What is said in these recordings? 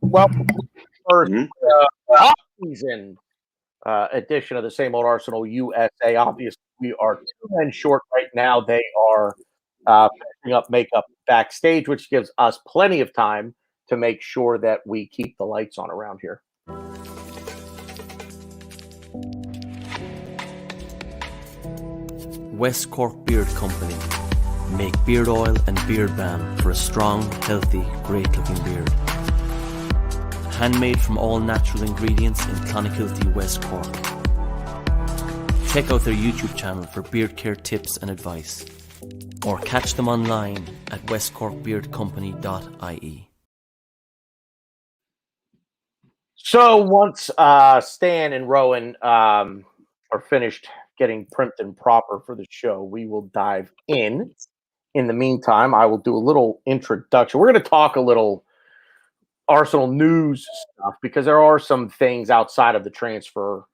welcome to the first off-season edition of the Same Old Arsenal USA. Obviously, we are 2 men short right now. They are finishing up makeup backstage, which gives us plenty of time to make sure that we keep the lights on around here. West Cork Beard Company make beard oil and beard balm for a strong, healthy, great-looking beard. Handmade from all natural ingredients in Clonakilty, West Cork. Check out their YouTube channel for beard care tips and advice, or catch them online at westcorkbeardcompany.ie. So once Stan and Rohan are finished getting primed and proper for the show, we will dive in. In the meantime, I will do a little introduction. We're going to talk a little Arsenal news stuff because there are some things outside of the transfer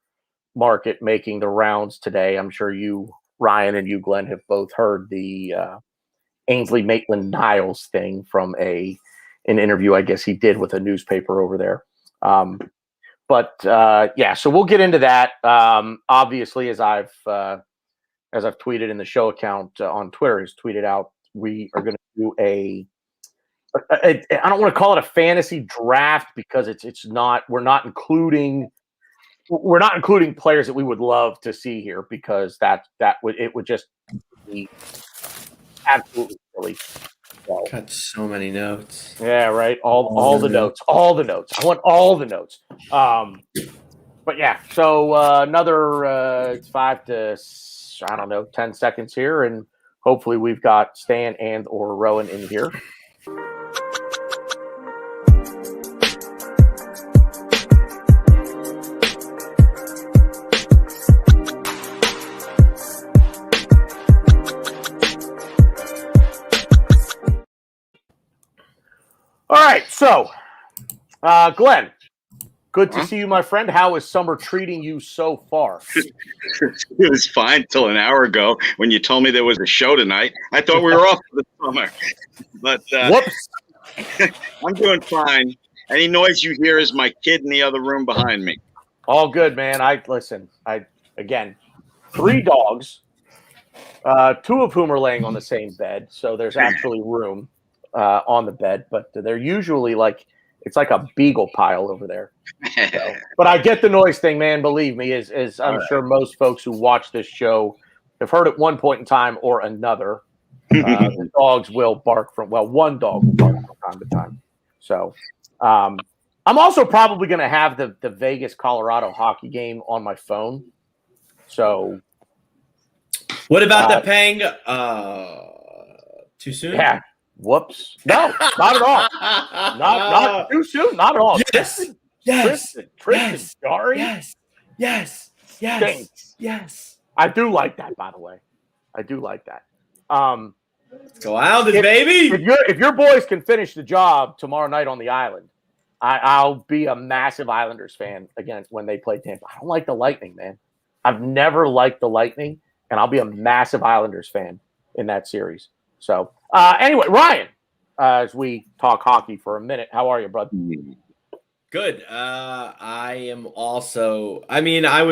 market making the rounds today. I'm sure you, Ryan, and you, Glenn, have both heard the Ainsley Maitland-Niles thing from an interview I guess he did with a newspaper over there. So we'll get into that. Obviously, as I've tweeted in the show account on Twitter, has tweeted out, we are going to do I don't want to call it a fantasy draft because it's not. We're not including players that we would love to see here because it would just be absolutely silly. So, got so many notes. Yeah, right. All the notes. I want all the notes. But yeah, so another 5 to 10 seconds here, and hopefully we've got Stan and or Rohan in here. All right, so Glenn, good to see you, my friend. How is summer treating you so far? It was fine till an hour ago when you told me there was a show tonight. I thought we were off for the summer. But whoops. I'm doing fine. Any noise you hear is my kid in the other room behind me. All good, man. Again, 3 dogs, 2 of whom are laying on the same bed, so there's actually room on the bed, but they're usually it's like a beagle pile over there. So, but I get the noise thing, man. Believe me, as I'm sure most folks who watch this show have heard at one point in time or another. The dogs will bark one dog will bark from time to time. So I'm also probably going to have the Vegas Colorado hockey game on my phone. So what about the Pang? Too soon? Yeah. Whoops. No, not at all. Not too soon. Not at all. Yes. Tristan, Jari. Yes. I do like that, by the way. I do like that. Let's go Islanders, baby. If your boys can finish the job tomorrow night on the island, I'll be a massive Islanders fan again when they play Tampa. I don't like the Lightning, man. I've never liked the Lightning, and I'll be a massive Islanders fan in that series. So, anyway, Ryan, as we talk hockey for a minute, how are you, brother? Good. I am also. I mean, I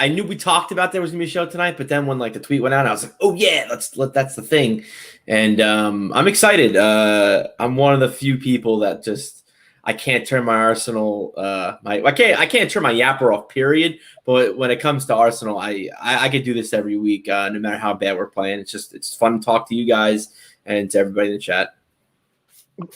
knew we talked about there was gonna be a show tonight, but then when the tweet went out, I was like, oh yeah, that's the thing, and I'm excited. I'm one of the few people that just I can't turn my Arsenal. I can't turn my yapper off. Period. But when it comes to Arsenal, I could do this every week, no matter how bad we're playing. It's fun to talk to you guys and to everybody in the chat.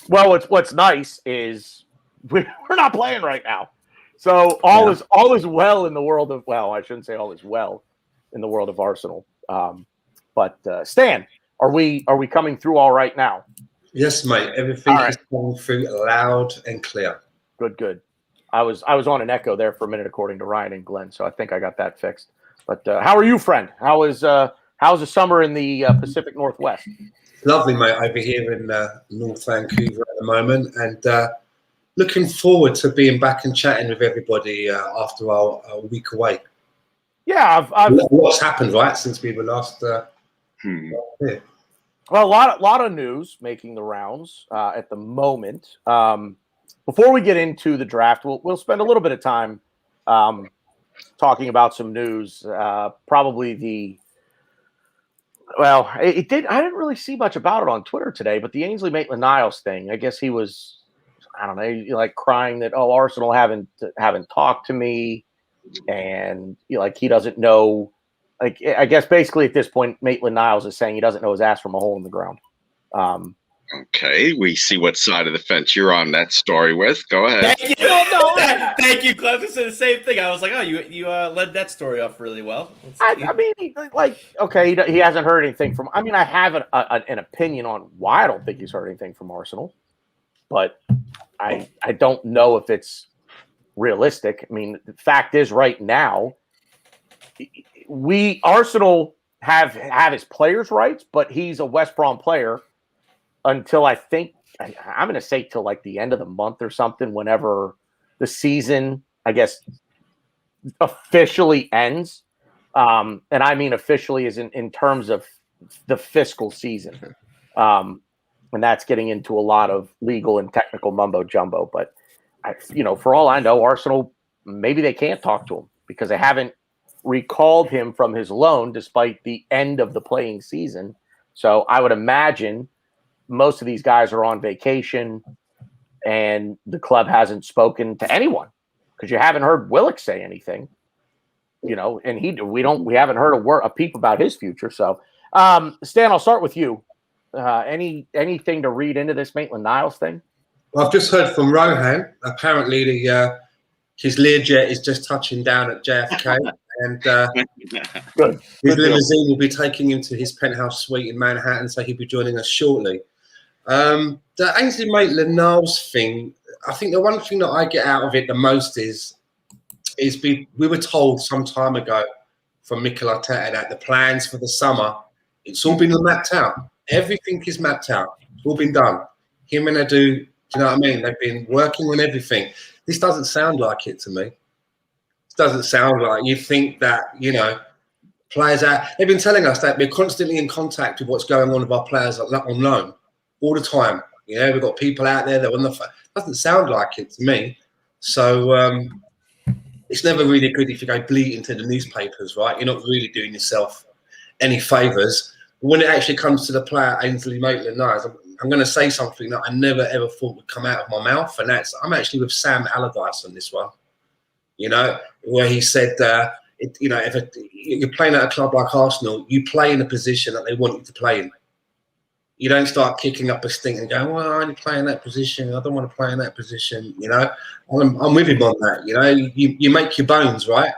Well, what's nice is we're not playing right now, so all is well in the world of I shouldn't say all is well in the world of Arsenal. But Stan, are we coming through all right now? Yes, mate. Everything is coming through loud and clear. Good. I was on an echo there for a minute, according to Ryan and Glenn, so I think I got that fixed. But how are you, friend? How's the summer in the Pacific Northwest? Lovely, mate. Over here in North Vancouver at the moment, and looking forward to being back and chatting with everybody after our week away. Yeah, what's happened, right, since we were last here? Well, a lot of news making the rounds at the moment. before we get into the draft, we'll spend a little bit of time talking about some news. Probably I didn't really see much about it on Twitter today, but the Ainsley Maitland-Niles thing. I guess he was, I don't know, like crying that Arsenal haven't talked to me, and like he doesn't know. Like I guess basically at this point, Maitland-Niles is saying he doesn't know his ass from a hole in the ground. Okay, we see what side of the fence you're on that story with. Go ahead. Thank you. Thank you, Cliff. This is the same thing. I was like, you led that story off really well. I mean, like, okay, he hasn't heard anything from. I mean, I have an opinion on why I don't think he's heard anything from Arsenal, but I don't know if it's realistic. I mean, the fact is, right now, Arsenal have his players' rights, but he's a West Brom player until I think I'm going to say till like the end of the month or something, whenever the season, I guess, officially ends. And I mean officially is in terms of the fiscal season. And that's getting into a lot of legal and technical mumbo jumbo. But, for all I know, Arsenal, maybe they can't talk to him because they haven't recalled him from his loan despite the end of the playing season. So I would imagine most of these guys are on vacation and the club hasn't spoken to anyone because you haven't heard Willock say anything, and we haven't heard a peep about his future. So, Stan, I'll start with you. Anything to read into this Maitland-Niles thing? Well, I've just heard from Rohan. Apparently, his Learjet is just touching down at JFK, and his limousine will be taking him to his penthouse suite in Manhattan, so he'll be joining us shortly. The Ainsley Maitland-Niles thing, I think the one thing that I get out of it the most is we were told some time ago from Mikel Arteta that the plans for the summer, it's all been mapped out. Everything is mapped out. It's all been done. Him and Adu, do you know what I mean? They've been working on everything. This doesn't sound like it to me. It doesn't sound like you think that, players they've been telling us that we're constantly in contact with what's going on with our players on loan all the time. We've got people out there that are on the phone. Doesn't sound like it to me. So it's never really good if you go bleating to the newspapers, right? You're not really doing yourself any favours. When it actually comes to the player Ainsley Maitland-Niles, I'm going to say something that I never ever thought would come out of my mouth, and that's I'm actually with Sam Allardyce on this one. Where he said, if you're playing at a club like Arsenal, you play in a position that they want you to play in. You don't start kicking up a stink and going, well, I only play in that position. I don't want to play in that position. I'm with him on that. You make your bones, right?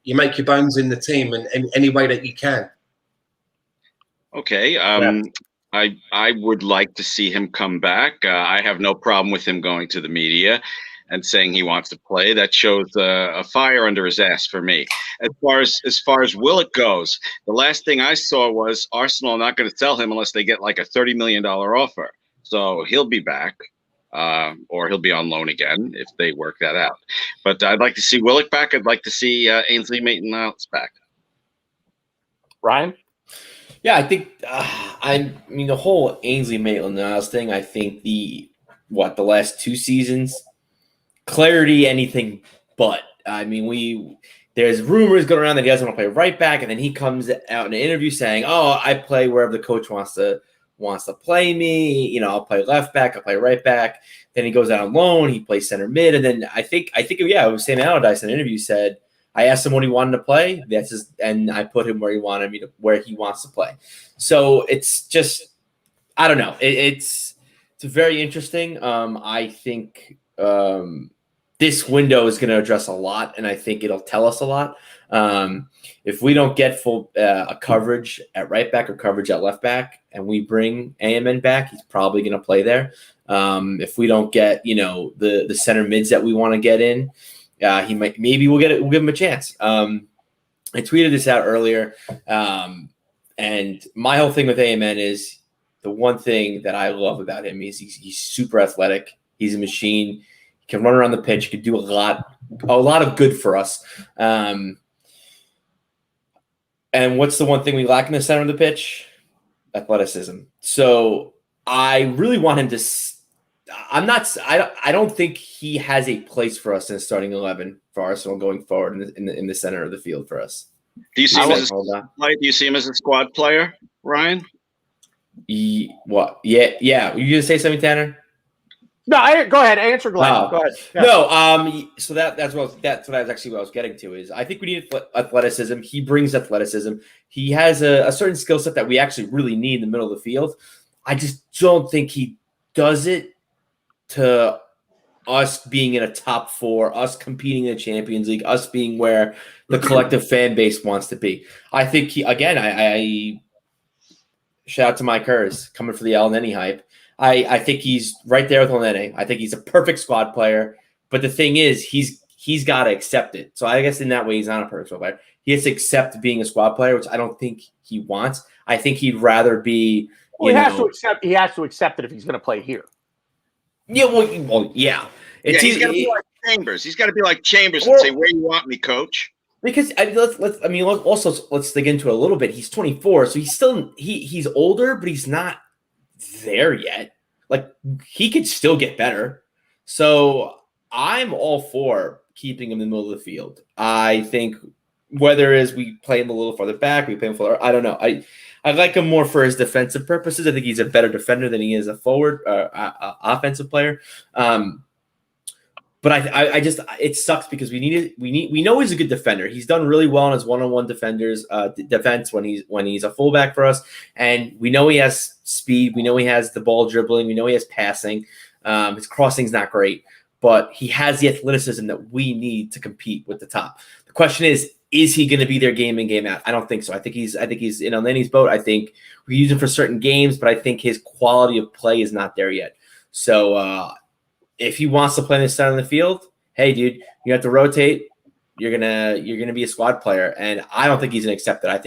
You make your bones in the team and any way that you can. Okay. I would like to see him come back. I have no problem with him going to the media and saying he wants to play. That shows a fire under his ass for me. As far as Willock goes, the last thing I saw was Arsenal not going to tell him unless they get like a $30 million offer. So he'll be back, or he'll be on loan again if they work that out. But I'd like to see Willock back. I'd like to see Ainsley Maitland-Niles back. Ryan? Yeah, I think the whole Ainsley Maitland-Niles thing, I think the last two seasons, clarity anything but. There's rumors going around that he doesn't want to play right back, and then he comes out in an interview saying, I play wherever the coach wants to play me. I'll play left back, I'll play right back. Then he goes out on loan, he plays center mid, and then I think it was Sam Allardyce in an interview said, I asked him what he wanted to play. And I put him where he wants to play. So it's just, I don't know. It's very interesting. I think this window is going to address a lot, and I think it'll tell us a lot. If we don't get full coverage at right back or coverage at left back, and we bring AMN back, he's probably going to play there. If we don't get the center mids that we want to get in. We'll give him a chance. I tweeted this out earlier. And my whole thing with AMN is the one thing that I love about him is he's super athletic. He's a machine. He can run around the pitch. He can do a lot of good for us. And what's the one thing we lack in the center of the pitch? Athleticism. So I really want him to I don't think he has a place for us in the starting 11 for Arsenal going forward in the center of the field for us. Do you see him as a squad player, Ryan? What? Yeah. You gonna say something, Tanner? No, go ahead. Answer, Glenn. Go ahead. Yeah. No. So that's actually what I was getting to. Is I think we need athleticism. He brings athleticism. He has a certain skill set that we actually really need in the middle of the field. I just don't think he does it to us being in a top 4, us competing in the Champions League, us being where the collective fan base wants to be. I think I shout out to Mike Hers coming for the El Neni hype. I think he's right there with El Neni. I think he's a perfect squad player. But the thing is, he's got to accept it. So I guess in that way, he's not a perfect squad player. He has to accept being a squad player, which I don't think he wants. I think he'd rather be. He has to accept it if he's going to play here. Yeah, well, yeah. He's got to be like Chambers. He's got to be like Chambers and say, "Where you want me, coach?" Because let's dig into it a little bit. He's 24, so he's older, but he's not there yet. Like, he could still get better. So I'm all for keeping him in the middle of the field. I think whether it is we play him a little farther back, we play him further, I don't know. I like him more for his defensive purposes. I think he's a better defender than he is a forward offensive player. But I just it sucks because we know he's a good defender. He's done really well in his one-on-one defense when he's a fullback for us, and we know he has speed. We know he has the ball dribbling. We know he has passing. His crossing's not great, but he has the athleticism that we need to compete with the top. The question is he going to be there game in, game out? I don't think so. I think he's in El Neni's boat. I think we use him for certain games, but I think his quality of play is not there yet. So if he wants to play in the center of the field, hey, dude, you have to rotate. You're gonna be a squad player, and I don't think he's gonna accept it. I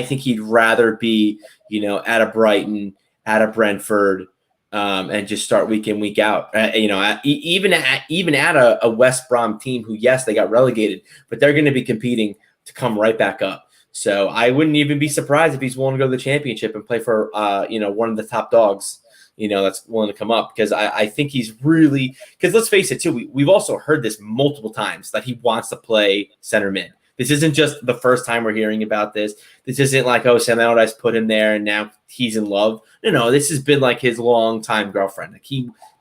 think he'd rather be, at a Brighton, at a Brentford, and just start week in, week out. Even at a West Brom team who, yes, they got relegated, but they're going to be competing to come right back up. So I wouldn't even be surprised if he's willing to go to the Championship and play for one of the top dogs. That's willing to come up, because I think he's really, because let's face it too, we've also heard this multiple times that he wants to play center mid. This isn't just the first time we're hearing about this. This isn't like, oh, Sam Allardyce put him there and now he's in love. No, this has been like his long-time girlfriend. Like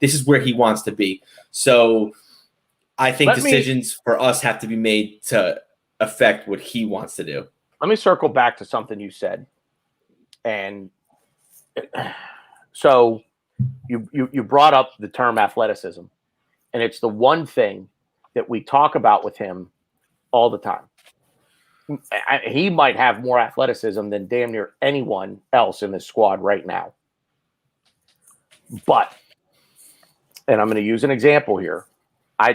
this is where he wants to be. So I think decisions for us have to be made to affect what he wants to do. Let me circle back to something you said. And so you brought up the term athleticism, and it's the one thing that we talk about with him all the time. He might have more athleticism than damn near anyone else in this squad right now. But, and I'm going to use an example here.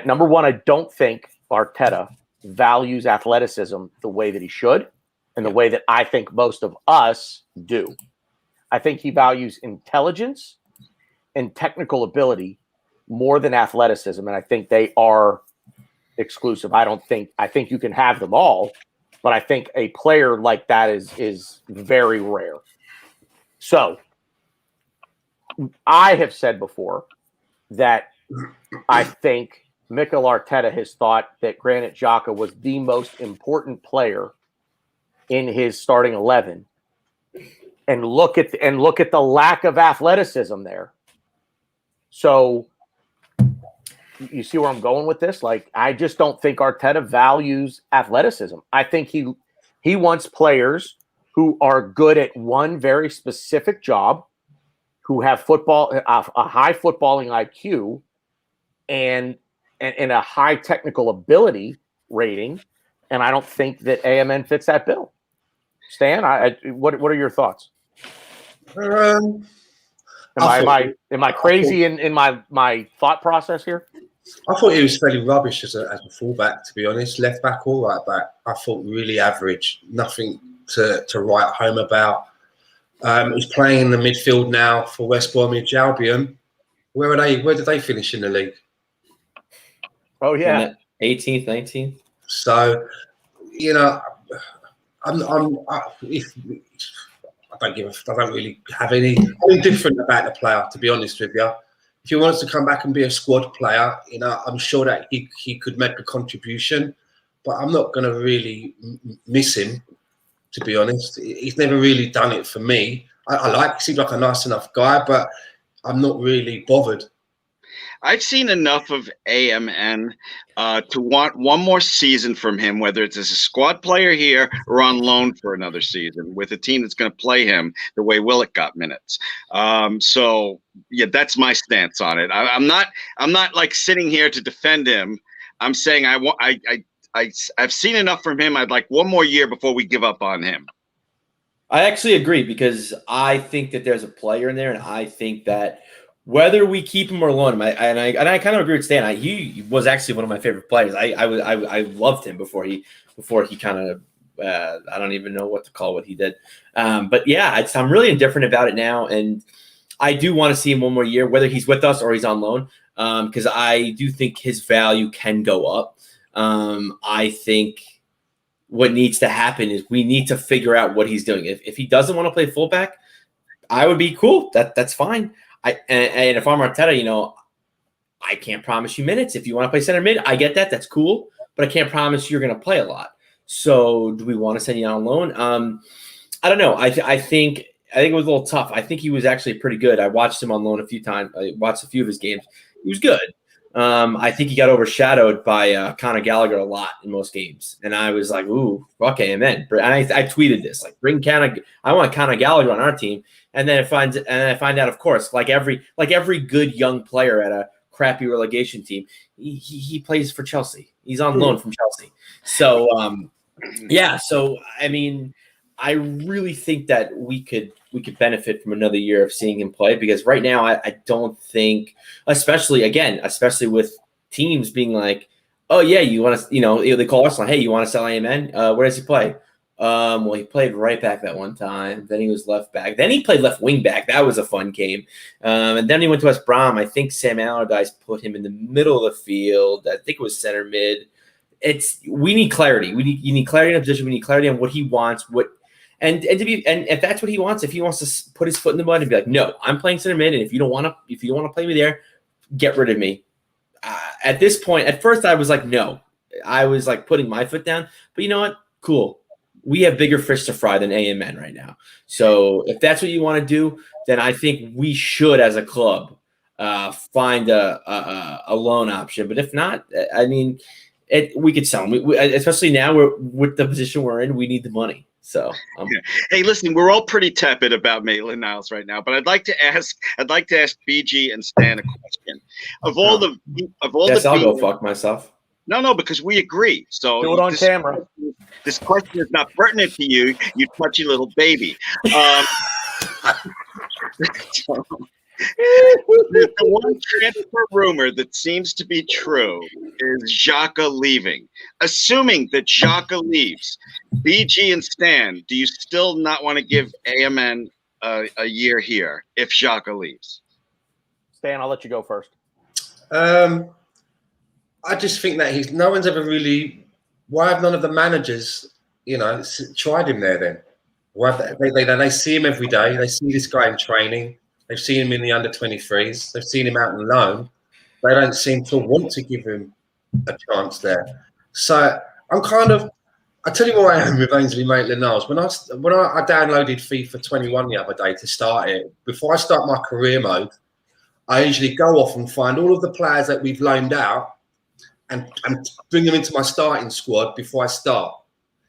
Number one, I don't think Arteta values athleticism the way that he should, and the way that I think most of us do. I think he values intelligence and technical ability more than athleticism, and I think they are exclusive. I think you can have them all, but I think a player like that is very rare. So I have said before that I think Mikel Arteta has thought that Granit Xhaka was the most important player in his starting 11, and look at the lack of athleticism there. So you see where I'm going with this? Like, I just don't think Arteta values athleticism. I think he wants players who are good at one very specific job, who have a high footballing IQ, and a high technical ability rating. And I don't think that AMN fits that bill. Stan, what are your thoughts? Am I crazy in my thought process here? I thought he was fairly rubbish as a fullback, to be honest. Left back or right back, I thought really average. Nothing to write home about. He's playing in the midfield now for West Bromwich Albion. Where are they? Where did they finish in the league? Oh yeah, 18th, 19th. So, I don't really have anything different about the player, to be honest with you. if he wants to come back and be a squad player, you know, I'm sure that he could make a contribution. But I'm not going to really miss him, to be honest. He's never really done it for me. He seems like a nice enough guy, but I'm not really bothered. I've seen enough of AMN to want one more season from him, whether it's as a squad player here or on loan for another season with a team that's going to play him the way Willett got minutes. So yeah, that's my stance on it. I'm not like sitting here to defend him. I'm saying I've seen enough from him. I'd like one more year before we give up on him. I actually agree because I think that there's a player in there, and I think that whether we keep him or loan him, I kind of agree with Stan. He was actually one of my favorite players. I loved him before he kind of I don't even know what to call what he did. But yeah, I'm really indifferent about it now, and I do want to see him one more year, whether he's with us or he's on loan, because I do think his value can go up. I think what needs to happen is we need to figure out what he's doing. If he doesn't want to play fullback, I would be cool. That's fine. And if I'm Arteta, you know, I can't promise you minutes. If you want to play center mid, I get that. That's cool. But I can't promise you're going to play a lot. So do we want to send you on loan? I don't know. I think it was a little tough. I think he was actually pretty good. I watched him on loan a few times. I watched a few of his games. He was good. I think he got overshadowed by Conor Gallagher a lot in most games. And I was like, ooh, okay, amen. And I tweeted this, like, bring Conor. I want Conor Gallagher on our team. And then I find out, of course, like every good young player at a crappy relegation team, he plays for Chelsea. He's on loan from Chelsea. So yeah. So I mean, I really think that we could benefit from another year of seeing him play, because right now I don't think, especially with teams being like, oh yeah, you want to, you know, they call Arsenal, hey, you want to sell AMN? Where does he play? Well, he played right back that one time. Then he was left back. Then he played left wing back. That was a fun game. And then he went to West Brom. I think Sam Allardyce put him in the middle of the field. I think it was center mid. We need clarity. You need clarity in a position. We need clarity on what he wants. And if that's what he wants, if he wants to put his foot in the mud and be like, no, I'm playing center mid, and if you don't want to play me there, get rid of me. At this point, at first I was like, no. I was like putting my foot down. But you know what? Cool. We have bigger fish to fry than AMN right now. So if that's what you want to do, then I think we should, as a club, find a loan option. But if not, I mean, we could sell him. Especially now, with the position we're in, we need the money. So, hey, listen, we're all pretty tepid about Maitland-Niles right now, but I'd like to ask BG and Stan a question. I'll go fuck myself. No, because we agree. So do it on camera. This question is not pertinent to you, you touchy little baby. The one transfer rumor that seems to be true is Xhaka leaving. Assuming that Xhaka leaves, BG and Stan, do you still not want to give AMN a year here if Xhaka leaves? Stan, I'll let you go first. I just think that no one's ever really. Why have none of the managers, you know, tried him there then? Why have they see him every day. They see this guy in training. They've seen him in the under-23s. They've seen him out on loan. They don't seem to want to give him a chance there. So I'm kind of. I tell you where I am with Ainsley Maitland-Niles. When I downloaded FIFA 21 the other day to start it, before I start my career mode, I usually go off and find all of the players that we've loaned out and bring them into my starting squad before I start.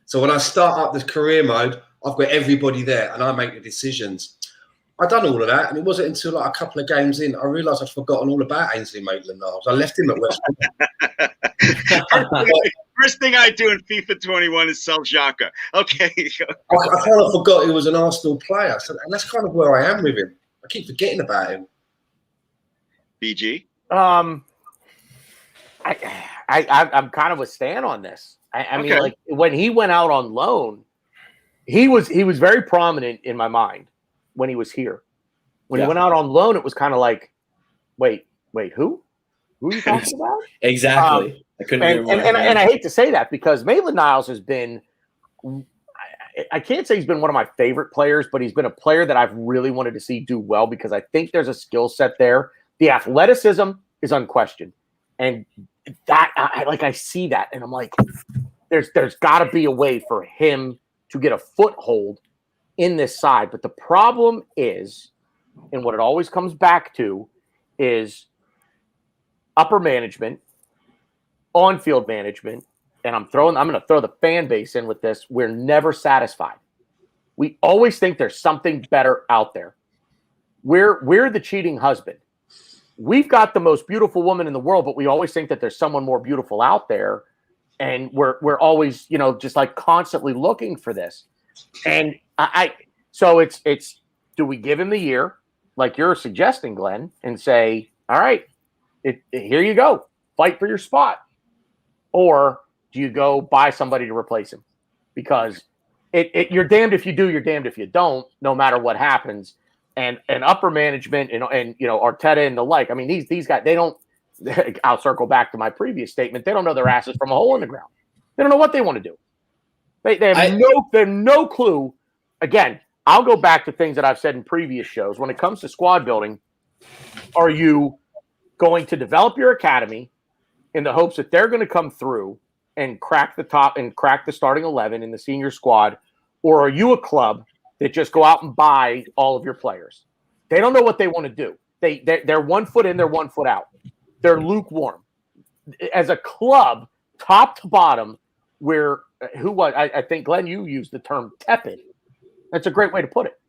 So when I start up this career mode, I've got everybody there and I make the decisions. I've done all of that, and it wasn't until like a couple of games in I realised I'd forgotten all about Ainsley Maitland-Niles. I left him at West Brom. First thing I do in FIFA 21 is sell Xhaka. Okay. I kind of forgot he was an Arsenal player, and that's kind of where I am with him. I keep forgetting about him. BG? I'm kind of with Stan on this. I mean, like when he went out on loan, he was very prominent in my mind when he was here. When he went out on loan, it was kind of like, wait, who? Who are you talking about? Exactly. I couldn't. And I hate to say that because Maitland-Niles has been. I can't say he's been one of my favorite players, but he's been a player that I've really wanted to see do well because I think there's a skill set there The athleticism is unquestioned. And that I see that, and I'm like, there's got to be a way for him to get a foothold in this side. But the problem is, and what it always comes back to, is upper management, on-field management, and I'm going to throw the fan base in with this. We're never satisfied. We always think there's something better out there. We're the cheating husband. We've got the most beautiful woman in the world, but we always think that there's someone more beautiful out there, and we're always, just like constantly looking for this. And so it's do we give him the year, like you're suggesting, Glenn, and say, all right, here you go, fight for your spot, or do you go buy somebody to replace him? Because you're damned if you do, you're damned if you don't, no matter what happens. And upper management and Arteta and the like. I mean, these guys, they don't. I'll circle back to my previous statement. They don't know their asses from a hole in the ground. They don't know what they want to do. They have no clue. Again, I'll go back to things that I've said in previous shows. When it comes to squad building, are you going to develop your academy in the hopes that they're going to come through and crack the top and crack the starting 11 in the senior squad, or are you a club that just go out and buy all of your players? They don't know what they want to do. They're 1 foot in, they're 1 foot out. They're lukewarm. As a club, top to bottom, I think, Glenn, you used the term tepid. That's a great way to put it.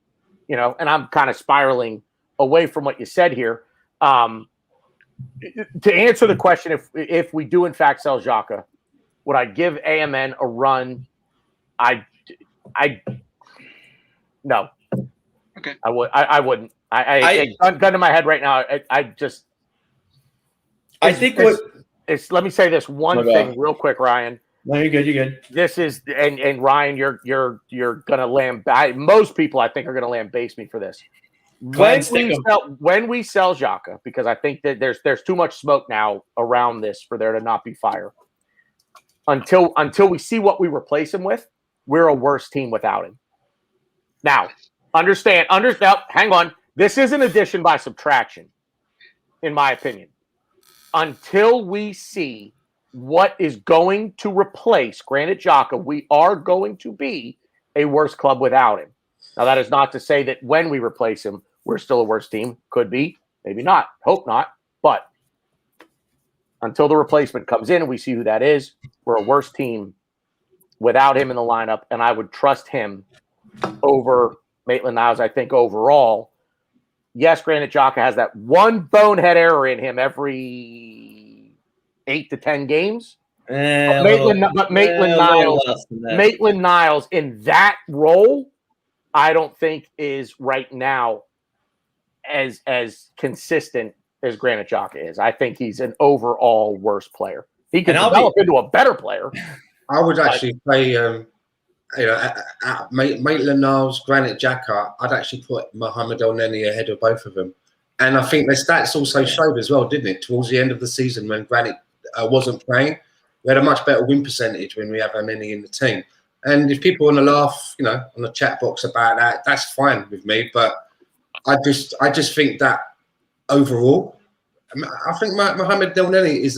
And I'm kind of spiraling away from what you said here. To answer the question, if we do in fact sell Xhaka, would I give AMN a run? No. Okay. I wouldn't. Gun to my head right now. Let me say this one thing real quick, Ryan. No, you're good. You're good. This is and Ryan, you're gonna most people I think are gonna lambaste me for this. When we sell Xhaka, because I think that there's too much smoke now around this for there to not be fire. Until we see what we replace him with, we're a worse team without him. Now, understand. Hang on. This is an addition by subtraction, in my opinion. Until we see what is going to replace Granit Xhaka, we are going to be a worse club without him. Now, that is not to say that when we replace him, we're still a worse team. Could be, maybe not. Hope not. But until the replacement comes in and we see who that is, we're a worse team without him in the lineup, and I would trust him over Maitland-Niles. I think overall, yes, Granit Xhaka has that one bonehead error in him every 8 to 10 games. Maitland-Niles in that role, I don't think is right now as consistent as Granit Xhaka is. I think he's an overall worse player. He can develop into a better player. I would actually say, Maitland-Niles, Granit Xhaka, I'd actually put Mohamed Elneny ahead of both of them. And I think the stats also showed as well, didn't it? Towards the end of the season when Granit wasn't playing, we had a much better win percentage when we have Elneny in the team. And if people want to laugh, on the chat box about that, that's fine with me. But I just think that overall, I think Mohamed Elneny is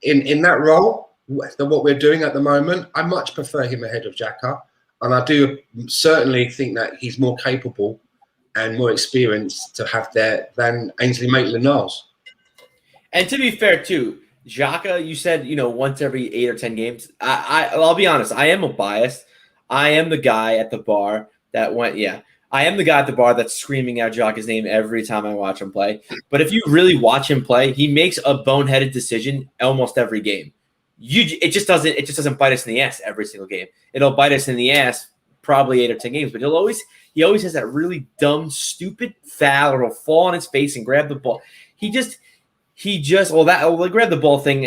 in that role. What we're doing at the moment, I much prefer him ahead of Xhaka, and I do certainly think that he's more capable and more experienced to have there than Ainsley Maitland-Niles. And to be fair, too, Xhaka, you said once every 8 or 10 games. I'll be honest, I am a bias. I am the guy at the bar that went. Yeah, I am the guy at the bar that's screaming out Xhaka's name every time I watch him play. But if you really watch him play, he makes a boneheaded decision almost every game. It just doesn't bite us in the ass every single game. It'll bite us in the ass probably 8 or 10 games, but he always has that really dumb, stupid foul, or he'll fall on his face and grab the ball. He just grab the ball thing.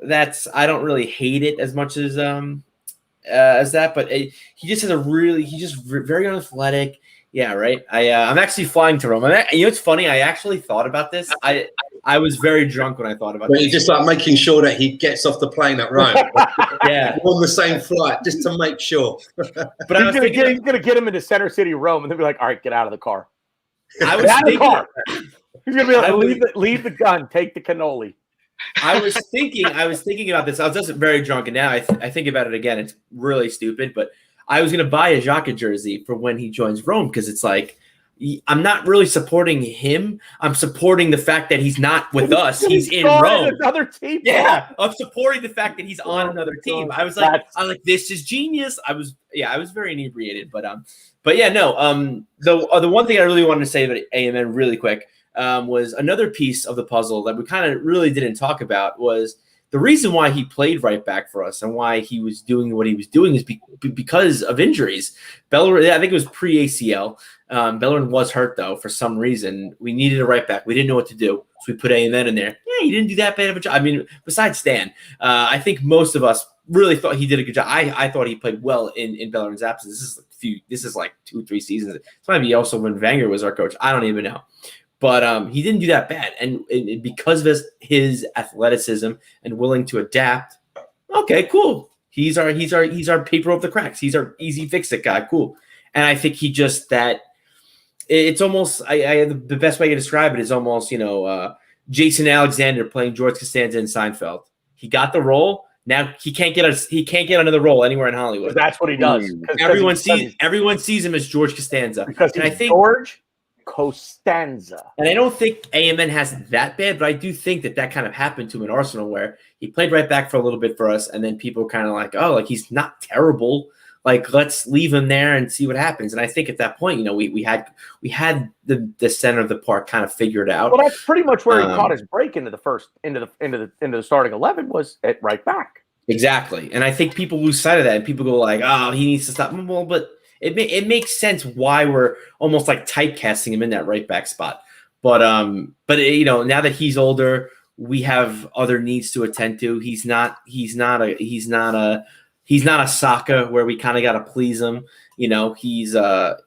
That's, I don't really hate it as much as that, but he just has he's just very unathletic. Yeah, right. I'm actually flying to Rome. It's funny. I actually thought about this. I was very drunk when I thought about this. You're just like making sure that he gets off the plane at Rome. Yeah, on the same flight, just to make sure. But he's going to get him into Center City, Rome, and then be like, "All right, get out of the car." I was thinking. He's gonna be like, leave the gun, take the cannoli. I was thinking about this. I was just very drunk, and now I think about it again. It's really stupid, but I was gonna buy a Xhaka jersey for when he joins Rome because it's like I'm not really supporting him. I'm supporting the fact that he's not with us. He's in Rome. Another team. Yeah, I'm supporting the fact that he's on another team. I was like, this is genius. I was very inebriated, but yeah, no. The one thing I really wanted to say about AMN really quick was another piece of the puzzle that we kind of really didn't talk about was the reason why he played right back for us and why he was doing what he was doing is because of injuries. Bellerin, I think it was pre-ACL. Bellerin was hurt, though, for some reason. We needed a right back. We didn't know what to do, so we put AMN in there. Yeah, he didn't do that bad of a job. I mean, besides Stan, I think most of us really thought he did a good job. I thought he played well in Bellerin's absence. This is like 2-3 seasons. It might be also when Wenger was our coach. I don't even know. But he didn't do that bad. And because of his athleticism and willing to adapt, okay, cool. He's our paper over the cracks. He's our easy fix-it guy. Cool. And I think he just that it's almost the best way to describe it is almost, Jason Alexander playing George Costanza in Seinfeld. He got the role. Now he can't get another role anywhere in Hollywood. That's what he does. Everyone sees him as George Costanza. Because I think George Costanza. And I don't think AMN has that bad, but I do think that kind of happened to him in Arsenal where he played right back for a little bit for us, and then people kind of like, oh, like he's not terrible. Like, let's leave him there and see what happens. And I think at that point, we had the center of the park kind of figured out. Well, that's pretty much where he caught his break into the starting 11 was at right back. Exactly. And I think people lose sight of that, and people go like, oh, he needs to stop. Well, but it makes sense why we're almost like typecasting him in that right back spot. But now that he's older, we have other needs to attend to. He's not a Saka where we kind of got to please him. He's I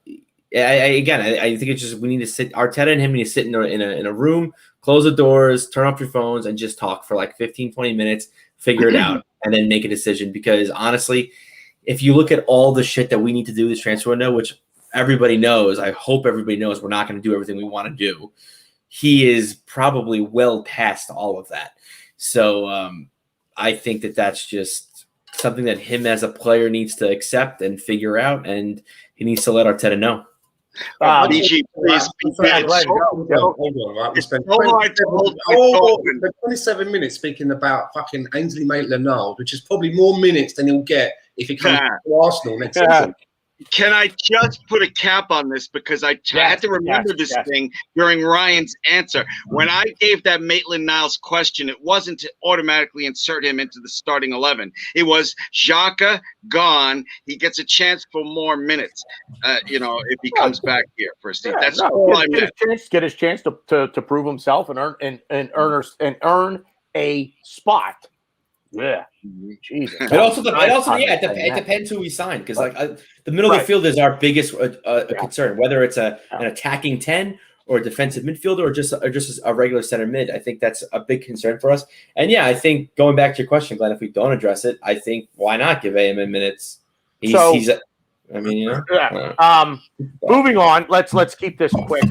think it's just we need to sit. Arteta and him need to sit in a room, close the doors, turn off your phones, and just talk for like 15-20 minutes, figure it out, and then make a decision. Because honestly, if you look at all the shit that we need to do this transfer window, which everybody knows, I hope everybody knows we're not going to do everything we want to do. He is probably well past all of that. So I think that's just something that him as a player needs to accept and figure out, and he needs to let Arteta know. BG, please. We spent 27 minutes speaking about fucking Ainsley Maitland-Niles, which is probably more minutes than he'll get if he comes to Arsenal next season. Can I just put a cap on this because I had to remember this thing during Ryan's answer. When I gave that Maitland-Niles question, it wasn't to automatically insert him into the starting 11. It was Xhaka gone. He gets a chance for more minutes, if he comes back here for a season. That's all I meant. Get his chance to prove himself and earn a spot. Yeah, Jesus. It it depends who we sign because the middle of the field is our biggest concern. Whether it's an attacking 10 or a defensive midfielder or just a regular center mid, I think that's a big concern for us. And yeah, I think going back to your question, Glenn, if we don't address it, I think why not give AMN minutes? Moving on. Let's keep this quick.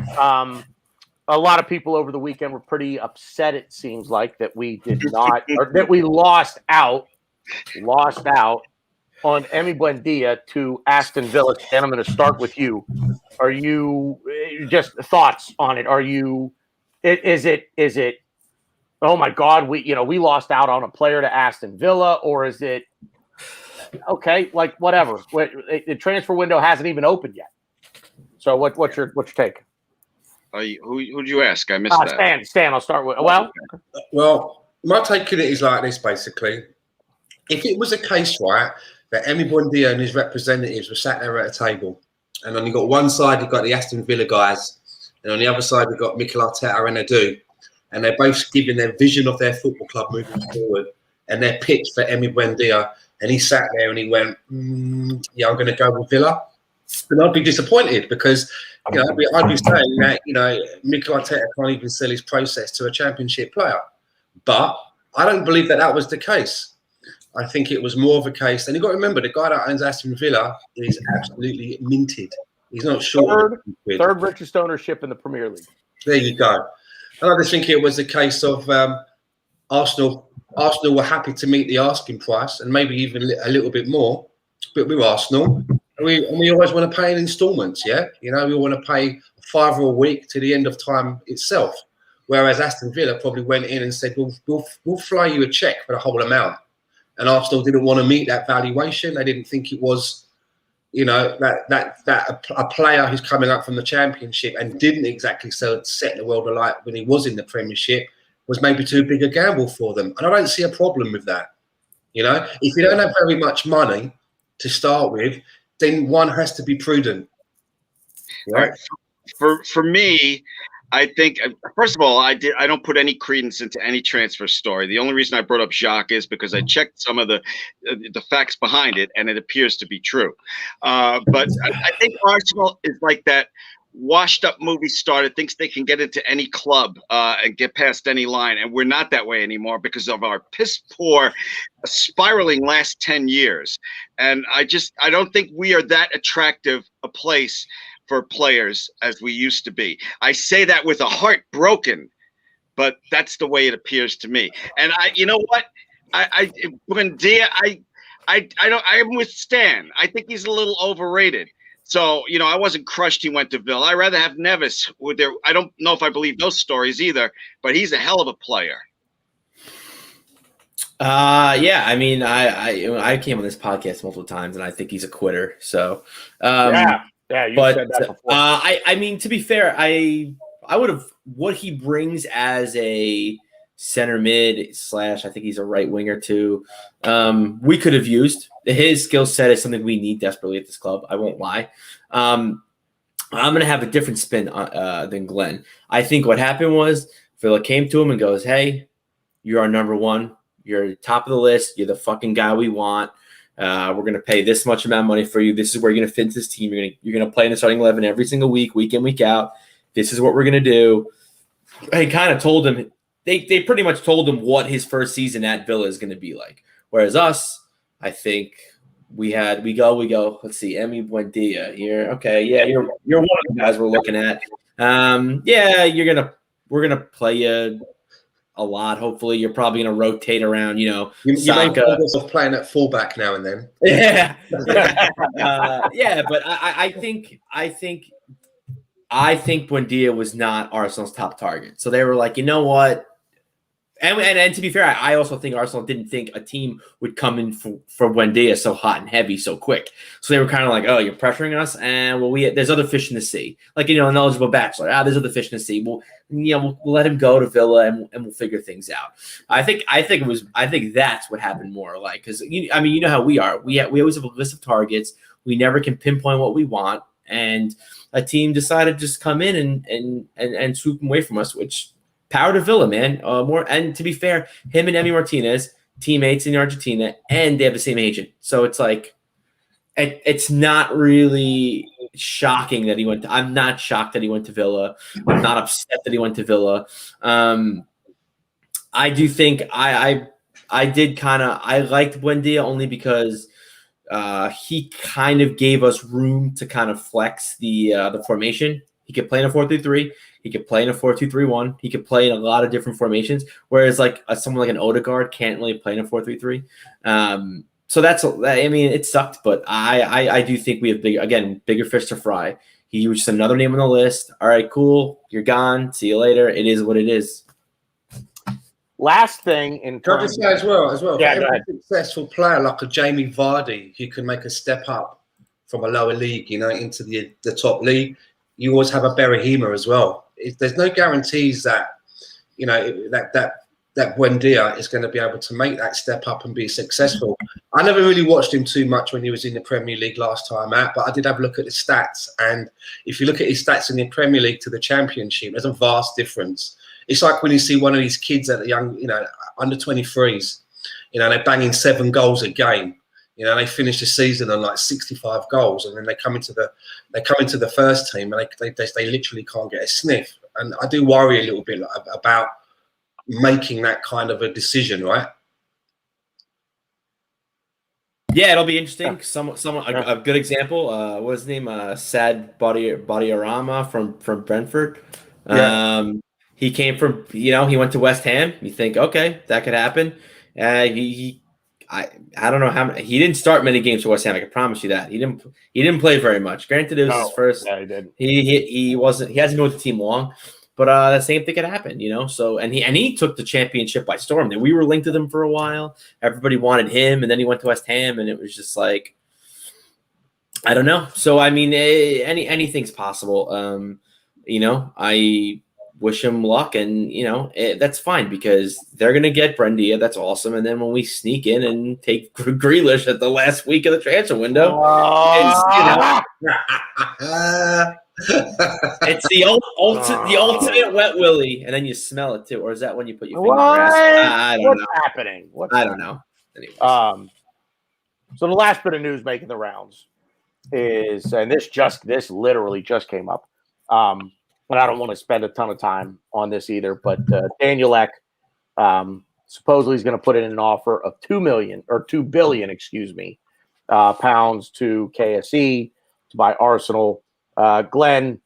A lot of people over the weekend were pretty upset, it seems like, that we did not, or that we lost out on Emi Buendia to Aston Villa. And I'm going to start with you. Are you just thoughts on it? Is it, oh my God, we lost out on a player to Aston Villa, or is it, okay, like whatever. The transfer window hasn't even opened yet. So what's your take? Who'd you ask? I missed that. Stan, I'll start with. Well, my take on it is like this, basically. If it was a case, right, that Emi Buendia and his representatives were sat there at a table, and on you got one side, you've got the Aston Villa guys, and on the other side, you've got Mikel Arteta and Edu, and they're both giving their vision of their football club moving forward, and their pitch for Emi Buendia, and he sat there and he went, yeah, I'm going to go with Villa. And I'd be disappointed because I'd be saying that Mikel Arteta can't even sell his process to a championship player. But I don't believe that was the case. I think it was more of a case, and you've got to remember the guy that owns Aston Villa is absolutely minted. He's not short. Third richest ownership in the Premier League. There you go. And I just think it was a case of Arsenal were happy to meet the asking price and maybe even a little bit more. But we're Arsenal. And we always want to pay in instalments, yeah? We want to pay £5 a week to the end of time itself. Whereas Aston Villa probably went in and said, we'll fly you a cheque for the whole amount. And Arsenal didn't want to meet that valuation. They didn't think it was, that a player who's coming up from the Championship and didn't exactly set the world alight when he was in the Premiership was maybe too big a gamble for them. And I don't see a problem with that. If you don't have very much money to start with, then one has to be prudent. Right? For me, I think, first of all, I don't put any credence into any transfer story. The only reason I brought up Jacques is because I checked some of the facts behind it, and it appears to be true. But I think Arsenal is like that washed-up movie star that thinks they can get into any club and get past any line, and we're not that way anymore because of our piss-poor, spiraling last 10 years. And I don't think we are that attractive a place for players as we used to be. I say that with a heart broken, but that's the way it appears to me. And you know what? Buendia, I'm with Stan. I think he's a little overrated. So, I wasn't crushed he went to Villa. I'd rather have Nevis with there. I don't know if I believe those stories either, but he's a hell of a player. Yeah, I mean, I came on this podcast multiple times, and I think he's a quitter. So, yeah, you said that before. I mean, to be fair, I would have what he brings as a center mid / I think he's a right winger too. We could have used his skill set is something we need desperately at this club. I won't lie. I'm going to have a different spin than Glenn. I think what happened was Villa came to him and goes, "Hey, you're our number one. You're top of the list. You're the fucking guy we want. We're going to pay this much amount of money for you. This is where you're going to fit into this team. You're going to play in the starting 11 every single week in, week out. This is what we're going to do." They kind of told him. They pretty much told him what his first season at Villa is going to be like. Whereas us, I think we go. Let's see, Emi Buendia here. Okay, yeah, you're one of the guys we're looking at. Yeah, we're gonna play you a lot. Hopefully, you're probably gonna rotate around. You may find yourself playing at fullback now and then. Yeah, yeah, but I think Buendia was not Arsenal's top target. So they were like, you know what? And to be fair, I also think Arsenal didn't think a team would come in for Buendia so hot and heavy so quick. So they were kind of like, "Oh, you're pressuring us, and there's other fish in the sea." Like an eligible bachelor. There's other fish in the sea. We'll let him go to Villa, and we'll figure things out. I think that's what happened more. Like, because you know how we are. We always have a list of targets. We never can pinpoint what we want, and a team decided to just come in and swoop them away from us, which. Power to Villa, man. And to be fair, him and Emi Martinez, teammates in Argentina, and they have the same agent. So it's like, it's not really shocking that he went. I'm not shocked that he went to Villa. I'm not upset that he went to Villa. I do think I liked Buendia only because he kind of gave us room to kind of flex the formation. He could play in a 4-3-3. He could play in a 4-2-3-1. He could play in a lot of different formations, whereas someone like an Odegaard can't really play in a 4-3-3. So it sucked, but I do think we have bigger fish to fry. He was just another name on the list. All right, cool. You're gone. See you later. It is what it is. Last thing in terms of as well. Yeah, for every successful player like a Jamie Vardy who can make a step up from a lower league, into the top league, you always have a Berahima as well. There's no guarantees that that Buendia is going to be able to make that step up and be successful. I never really watched him too much when he was in the Premier League last time out, but I did have a look at his stats. And if you look at his stats in the Premier League to the Championship, there's a vast difference. It's like when you see one of these kids at the young, under 23s, they're banging 7 goals a game. They finish the season on like 65 goals, and then they come into the first team, and they literally can't get a sniff. And I do worry a little bit about making that kind of a decision, right? Yeah, it'll be interesting. A good example. What was his name? Sad Bodiarama from Brentford. Yeah. He came from, he went to West Ham. You think, okay, that could happen. I don't know how many, he didn't start many games for West Ham. I can promise you that he didn't play very much. Granted, it was his first. Yeah, he did. He hasn't been with the team long, but the same thing could happen, So and he took the championship by storm. And we were linked to them for a while. Everybody wanted him, and then he went to West Ham, and it was just like, I don't know. So I mean, anything's possible. I wish him luck, and that's fine because they're gonna get Brendia. That's awesome. And then when we sneak in and take Grealish at the last week of the transfer window, it's the ultimate wet willy, and then you smell it too. Or is that when you put your finger in the grass? I don't know. What's happening? I don't know. Anyways. So the last bit of news making the rounds is, and this literally just came up. But I don't want to spend a ton of time on this either. But Daniel Ek supposedly is going to put in an offer of $2 billion, pounds to KSE to buy Arsenal. Glenn,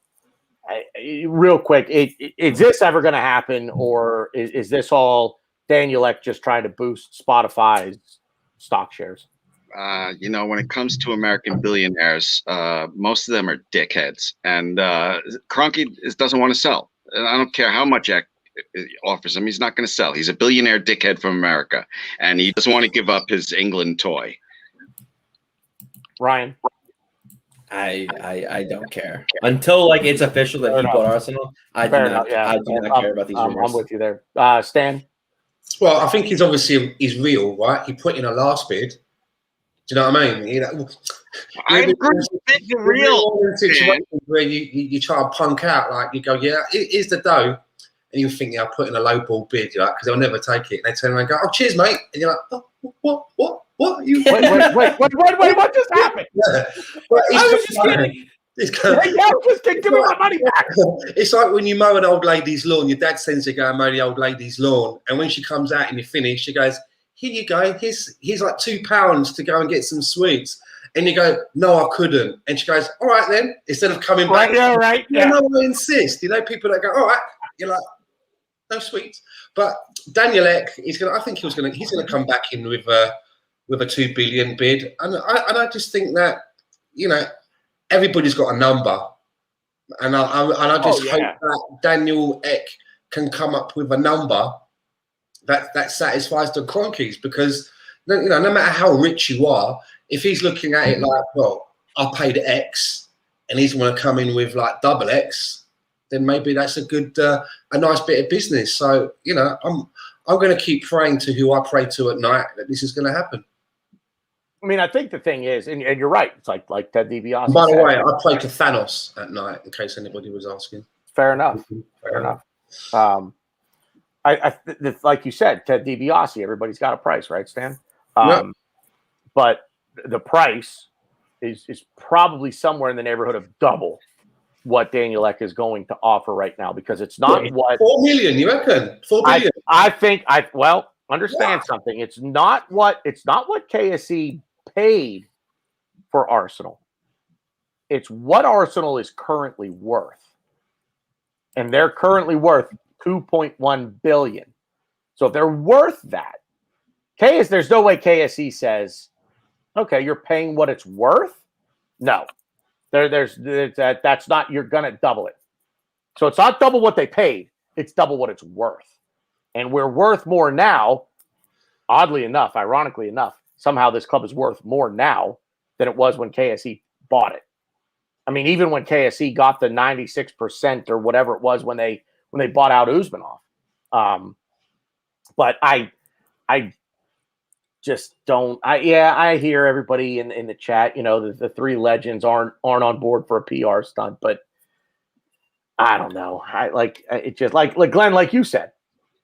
real quick, is this ever going to happen, or is this all Daniel Ek just trying to boost Spotify's stock shares? When it comes to American billionaires, most of them are dickheads, and Kroenke doesn't want to sell. And I don't care how much Ek offers him; he's not going to sell. He's a billionaire dickhead from America, and he doesn't want to give up his England toy. Ryan, I don't care until it's official that he bought Arsenal. I do not care about these rumors. I'm with you there, Stan. Well, I think he's real, right? He put in a last bid. Do you know what I mean? I agree. It's real situation where you try to punk out, like you go, yeah, here's the dough, and you think, I'll put in a low ball bid, because they'll never take it. And they turn around and go, oh, cheers, mate, and you're like, oh, what? You wait, what just happened? Yeah. Well, I was just kidding. Give me my money back. It's like when you mow an old lady's lawn. Your dad sends you to go and mow the old lady's lawn, and when she comes out and you finish, she goes, here you go. Here's like £2 to go and get some sweets. And you go, no, I couldn't. And she goes, all right then. Instead of coming back, right. No, I insist. People that go, all right. You're like, no sweets. But Daniel Ek, he's gonna come back in with a $2 billion bid, and I just think that everybody's got a number, and I just hope that Daniel Ek can come up with a number that satisfies the Kroenkes, because no matter how rich you are, if he's looking at it like, well, I paid X and he's going to come in with like double X, then maybe that's a nice bit of business. So I'm going to keep praying to who I pray to at night that this is going to happen. I mean, I think the thing is, and you're right, it's like Ted DiBiase. By the way, I pray to Thanos at night, in case anybody was asking. Fair enough. Like you said, Ted DiBiase, everybody's got a price, right, Stan? Yep. But the price is probably somewhere in the neighborhood of double what Daniel Ek is going to offer right now, because it's not what 4 million, you reckon? 4 billion. I think understand something. It's not what KSE paid for Arsenal. It's what Arsenal is currently worth. And they're currently worth $2.1 billion. So if they're worth that, there's no way KSE says, okay, you're paying what it's worth. No, that's not, you're going to double it. So it's not double what they paid. It's double what it's worth. And we're worth more now. Oddly enough, ironically enough, somehow this club is worth more now than it was when KSE bought it. I mean, even when KSE got the 96% or whatever it was when they bought out Usmanov. But I just don't. I hear everybody in the chat. The three legends aren't on board for a PR stunt, but I don't know. It just like Glenn, like you said,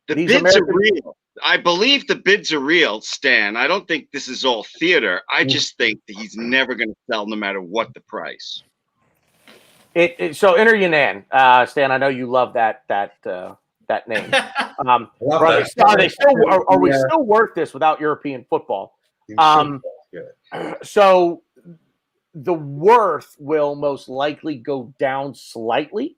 the bids are real. I believe the bids are real, Stan. I don't think this is all theater. I just think that he's never going to sell, no matter what the price. So enter Yanan, Stan. I know you love that name. Are we still worth this without European football? So the worth will most likely go down slightly,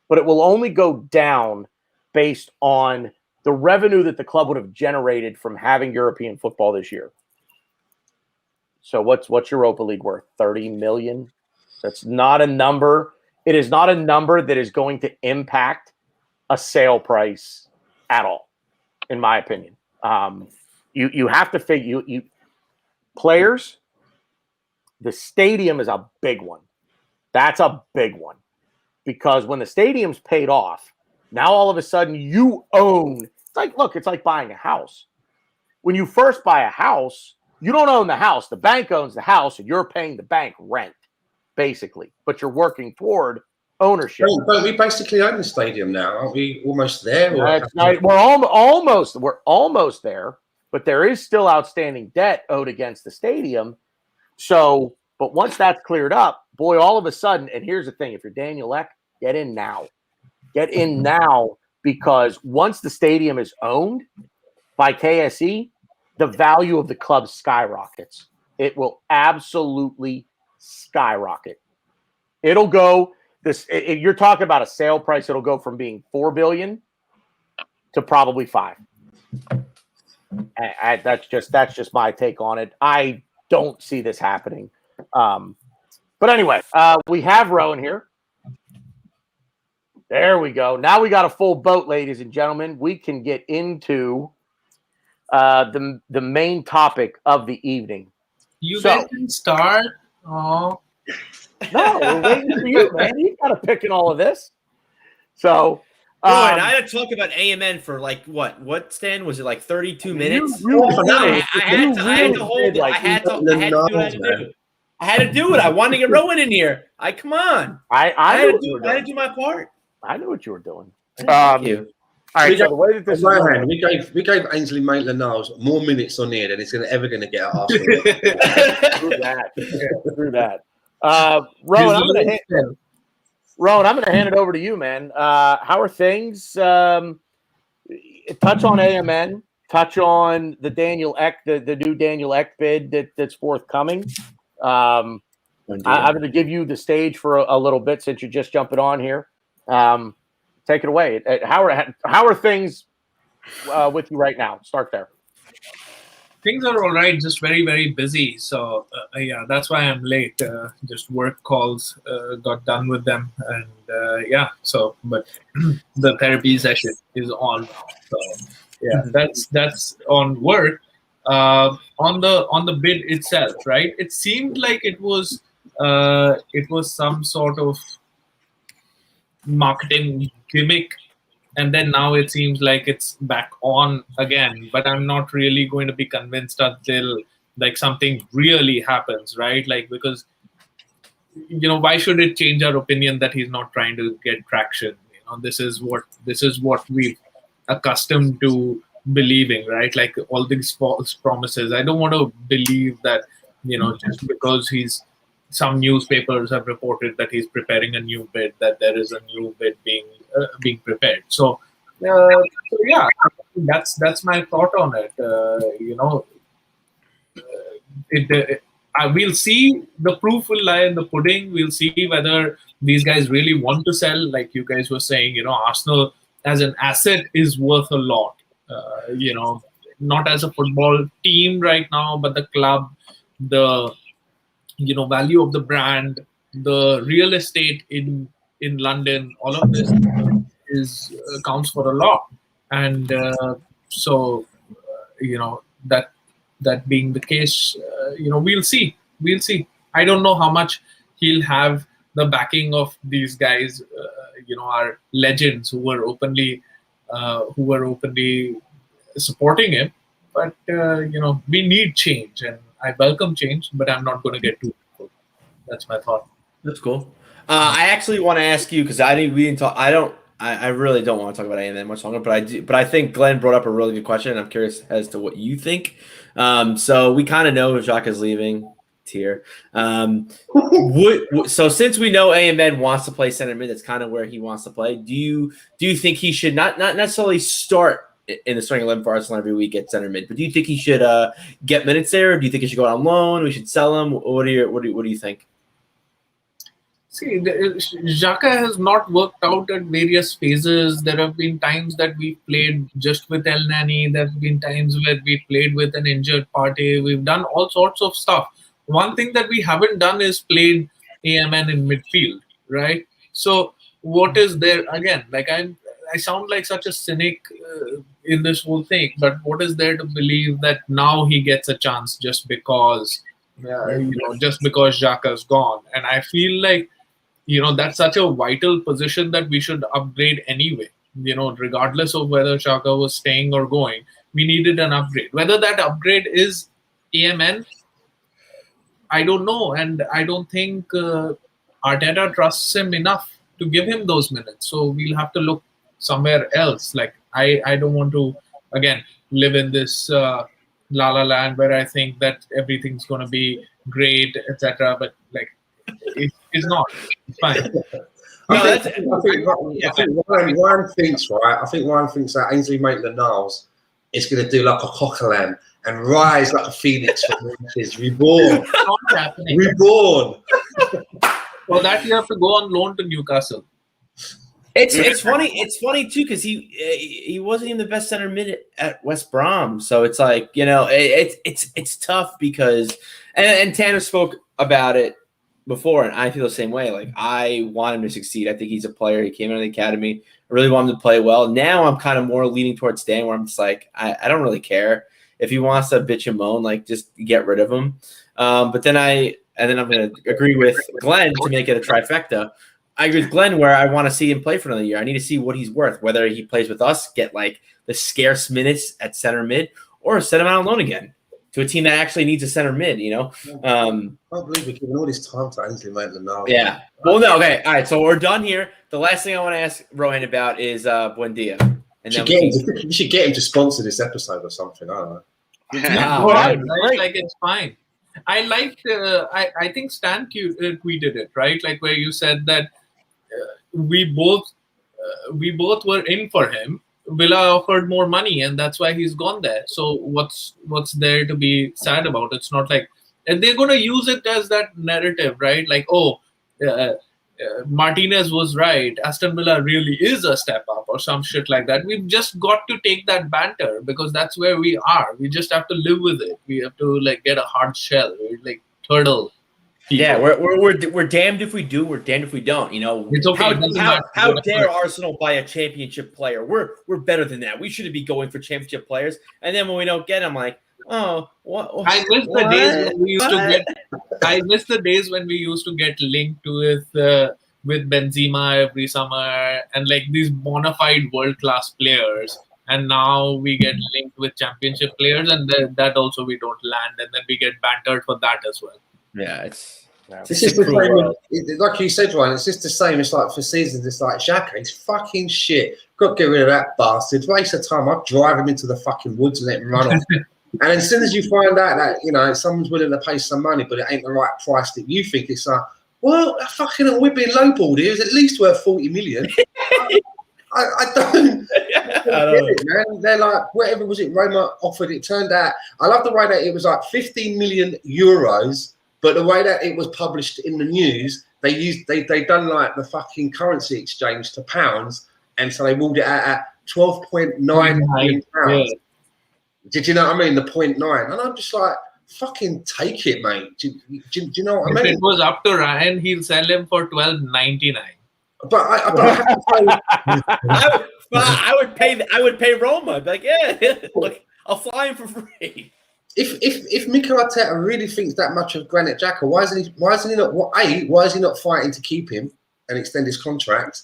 but it will only go down based on the revenue that the club would have generated from having European football this year. So what's Europa League worth? 30 million? That's not a number. It is not a number that is going to impact a sale price at all, in my opinion. You have to figure you players. The stadium is a big one. That's a big one because when the stadium's paid off, now all of a sudden you own. It's like buying a house. When you first buy a house, you don't own the house. The bank owns the house, and you're paying the bank rent, basically. But you're working toward ownership. But we basically own the stadium now, aren't we? Almost there. We're almost there, but there is still outstanding debt owed against the stadium. So, but once that's cleared up, boy, all of a sudden, and here's the thing: if you're Daniel Ek, get in now. Get in now, because once the stadium is owned by KSE, the value of the club skyrockets. It will absolutely skyrocket. It'll go you're talking about a sale price. It'll go from being $4 billion to probably $5 billion. That's just my take on it. I don't see this happening. But anyway, we have Rohan here. There we go. Now we got a full boat, ladies and gentlemen. We can get into the main topic of the evening. You guys can start. Oh. No, we're waiting for you, man. You got to pick in all of this. So, I had to talk about AMN for like what Stan? Was it like 32 minutes? I had to hold it. I had to do it. I wanted to get Rohan in here. Come on. I had to do my part. I knew what you were doing. Thank you. All right, so the way that this is we gave Ainsley Maitland-Niles more minutes on here than he's ever going to get at Arsenal. Through that. Rohan, I'm going to hand it over to you, man. How are things? Touch on AMN. Touch on the Daniel Ek, the new Daniel Ek bid that's forthcoming. I'm going to give you the stage for a little bit since you're just jumping on here. Take it away. How are things with you right now? Start there. Things are all right. Just very, very busy. So yeah, that's why I'm late. Just work calls got done with them, and yeah. So, but the therapy session is on. So yeah, that's on work. On the bid itself, right? It seemed like it was some sort of marketing gimmick, and then now it seems like it's back on again, but I'm not really going to be convinced until like something really happens, right? Like, because why should it change our opinion that he's not trying to get traction? This is what we've accustomed to believing, right? Like all these false promises. I don't want to believe that just because some newspapers have reported that he's preparing a new bid, that there is a new bid being prepared. So yeah, that's my thought on it. We'll see. The proof will lie in the pudding. We'll see whether these guys really want to sell. Like you guys were saying, Arsenal as an asset is worth a lot. Not as a football team right now, but the club, the value of the brand, the real estate in London, all of this counts for a lot. And so that being the case, we'll see. I don't know how much he'll have the backing of these guys, our legends who were openly supporting him. But we need change, and I welcome change, but I'm not going to get too cool. That's my thought. That's cool. I actually want to ask you, because I really don't want to talk about AMN much longer, but I think Glenn brought up a really good question, and I'm curious as to what you think. So we kind of know Jacques is leaving here. So since we know AMN wants to play center mid, that's kind of where he wants to play. Do you think he should not necessarily start in the starting 11 for Arsenal every week at center mid, but do you think he should get minutes there? Or do you think he should go on loan? We should sell him. What do you think? See, Xhaka has not worked out at various phases. There have been times that we played just with El Nani. There have been times where we played with an injured party. We've done all sorts of stuff. One thing that we haven't done is played AMN in midfield, right? So what is there again? Like I sound like such a cynic in this whole thing, but what is there to believe that now he gets a chance just because, just because Xhaka's gone? And I feel like, that's such a vital position that we should upgrade anyway. Regardless of whether Xhaka was staying or going, we needed an upgrade. Whether that upgrade is AMN, I don't know, and I don't think Arteta trusts him enough to give him those minutes. So we'll have to look somewhere else. Like I don't want to again live in this la la land where I think that everything's going to be great, etc. But like it's not. It's fine. I think Ryan thinks that Ainsley Maitland-Niles is going to do like a Coquelin and rise like a phoenix from the ashes, reborn. Not happening. Reborn. For that, you have to go on loan to Newcastle. It's funny. It's funny too because he wasn't even the best center mid at West Brom. So it's like it's tough because and Tanner spoke about it before, and I feel the same way. Like I want him to succeed. I think he's a player. He came out of the academy. I really want him to play well. Now I'm kind of more leaning towards Stan, where I'm just like I don't really care if he wants to bitch and moan. Like just get rid of him. But then I'm going to agree with Glenn to make it a trifecta. I agree with Glenn where I want to see him play for another year. I need to see what he's worth, whether he plays with us, get like the scarce minutes at center mid, or send him out on loan again to a team that actually needs a center mid, I can't believe we're giving all this time to Ainsley Maitland-Niles. Yeah. Well, no, okay. All right, so we're done here. The last thing I want to ask Rohan about is Buendia. And we should get him to sponsor this episode or something. I don't know. Like it's fine. I liked. I think Stan tweeted it right, like where you said that we both were in for him. Villa offered more money, and that's why he's gone there. So what's there to be sad about? It's not like, and they're going to use it as that narrative, right? Like, Martinez was right. Aston Villa really is a step up, or some shit like that. We've just got to take that banter because that's where we are. We just have to live with it. We have to like get a hard shell. We're like turtle. People. Yeah, we're damned if we do. We're damned if we don't. It's okay. How dare Arsenal buy a championship player? We're better than that. We shouldn't be going for championship players. And then when we don't get them, like, oh, what? I miss the days when we used to get. I miss the days when we used to get linked with Benzema every summer and like these bona fide world class players. And now we get linked with championship players, and that also we don't land, and then we get bantered for that as well. Yeah, it's just the same. Like you said, Ryan, it's just the same. It's like for seasons, it's like Xhaka, he's fucking shit. Got to get rid of that bastard. Waste of time. I'd drive him into the fucking woods and let him run off. And as soon as you find out that someone's willing to pay some money, but it ain't the right price that you think, it's like, well, we're being lowballed here. It's at least worth 40 million. I don't get it, man. They're like, whatever was it Roma offered, it turned out, I love the way that it was like 15 million euros, but the way that it was published in the news, they done like the fucking currency exchange to pounds, and so they ruled it out at 12.9 million pounds. Yeah. Did you know what I mean? The 0.9. And I'm just like, fucking take it, mate. Do you know what I mean? If it was up to Ryan, he'll sell him for $12.99. But I have to say, I would pay Roma. I'd be like, yeah, look, I'll fly him for free. If Mikel Arteta really thinks that much of Granit Xhaka, why is he not fighting to keep him and extend his contract?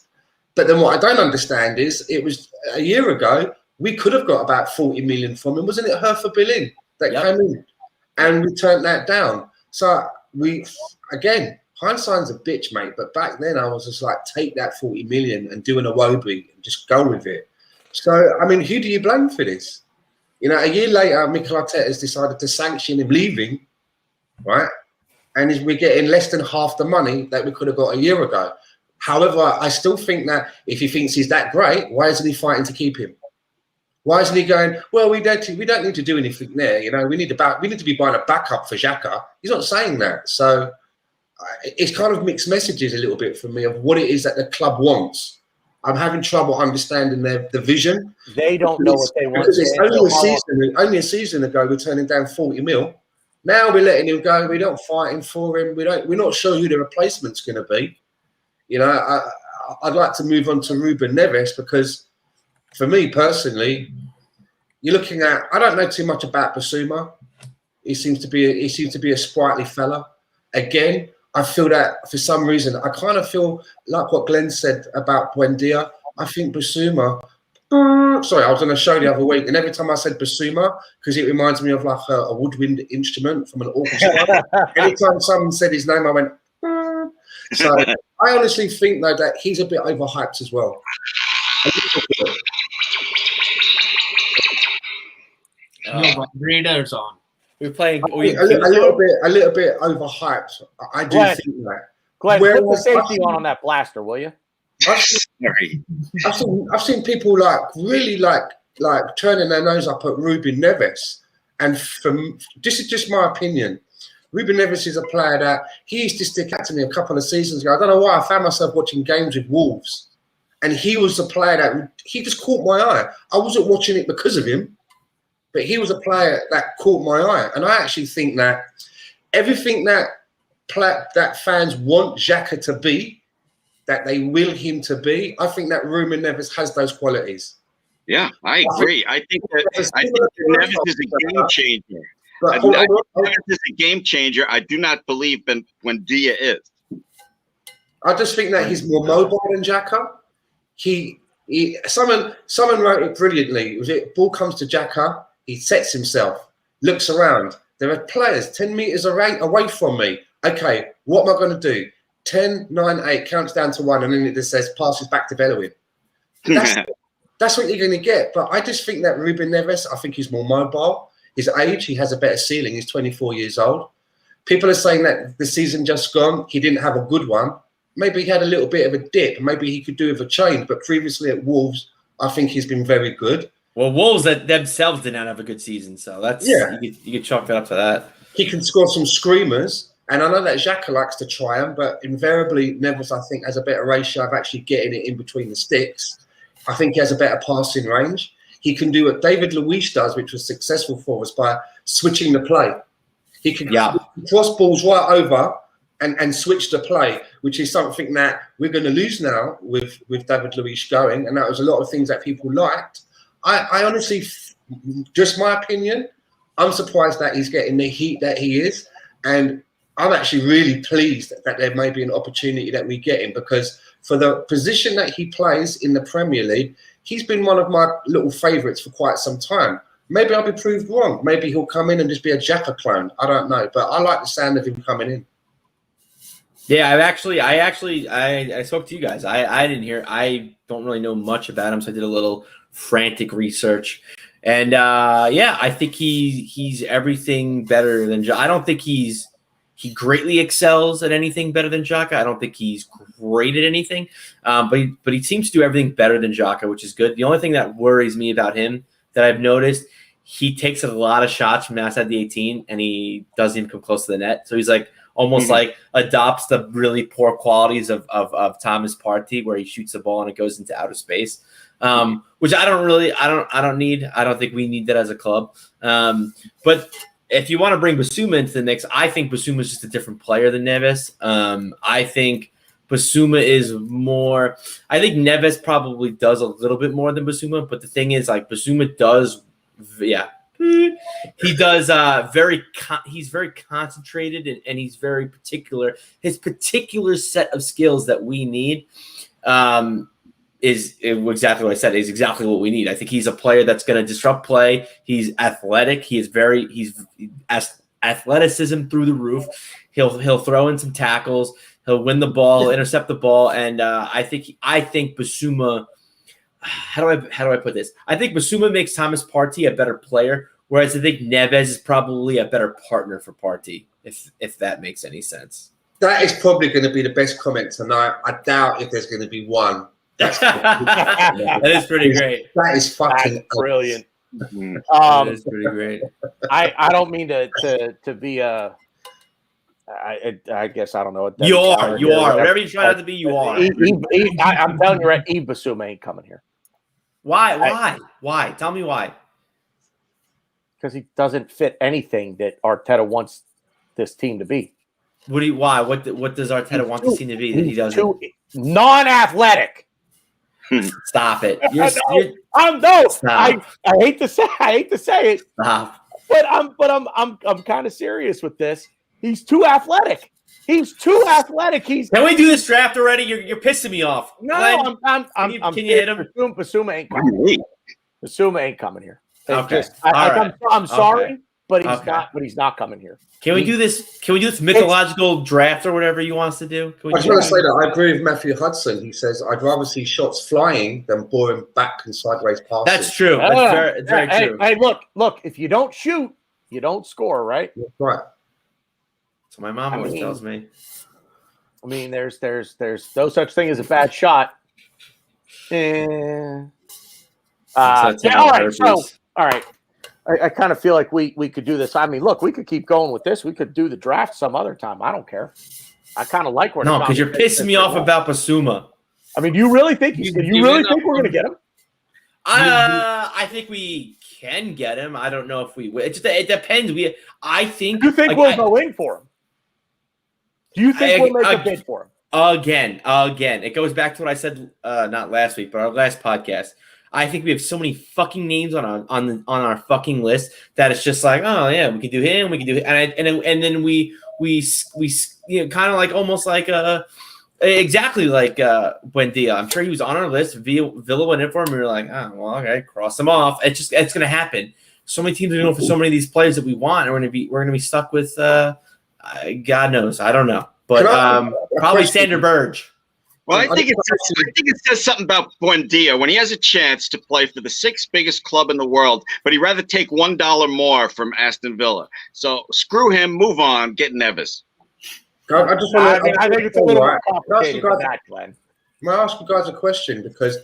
But then what I don't understand is it was a year ago we could have got about 40 million from him, wasn't it? Hertha Berlin that came in, and we turned that down. So hindsight's a bitch, mate. But back then I was just like, take that 40 million and do an Iwobi and just go with it. So I mean, who do you blame for this? A year later, Mikel Arteta has decided to sanction him leaving, right? And we're getting less than half the money that we could have got a year ago. However, I still think that if he thinks he's that great, why isn't he fighting to keep him? Why isn't he going, well, we don't need to do anything there. We need to be buying a backup for Xhaka. He's not saying that. So it's kind of mixed messages a little bit for me of what it is that the club wants. I'm having trouble understanding the vision. They don't know what they want. Because it's only a season ago we're turning down 40 mil. Now we're letting him go. We're not fighting for him. We're not sure who the replacement's going to be. You know, I'd like to move on to Ruben Nevis because, for me personally, you're looking at. I don't know too much about Basuma. He seems to be a sprightly fella. Again, I feel that for some reason I kind of feel like what Glenn said about Buendia. I think Basuma. Sorry, I was on a show the other week, and every time I said bassoon, because it reminds me of like a woodwind instrument from an orchestra. Anytime someone said his name, I went. So I honestly think though that he's a bit overhyped as well. Raiders on. We're playing a little bit overhyped. I do think that. Glenn, put the safety on that blaster, will you? I've seen people like really like turning their nose up at Ruben Nevis, and this is just my opinion. Ruben Nevis is a player that he used to stick out to me a couple of seasons ago. I don't know why I found myself watching games with Wolves, and he was a player that he just caught my eye. I wasn't watching it because of him, but he was a player that caught my eye, and I actually think that everything that fans want Xhaka to be, that they will him to be, I think that Ruben Nevis has those qualities. Yeah, I agree. I think Nevis is a game changer. Nevis is a game changer. I do not believe Buendia is. I just think that he's more mobile than Xhaka. Someone wrote it brilliantly. Ball comes to Xhaka, he sets himself, looks around. There are players 10 meters away from me. Okay, what am I going to do? 10, 9, 8, counts down to 1, and then it just says passes back to Bellerin. That's what you're going to get. But I just think that Ruben Neves, I think he's more mobile. His age, he has a better ceiling. He's 24 years old. People are saying that the season just gone, he didn't have a good one. Maybe he had a little bit of a dip. Maybe he could do with a change. But previously at Wolves, I think he's been very good. Well, Wolves themselves did not have a good season. So that's you could chalk that up to that. He can score some screamers. And I know that Xhaka likes to try them, but invariably Neves, I think, has a better ratio of actually getting it in between the sticks. I think he has a better passing range. He can do what David Luiz does, which was successful for us, by switching the play. He can cross balls right over and switch the play, which is something that we're going to lose now with David Luiz going. And that was a lot of things that people liked. I honestly, just my opinion, I'm surprised that he's getting the heat that he is. And I'm actually really pleased that there may be an opportunity that we get him, because for the position that he plays in the Premier League, he's been one of my little favourites for quite some time. Maybe I'll be proved wrong. Maybe he'll come in and just be a Xhaka clone. I don't know, but I like the sound of him coming in. Yeah, I spoke to you guys. I didn't hear. I don't really know much about him, so I did a little frantic research. And I think he's everything better than Xhaka. I don't think he greatly excels at anything better than Xhaka. I don't think he's great at anything, but he seems to do everything better than Xhaka, which is good. The only thing that worries me about him that I've noticed, he takes a lot of shots from outside the 18 and he doesn't even come close to the net. So he's like almost like adopts the really poor qualities of Thomas Partey, where he shoots the ball and it goes into outer space, which I don't need. I don't think we need that as a club. But if you want to bring Basuma into the mix, I think Basuma is just a different player than Neves. I think Basuma is more. I think Neves probably does a little bit more than Basuma, but the thing is, like, Basuma does, he does he's very concentrated and he's very particular. His particular set of skills that we need is exactly what I said. Is exactly what we need. I think he's a player that's going to disrupt play. He's athletic. He's athleticism through the roof. He'll throw in some tackles. He'll win the ball, intercept the ball, and I think Basuma. How do I put this? I think Basuma makes Thomas Partey a better player, whereas I think Neves is probably a better partner for Partey. If that makes any sense. That is probably going to be the best comment tonight. I doubt if there's going to be one. That is pretty great. That is fucking brilliant. That is pretty great. I don't mean to be a I guess I don't know. What You are. Whatever you try not to be, you are. I'm telling you, right? Basuma ain't coming here. Why? Tell me why. Because he doesn't fit anything that Arteta wants this team to be. Why? What does Arteta want this team to be that he doesn't? Too non-athletic. Stop it. I hate to say it. Stop. But I'm kind of serious with this. He's too athletic. Can we do this draft already? You're pissing me off. No, can you hit him? Basuma ain't coming. Basuma ain't coming here. Okay. I'm sorry, okay. but he's not. But he's not coming here. Can we do this? Can we do this mythological draft or whatever you want us to do? I just want to say that I agree with Matthew Hudson. He says, I'd rather see shots flying than boring back and sideways passes. That's true. That's very true. Hey, look. If you don't shoot, you don't score, right? That's right. So my mom always tells me. I mean, there's no such thing as a bad shot. All right. I kind of feel like we could do this. I mean, look, we could keep going with this. We could do the draft some other time. I don't care. I kind of like where. No, because you're pissing me off about Basuma. I mean, do you really think we're going to get him? I think we can get him. I don't know if we will. It depends. I think. Do you think we'll go in for him? Do you think we'll make a bid for him? Again, it goes back to what I said not last week, but our last podcast. I think we have so many fucking names on our fucking list that it's just like, oh yeah, we can do him, and then we kind of like almost like exactly like Buendia. I'm sure he was on our list. Villa went in for him. We were like, oh well, okay, cross him off. It's gonna happen. So many teams are going for so many of these players that we want, and we're gonna be stuck with God knows, I don't know, but probably Sander Berge. Well, I think it says something about Buendia when he has a chance to play for the sixth biggest club in the world, but he'd rather take $1 more from Aston Villa. So screw him, move on, get Nevis. I just want to. I think it's a little more complicated than that, Glenn. May I ask you guys a question? Because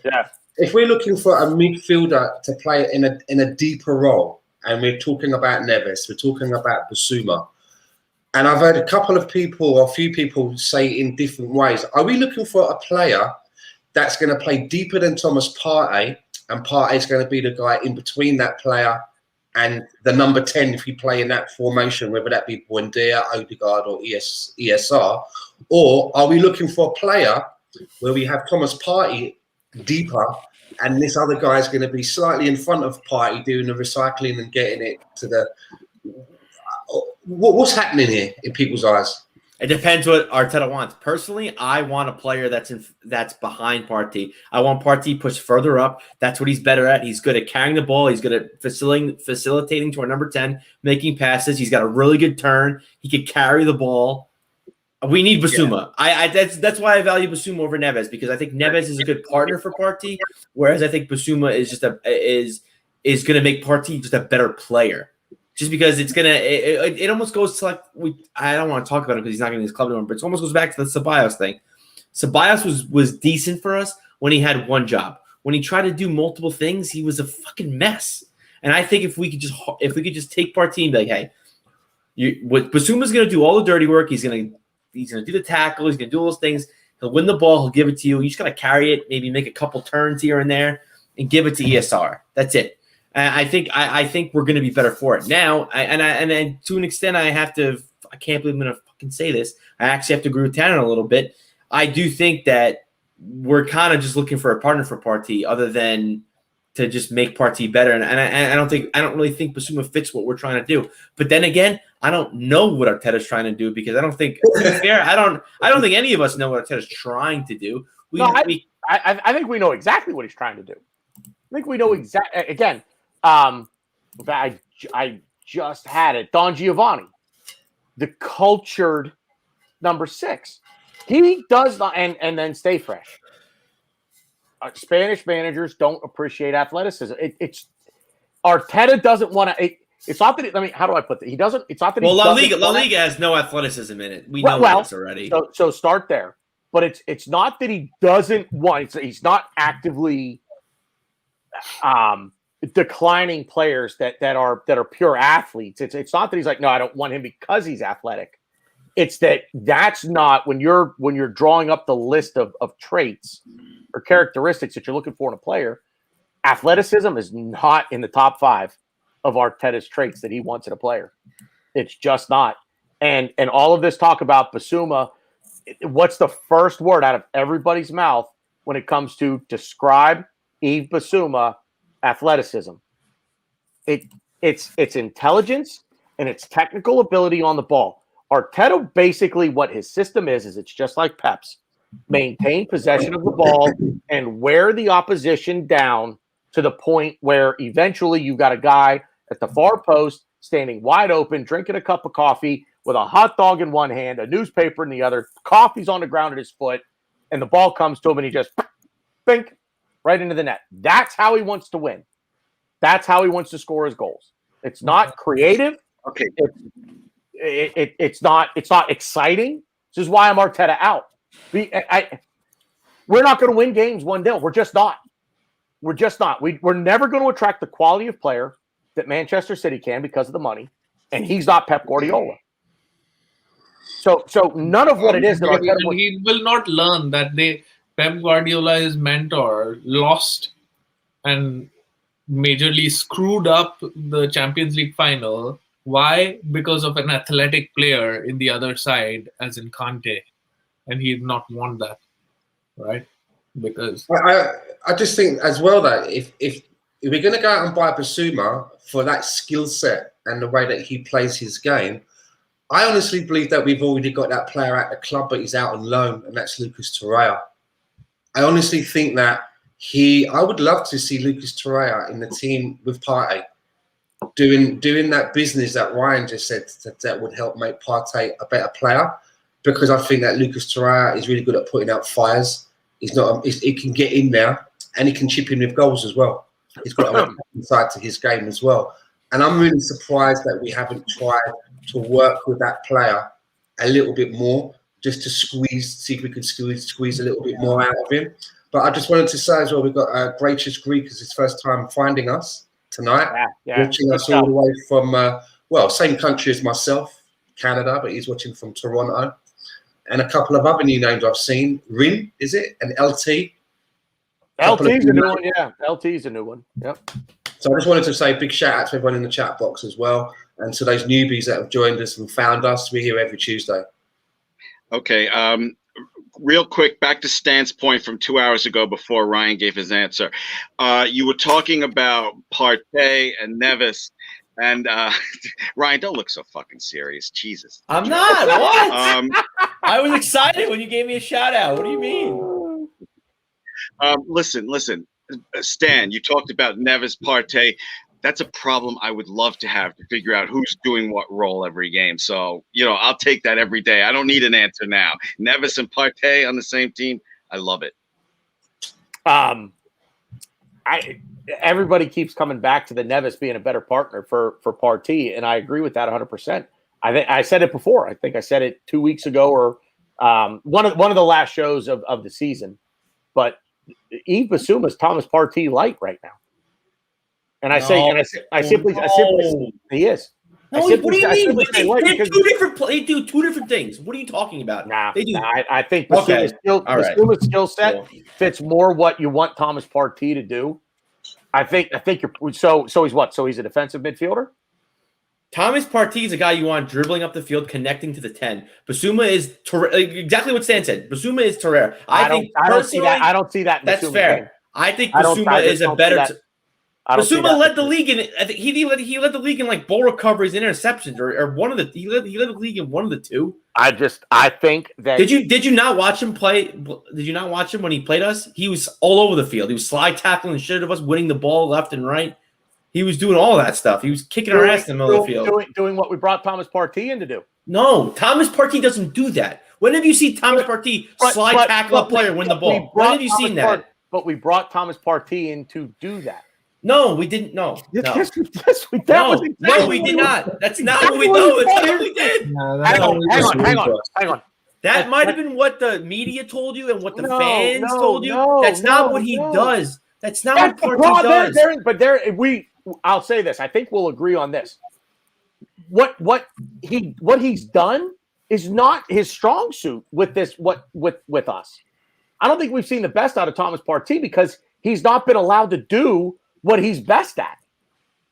if we're looking for a midfielder to play in a deeper role, and we're talking about Nevis, we're talking about Basuma. And I've heard a few people say in different ways, are we looking for a player that's going to play deeper than Thomas Partey, and Partey is going to be the guy in between that player and the number 10 if we play in that formation, whether that be Buendia, Odegaard or ESR? Or are we looking for a player where we have Thomas Partey deeper and this other guy is going to be slightly in front of Partey doing the recycling and getting it to the... What's happening here in people's eyes? It depends what Arteta wants. Personally, I want a player that's behind Partey. I want Partey pushed further up. That's what he's better at. He's good at carrying the ball. He's good at facilitating to our number 10, making passes. He's got a really good turn. He could carry the ball. We need Basuma. Yeah. That's why I value Basuma over Neves, because I think Neves is a good partner for Partey, whereas I think Basuma is just is going to make Partey just a better player. Just because it's gonna, it almost goes to like I don't want to talk about it because he's not going to his club anymore. But it almost goes back to the Ceballos thing. Ceballos was decent for us when he had one job. When he tried to do multiple things, he was a fucking mess. And I think if we could just take Partey and be like, hey, what Basuma's going to do all the dirty work. He's going to do the tackle. He's going to do all those things. He'll win the ball. He'll give it to you. You just got to carry it, maybe make a couple turns here and there, and give it to ESR. That's it. I think we're going to be better for it now. And to an extent, I can't believe I'm going to fucking say this. I actually have to agree with Tanner a little bit. I do think that we're kind of just looking for a partner for Partey, other than to just make Partey better. And I don't really think Basuma fits what we're trying to do. But then again, I don't know what Arteta's trying to do, because I don't think, to be fair, I don't think any of us know what Arteta's trying to do. I think we know exactly what he's trying to do. I think we know exactly. Again. I just had it. Don Giovanni, the cultured number 6. He does not, and then stay fresh. Spanish managers don't appreciate athleticism. It's Arteta doesn't want to. It's not that. How do I put that? He doesn't. It's not that. Well, La Liga has no athleticism in it. We know this already. So start there. But it's not that he doesn't want. He's not actively declining players that are pure athletes. It's not that he's like, no, I don't want him because he's athletic. It's that's not when you're drawing up the list of traits or characteristics that you're looking for in a player. Athleticism is not in the top 5 of Arteta's traits that he wants in a player. It's just not. And all of this talk about Basuma, what's the first word out of everybody's mouth when it comes to describe Yves Basuma athleticism? It's intelligence and its technical ability on the ball. Arteta, basically what his system is it's just like Pep's. Maintain possession of the ball and wear the opposition down to the point where eventually you've got a guy at the far post standing wide open, drinking a cup of coffee with a hot dog in one hand, a newspaper in the other, coffee's on the ground at his foot, and the ball comes to him and he just bink right into the net. That's how he wants to win. That's how he wants to score his goals. It's not creative. Okay. It's not exciting. This is why I'm Arteta out. We're not going to win games 1-0. We're just not. We're just not. We're never going to attract the quality of player that Manchester City can because of the money, and he's not Pep Guardiola. So none of what it is that Arteta he will not learn that Pep Guardiola, his mentor, lost and majorly screwed up the Champions League final. Why? Because of an athletic player in the other side, as in Kante, and he did not want that, right? Because I just think as well that if we're going to go out and buy Basuma for that skill set and the way that he plays his game, I honestly believe that we've already got that player at the club, but he's out on loan, and that's Lucas Torreira. I honestly think that I would love to see Lucas Torreira in the team with Partey, doing that business that Ryan just said that would help make Partey a better player, because I think that Lucas Torreira is really good at putting out fires. He can get in there and he can chip in with goals as well. He's got a inside to his game as well. And I'm really surprised that we haven't tried to work with that player a little bit more, just to see if we could squeeze a little bit more out of him. But I just wanted to say as well, we've got Gracious Greek, it's his first time finding us tonight, watching us all the way from, same country as myself, Canada, but he's watching from Toronto. And a couple of other new names I've seen. Rin, is it? And LT. LT's a new one, yeah. LT's a new one. Yep. So I just wanted to say a big shout out to everyone in the chat box as well, and to those newbies that have joined us and found us. We're here every Tuesday. Okay. Real quick, back to Stan's point from 2 hours ago before Ryan gave his answer. You were talking about Partey and Nevis. And Ryan, don't look so fucking serious. Jesus. I'm not. What? I was excited when you gave me a shout out. What do you mean? Listen. Stan, you talked about Nevis, Partey. That's a problem I would love to have, to figure out who's doing what role every game. So, I'll take that every day. I don't need an answer now. Nevis and Partey on the same team. I love it. Everybody keeps coming back to the Nevis being a better partner for Partey, and I agree with that 100%. I said it before. I think I said it 2 weeks ago, or one of the last shows of the season. But Yves Basuma is Thomas Partey light right now, and I simply he is. No, what do you mean? They do two different things. What are you talking about? I think Basuma's skill set fits more what you want Thomas Partey to do. I think you're so he's what? So he's a defensive midfielder? Thomas Partey is a guy you want dribbling up the field, connecting to the 10. Basuma is exactly what Stan said. Basuma is Torreira. I don't see that. I don't see that. That's fair. Game. I think Basuma is a better. Basuma led the league in. I think he led the league in like ball recoveries and interceptions, or one of the. He led the league in one of the two. I think that. Did you not watch him play? Did you not watch him when he played us? He was all over the field. He was slide tackling shit of us, winning the ball left and right. He was doing all that stuff. He was kicking our ass in the middle of the field. Doing what we brought Thomas Partey in to do. No, Thomas Partey doesn't do that. When have you seen Thomas Partey tackle a player, win the ball? When have you seen that? But we brought Thomas Partey in to do that. No, we didn't. No. Yes, we did. No, we did not. That's not what we know. It's not what we did. Hang on. That might have been what the media told you and what the fans told you. That's not what he does. That's not what Partey does. I'll say this. I think we'll agree on this. What he's done is not his strong suit with this. With us, I don't think we've seen the best out of Thomas Partey because he's not been allowed to do what he's best at.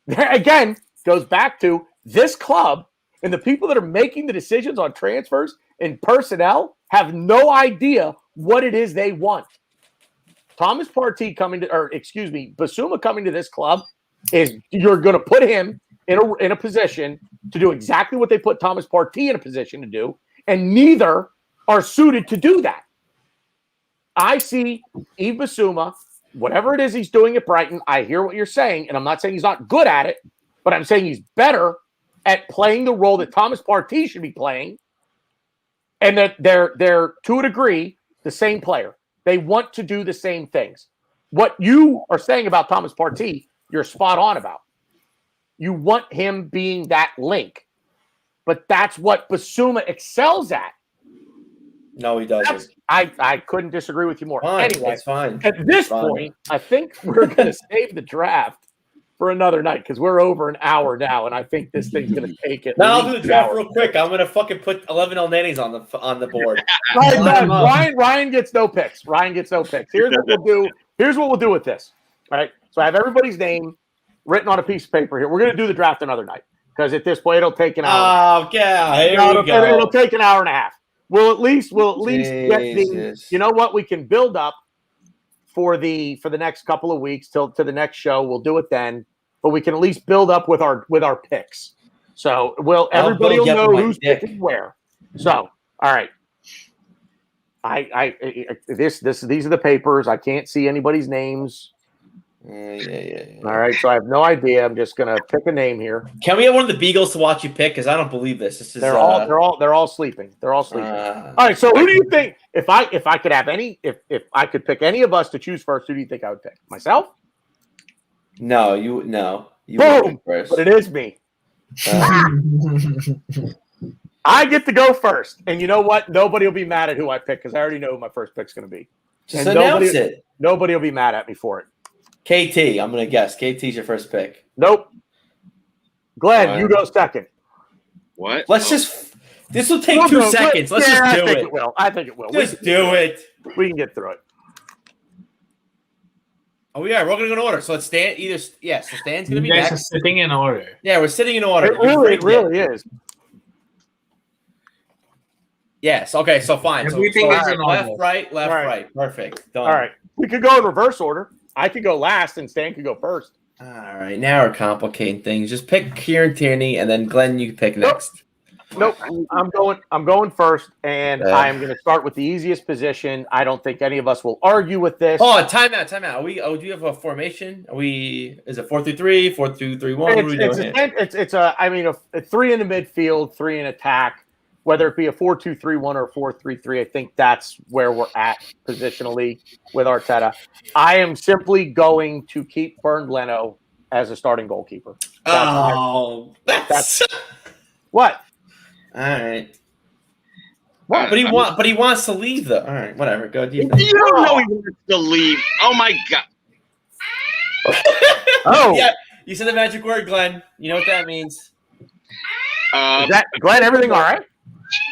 Again, goes back to this club and the people that are making the decisions on transfers and personnel have no idea what it is they want. Thomas Partey Basuma coming to this club is you're going to put him in a position to do exactly what they put Thomas Partey in a position to do, and neither are suited to do that. I see Yves Basuma, whatever it is he's doing at Brighton, I hear what you're saying, and I'm not saying he's not good at it, but I'm saying he's better at playing the role that Thomas Partey should be playing, and that they're to a degree the same player. They want to do the same things. What you are saying about Thomas Partey, you're spot on about. You want him being that link, but that's what Basuma excels at. No, he doesn't. I couldn't disagree with you more. Fine, anyway, that's fine. At this point, I think we're going to save the draft for another night because we're over an hour now, and I think this thing's going to take it. Now I'll do the draft real quick. I'm going to fucking put 11 El Nenes on the board. Ryan gets no picks. Here's what we'll do. Here's what we'll do with this. All right. So I have everybody's name written on a piece of paper here. We're going to do the draft another night because at this point it'll take an hour. Oh yeah, here we go. It'll take an hour and a half. We'll at least get the. You know what? We can build up for the next couple of weeks to the next show. We'll do it then, but we can at least build up with our picks. So everybody will know who's picking where. So all right. These are the papers. I can't see anybody's names. Yeah. All right, so I have no idea. I'm just gonna pick a name here. Can we have one of the Beagles to watch you pick? Because I don't believe this. This is they're all sleeping. All right, so who do you think? If I could have any, if I could pick any of us to choose first, who do you think I would pick? Myself? No. You boom! First. But it is me. I get to go first, and you know what? Nobody will be mad at who I pick because I already know who my first pick's going to be. Just announce it. Nobody will be mad at me for it. KT, I'm going to guess. KT's your first pick. Nope. Glenn, you go second. What? This will take 2 seconds. Let's just do it. I think it will. Just do it. We can get through it. Oh, yeah. We're going to go in order. So let's stand either. Yes, so Stan's going to be next. You next. guys are sitting in order. Yeah, we're sitting in order. It really is. Yes. Okay. So fine. Everything is in order. Left, right. Perfect. Done. All right. We could go in reverse order. I could go last, and Stan could go first. All right. Now we're complicating things. Just pick Kieran Tierney, and then Glenn, you can pick next. Nope. I'm going first, and I'm going to start with the easiest position. I don't think any of us will argue with this. Oh, timeout. Do you have a formation? Is it 4-3-3, 4-2-3-1? What are we doing here? It's a 3 in the midfield, 3 in attack. Whether it be a 4-2-3-1 or a 4-3-3, I think that's where we're at positionally with Arteta. I am simply going to keep Bernd Leno as a starting goalkeeper. That's what? All right. What? But he wants to leave though. All right, whatever. Go. You don't know he wants to leave. Oh my god. Oh yeah. You said the magic word, Glenn. You know what that means. Is that Glenn? Everything all right?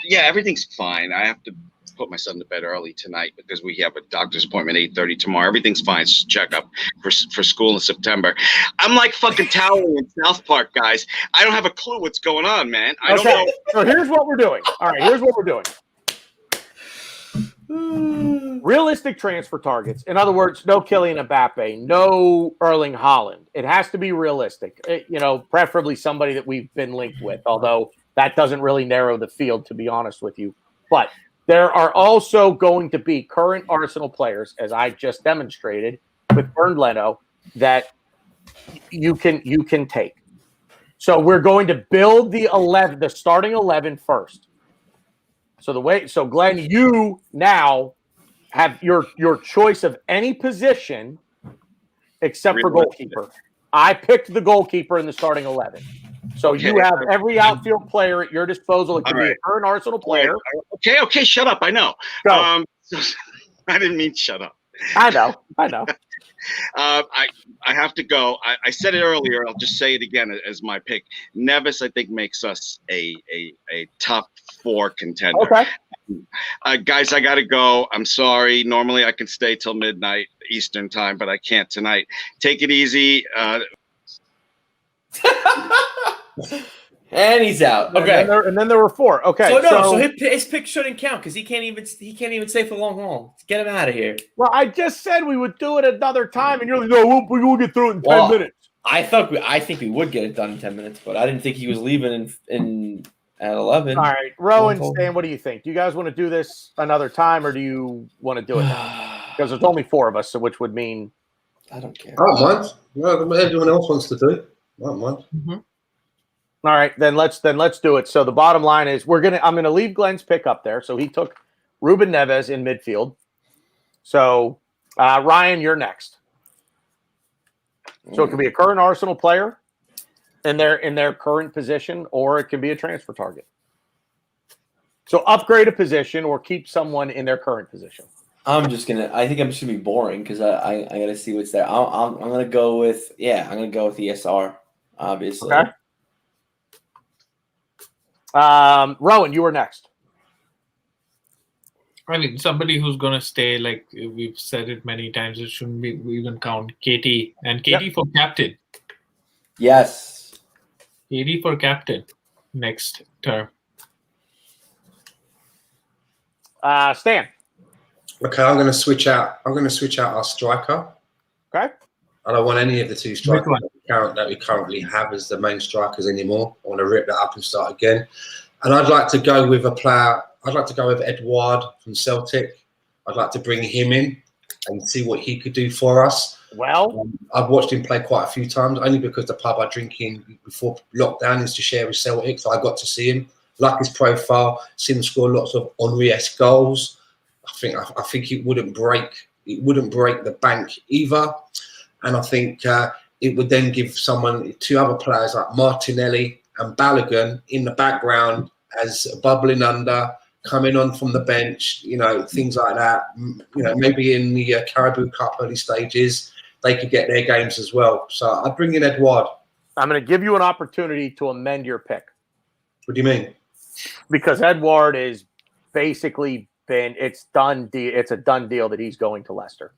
Yeah, everything's fine. I have to put my son to bed early tonight because we have a doctor's appointment 8:30 tomorrow. Everything's fine. It's check up for school in September. I'm like fucking towering in South Park, guys. I don't have a clue what's going on, man. I don't know. So here's what we're doing. All right, here's what we're doing. Realistic transfer targets. In other words, no Kylian Mbappe, no Erling Haaland. It has to be realistic. Preferably somebody that we've been linked with, although that doesn't really narrow the field, to be honest with you. But there are also going to be current Arsenal players, as I just demonstrated with Bernd Leno, that you can take. So we're going to build the starting 11 first. So Glenn, you now have your choice of any position except for goalkeeper. I picked the goalkeeper in the starting 11. So you have every outfield player at your disposal. It could be a current Arsenal player. Okay, shut up. I know. Go. I didn't mean shut up. I know. I have to go. I said it earlier. I'll just say it again as my pick. Nevis, I think, makes us a top 4 contender. Okay. Guys, I got to go. I'm sorry. Normally I can stay till midnight Eastern time, but I can't tonight. Take it easy. And he's out. Okay. And then there were 4. Okay. So his pick shouldn't count because he can't even stay for the long haul. Get him out of here. Well, I just said we would do it another time, and you're like, no, we'll get through it in 10 minutes. I think we would get it done in 10 minutes, but I didn't think he was leaving in at 11. All right, Rowan, Stan, what do you think? Do you guys want to do this another time, or do you want to do it now? Because there's only 4 of us, so which would mean I don't care. I don't mind. Well, everyone else wants to do. I don't mind. Mm-hmm. All right, then let's do it. So the bottom line is I'm gonna leave Glenn's pick up there. So he took Ruben Nevis in midfield. So Ryan, you're next. So it could be a current Arsenal player in their current position, or it can be a transfer target. So upgrade a position or keep someone in their current position. I think I'm just gonna be boring because I gotta see what's there. I'm gonna go with ESR, obviously. Okay. Rowan, you were next. I mean, somebody who's going to stay, like we've said it many times, it shouldn't be even count KT. And KT for captain. Yes. KT for captain next term. Stan. Okay, I'm going to switch out our striker. Okay. I don't want any of the 2 strikers that we currently have as the main strikers anymore. I want to rip that up and start again. And I'd like to go with a player. I'd like to go with Edouard from Celtic. I'd like to bring him in and see what he could do for us. Well, I've watched him play quite a few times, only because the pub I drink in before lockdown is to share with Celtic, so I got to see him. Like his profile, see him score lots of Henry-esque goals. I think it wouldn't break the bank either. And I think it would then give 2 other players like Martinelli and Balogun in the background as bubbling under, coming on from the bench, things like that. Maybe in the Caribou Cup early stages, they could get their games as well. So I'd bring in Edouard. I'm going to give you an opportunity to amend your pick. What do you mean? Because Edouard is basically it's done. It's a done deal that he's going to Leicester.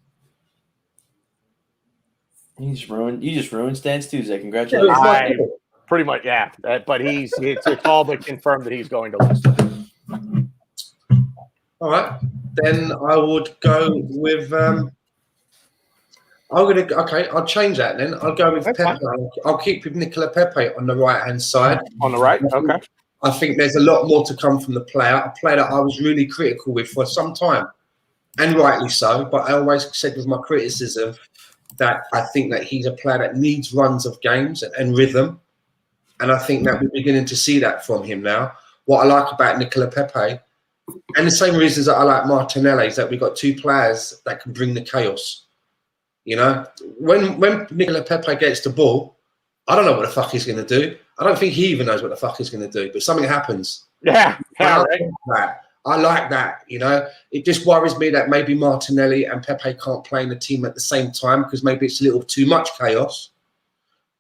You just ruined Stan's Tuesday. Congratulations. Pretty much, yeah. But it's all but confirmed that he's going to Leicester. All right. Then I would go with I'll change that then. I'll go with Pepe. I'll keep with Nicola Pepe on the right-hand side. On the right? Okay. I think there's a lot more to come from the player, a player that I was really critical with for some time, and rightly so. But I always said with my criticism that I think that he's a player that needs runs of games and rhythm. And I think that we're beginning to see that from him now. What I like about Nicola Pepe, and the same reasons that I like Martinelli, is that we've got 2 players that can bring the chaos. When Nicola Pepe gets the ball, I don't know what the fuck he's going to do. I don't think he even knows what the fuck he's going to do, but something happens. Yeah. I like that. It just worries me that maybe Martinelli and Pepe can't play in the team at the same time because maybe it's a little too much chaos.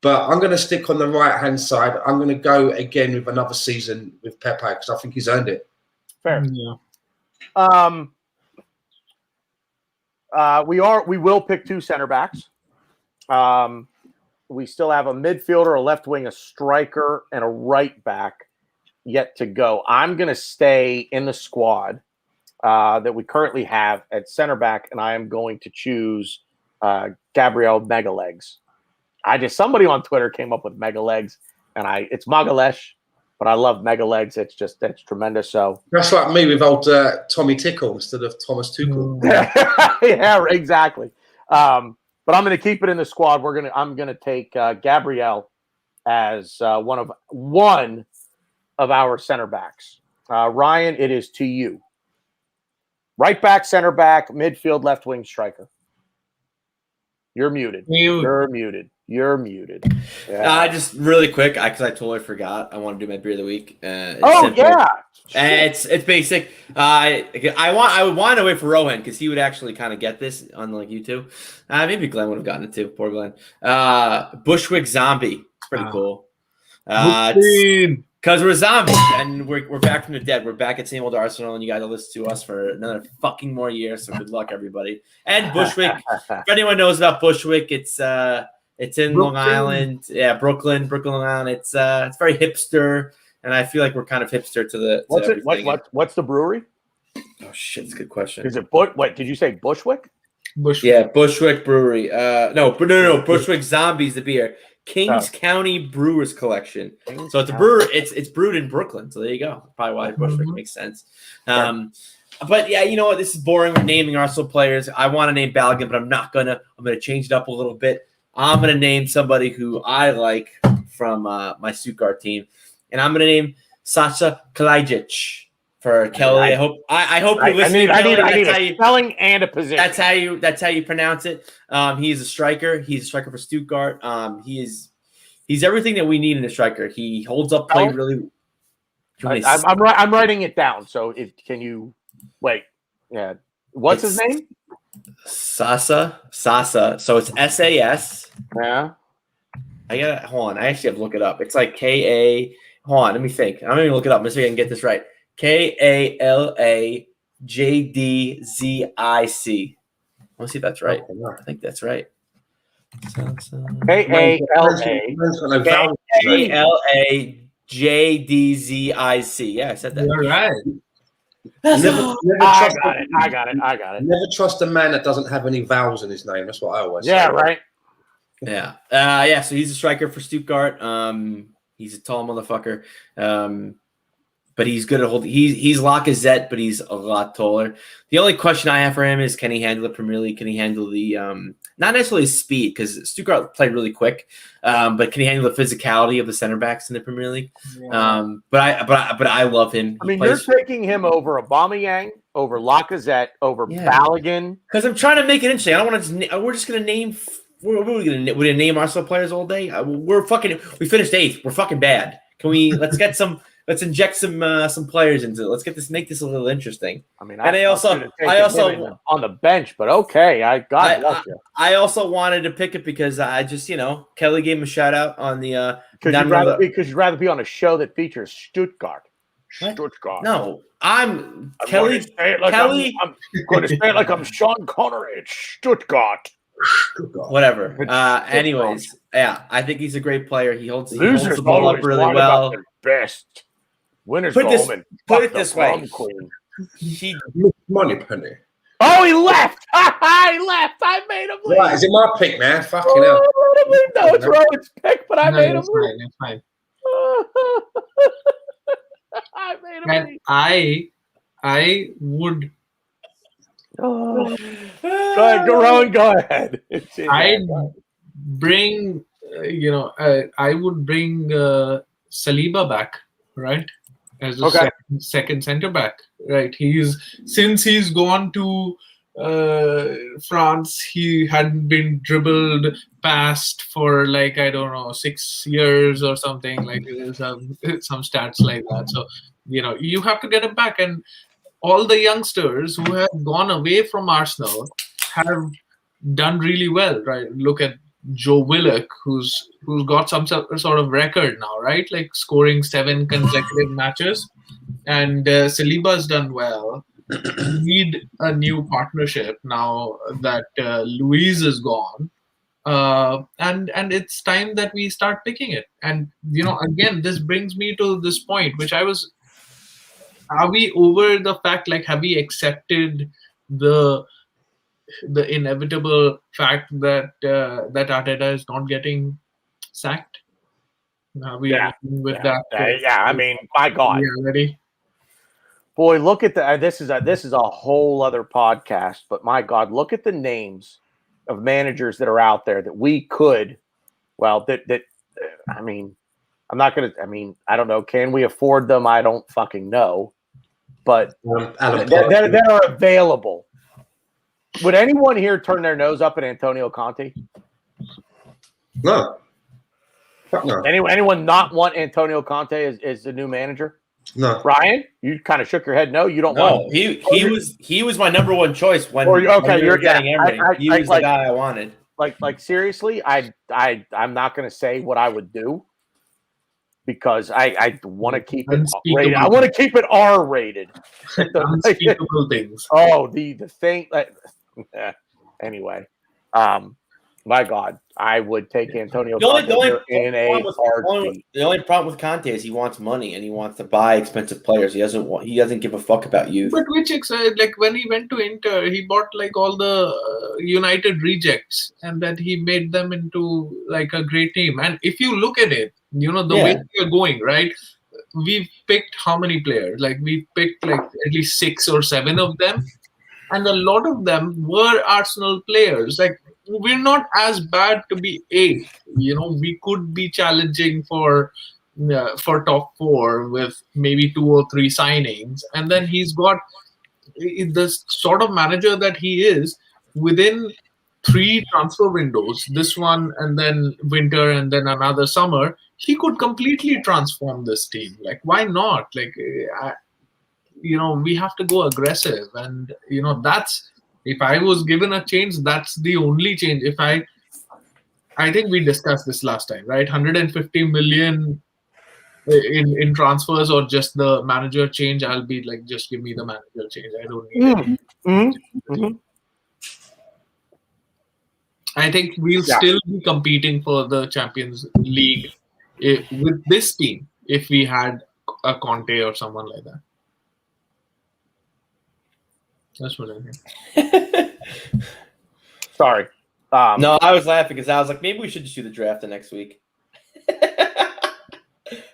But I'm going to stick on the right-hand side. I'm going to go again with another season with Pepe because I think he's earned it. Fair. Yeah. We will pick 2 center backs. We still have a midfielder, a left wing, a striker, and a right back yet to go. I'm going to stay in the squad that we currently have at center back, and I am going to choose Gabriel Megalegs. Somebody on Twitter came up with Megalegs, and it's Magalesh, but I love Megalegs. It's tremendous. So that's like me with old Tommy Tickle instead of Thomas Tuchel. Yeah, exactly. But I'm going to keep it in the squad. I'm going to take Gabriel as one of our center backs. Ryan, it is to you. Right back, center back, midfield, left wing, striker. You're muted. You're muted. You're muted. Yeah. Just really quick, because I totally forgot. I want to do my beer of the week. Simple. Yeah. It's basic. I would want to wait for Rohan because he would actually kind of get this, unlike you two. Maybe Glenn would have gotten it too. Poor Glenn. Bushwick Zombie. It's pretty cool. Because we're zombies and we're back from the dead. We're back at same old Arsenal, and you guys will listen to us for another fucking more year. So good luck, everybody. And Bushwick. If anyone knows about Bushwick, it's in Long Island. Yeah, Brooklyn, Long Island. It's very hipster. And I feel like we're kind of hipster to the. What's the brewery? Oh shit, it's a good question. Is it what did you say? Bushwick? Bushwick. Yeah, Bushwick Brewery. No. Bushwick Zombies, the beer. Kings County Brewers Collection. So it's a brewer. It's brewed in Brooklyn. So there you go. Probably why Bushwick makes sense. But yeah, you know what? This is boring. We're naming Arsenal players. I want to name Balogun, but I'm not gonna. I'm gonna change it up a little bit. I'm gonna name somebody who I like from my Stuttgart team. And I'm going to name Sasha Kalajic for Kelly. I hope you're listening. I need a spelling and a position. That's how you pronounce it. He's a striker. He's a striker for Stuttgart. He's everything that we need in a striker. He holds up play really. I'm writing it down. So can you wait? Yeah. What's his name? Sasa. So it's SAS. Yeah. Hold on. I actually have to look it up. It's like KA. Hold on, let me think. I'm going to look it up. Let's see if I can get this right. KALAJDZIC. Let's see if that's right. I think that's right. KALAJDZIC. Yeah, I said that. You're right. I got it. Never trust a man that doesn't have any vowels in his name. That's what I always say. Yeah, right. Yeah. So he's a striker for Stuttgart. He's a tall motherfucker. But he's good at holding. He's Lacazette, but he's a lot taller. The only question I have for him is, can he handle the Premier League? Can he handle the not necessarily speed, because Stuttgart played really quick, but can he handle the physicality of the center backs in the Premier League? Yeah. But I love him. You're taking him over Aubameyang, over Lacazette, over Balogun. Because I'm trying to make it interesting. I don't want to. We're just going to name. We're going to name Arsenal players all day. We finished 8th. We're fucking bad. Let's inject some players into it. Let's make this a little interesting. I also on the bench, but okay. I also wanted to pick it because I just, Kelly gave him a shout out on the because you'd rather be on a show that features Stuttgart. What? Stuttgart. No, I'm Kelly. I'm going to say it like I'm Sean Connery. It's Stuttgart. Whatever. Anyways, yeah, I think he's a great player. He holds the ball up really well. Best winners put it this way. He money penny. Oh, he left. He left. I made him leave. Right, is it my pick now? Fucking hell. No, it's Rowan's pick, but I made him leave. It's fine. I made him leave. I would. Go ahead, Rohan. Go ahead. I'd bring, I would bring Saliba back, right? As a second center back, right? Since he's gone to France, he hadn't been dribbled past for 6 years or something. Like some stats like that. So you have to get him back, and all the youngsters who have gone away from Arsenal have done really well, right? Look at Joe Willock, who's got some sort of record now, right? Like scoring 7 consecutive matches. And Saliba's done well. We need a new partnership now that Luis is gone. And it's time that we start picking it. And, again, this brings me to this point, which are we over the fact, have we accepted the inevitable fact that Arteta is not getting sacked? Are we with that? My God. Yeah, ready? Boy, look at this is a whole other podcast, but my God, look at the names of managers that are out there that we could, I'm not going to, I don't know. Can we afford them? I don't fucking know. But that are available. Would anyone here turn their nose up at Antonio Conte? No. Fuck no. Anyone not want Antonio Conte as the new manager? No. Ryan, you kind of shook your head. No, you don't No, want. he was my number one choice when. You're getting Emery. He was the guy I wanted. Like seriously, I'm not going to say what I would do because I want to keep it rated. I want to keep it R rated. Unspeakable things. Oh, the thing. Anyway, my God, I would take Antonio Conte in a heartbeat. The only problem with Conte is he wants money and he wants to buy expensive players. He doesn't give a fuck about youth. But like when he went to Inter, he bought like all the United rejects, and that he made them into like a great team. And if you look at it, the way we are going, right? We've picked how many players? Like we picked like at least 6 or 7 of them, and a lot of them were Arsenal players. Like we're not as bad to be 8th. We could be challenging for top 4 with maybe 2 or 3 signings, and then he's got the sort of manager that he is. Within 3 transfer windows, this one and then winter and then another summer, he could completely transform this team. Like why not? Like we have to go aggressive, and that's. If I was given a change, that's the only change. I think we discussed this last time, right? 150 million in transfers or just the manager change. I'll be like, just give me the manager change. I don't need it. I think we'll still be competing for the Champions League with this team if we had a Conte or someone like that. That's what I think. Sorry. No, I was laughing because I was like, maybe we should just do the draft the next week. I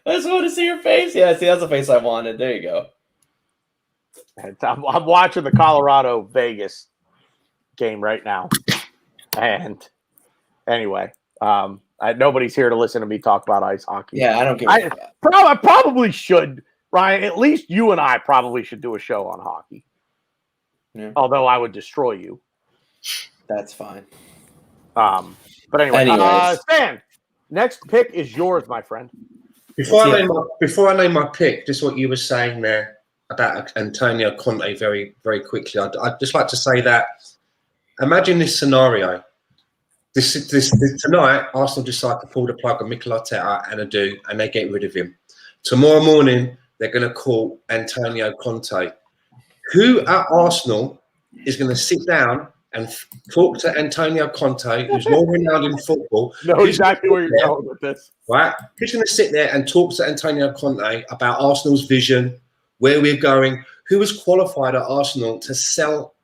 just want to see your face. Yeah, see, that's the face I wanted. There you go. I'm watching the Colorado-Vegas game right now. And anyway, nobody's here to listen to me talk about ice hockey. Yeah, I don't give I probably should, Ryan. At least you and I probably should do a show on hockey. Yeah. Although I would destroy you. That's fine. But anyway, Stan, next pick is yours, my friend. Before I name my pick, just what you were saying there about Antonio Conte very, very quickly. I'd just like to say that imagine this scenario. This tonight, Arsenal decide to pull the plug on Mikel Arteta and and they get rid of him. Tomorrow morning, they're going to call Antonio Conte. Who at Arsenal is going to sit down and talk to Antonio Conte, who's more renowned in football? Know exactly where you're going with this. Right? Who's going to sit there and talk to Antonio Conte about Arsenal's vision, where we're going? Who was qualified at Arsenal to sell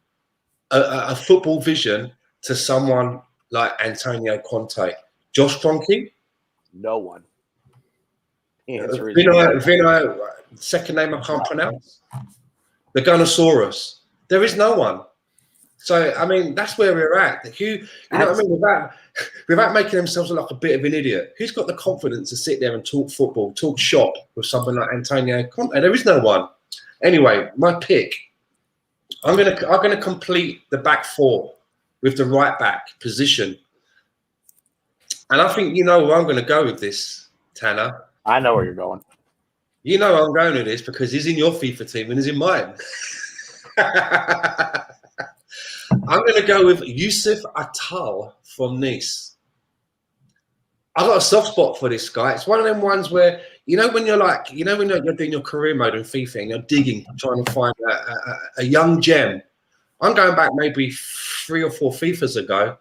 a football vision to someone like Antonio Conte? Josh Kroenke? No one. Vino, second name I can't pronounce. The Gunnosaurus. There is no one. So, I mean, that's where we're at. You know what I mean? Without making themselves look like a bit of an idiot, who's got the confidence to sit there and talk football, talk shop with someone like Antonio Conte? There is no one. Anyway, my pick. I'm gonna complete the back 4 with the right back position. And I think you know where I'm gonna go with this, Tanner. I know where you're going. You know I'm going with this because he's in your FIFA team and he's in mine. I'm going to go with Youssef Attal from Nice. I've got a soft spot for this guy. It's one of them ones where, when you're when you're doing your career mode in FIFA and you're digging, trying to find a young gem. I'm going back maybe 3 or 4 FIFAs ago.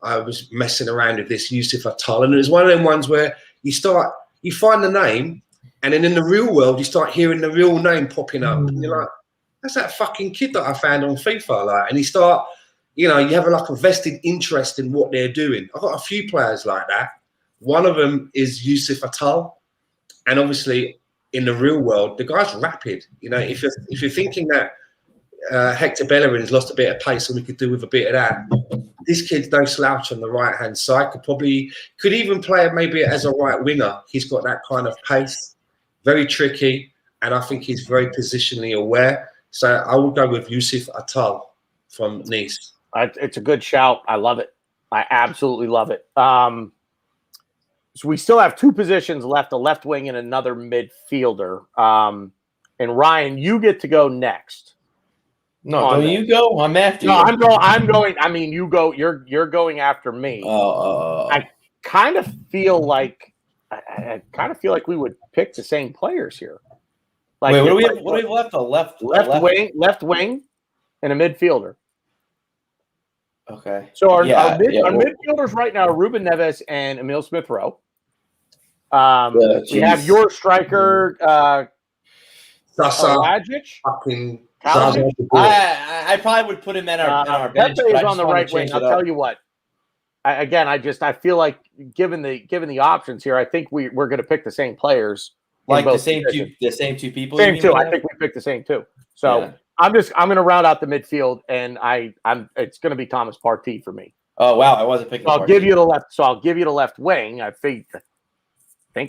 I was messing around with this Youssef Attal, and it was one of them ones where you find the name, and then in the real world, you start hearing the real name popping up. And you're like, that's that fucking kid that I found on FIFA. Like, and you have a vested interest in what they're doing. I've got a few players like that. One of them is Youssef Attal. And obviously, in the real world, the guy's rapid. If you're thinking that Hector Bellerin has lost a bit of pace and we could do with a bit of that, this kid's no slouch on the right-hand side. Could even play maybe as a right winger. He's got that kind of pace. Very tricky, and I think he's very positionally aware. So I will go with Youssef Attal from Nice. It's a good shout. I love it. I absolutely love it. So we still have 2 positions left, a left wing and another midfielder. And Ryan, you get to go next. No, don't you go? I'm after you. I'm going. I mean, you go. You're going after me. I kind of feel like we would pick the same players here. Like, wait, what do we have left? Left wing, and a midfielder. Okay. So our midfielders right now are Ruben Nevis and Emile Smith-Rowe. We have your striker, Dragic. I probably would put him in our bench. Pepe is on the right wing. I'll tell you what. I feel like given the options here, I think we're going to pick the same players. Like the same two people. Same two. I think we picked the same two. So yeah. I'm going to round out the midfield, and it's going to be Thomas Partey for me. Oh wow, I wasn't picking. I'll give you the left. So I'll give you the left wing. I think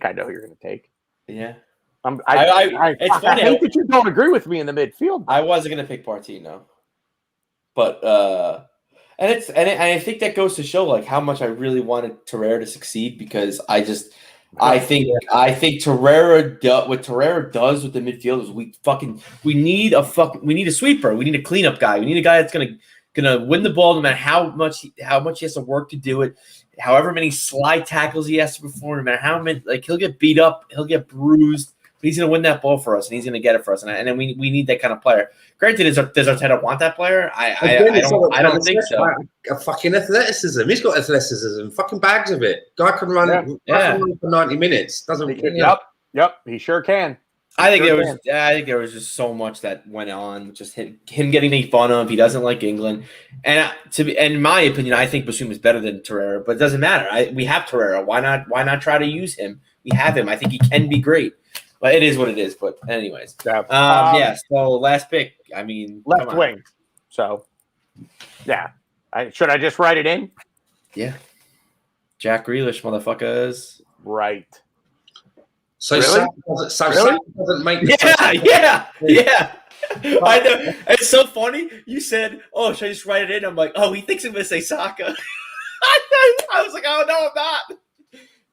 I know who you're going to take. Yeah. It's funny. I think that you don't agree with me in the midfield. I wasn't going to pick Partey, no. But I think that goes to show like how much I really wanted Torreira to succeed, because I think Torreira what Torreira does with the midfielders, we need a sweeper, we need a cleanup guy, we need a guy that's gonna win the ball no matter how much he has to work to do it, however many slide tackles he has to perform, no matter how many, like, he'll get beat up, he'll get bruised. He's going to win that ball for us, and he's going to get it for us. And then we need that kind of player. Granted, does Arteta want that player? I don't think so. Fucking athleticism. He's got athleticism. Fucking bags of it. Guy can run, run for 90 minutes. Yep. He sure can. I think there was just so much that went on. Just him getting made fun of. He doesn't like England, and in my opinion, I think Basuma is better than Torreira. But it doesn't matter. We have Torreira. Why not try to use him? We have him. I think he can be great. But it is what it is. But anyways, yeah. So last pick. I mean, left wing. So, yeah. Should I just write it in? Yeah. Jack Grealish, motherfuckers. Right. So really? Sam doesn't make. Yeah. I know. It's so funny. You said, "Oh, should I just write it in?" I'm like, "Oh, he thinks I'm gonna say Saka." I was like, "Oh no, I'm not."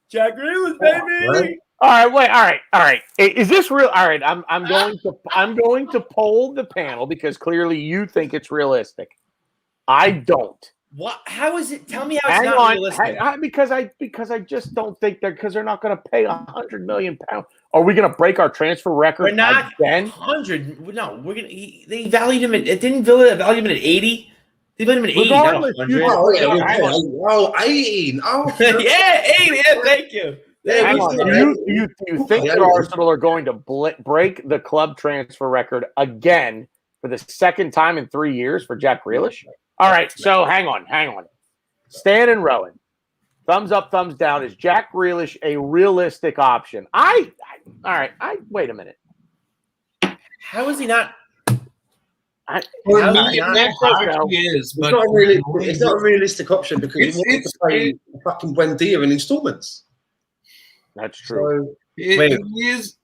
Jack Grealish, baby. Right. All right. Is this real? All right, I'm going to poll the panel because clearly you think it's realistic. I don't. What? How is it? Tell me how it's not realistic. Because I just don't think they're not going to pay £100 million. Are we going to break our transfer record? We're not again? 100. No, we're gonna. They valued him at. Didn't Villa value him at 80? They valued him at 80, not 100. Oh, 18. Oh, yeah, 80. Yeah, thank you. Hang on. Do you think that Arsenal are going to break the club transfer record again for the second time in 3 years for Jack Grealish? All right, so hang on. Stan and Rowan, thumbs up, thumbs down. Is Jack Grealish a realistic option? Wait a minute. How is he not? It's not a realistic option because he wants to pay fucking Buendia in installments. That's true. So it is,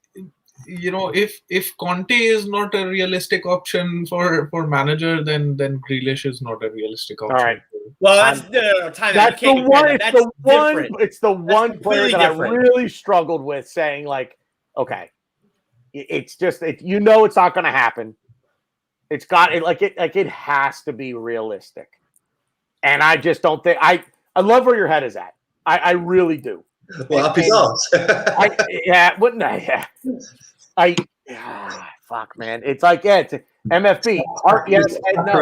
if Conte is not a realistic option for manager, then Grealish is not a realistic option. All right. Well, that's the one. It's the one player that I really struggled with saying, like, okay, it's just it's not going to happen. It's got it it has to be realistic, and I just don't think I love where your head is at. I really do. Well, up his arse. Fuck, man. It's like, it's MFB. Heart, yes and no.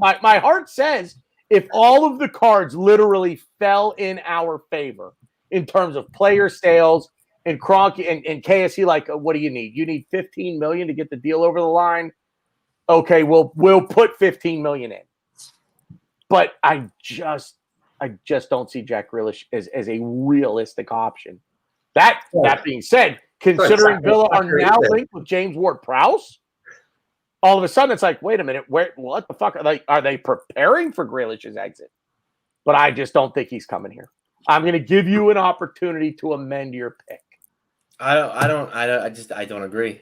Like my heart says, if all of the cards literally fell in our favor in terms of player sales and Kroenke and KSE, like, what do you need? You need $15 million to get the deal over the line. Okay, we'll put $15 million in. But I just don't see Jack Grealish as a realistic option. That being said, considering Villa are now linked with James Ward-Prowse, all of a sudden it's like, wait a minute, what the fuck are they preparing for Grealish's exit? But I just don't think he's coming here. I'm going to give you an opportunity to amend your pick. I don't agree.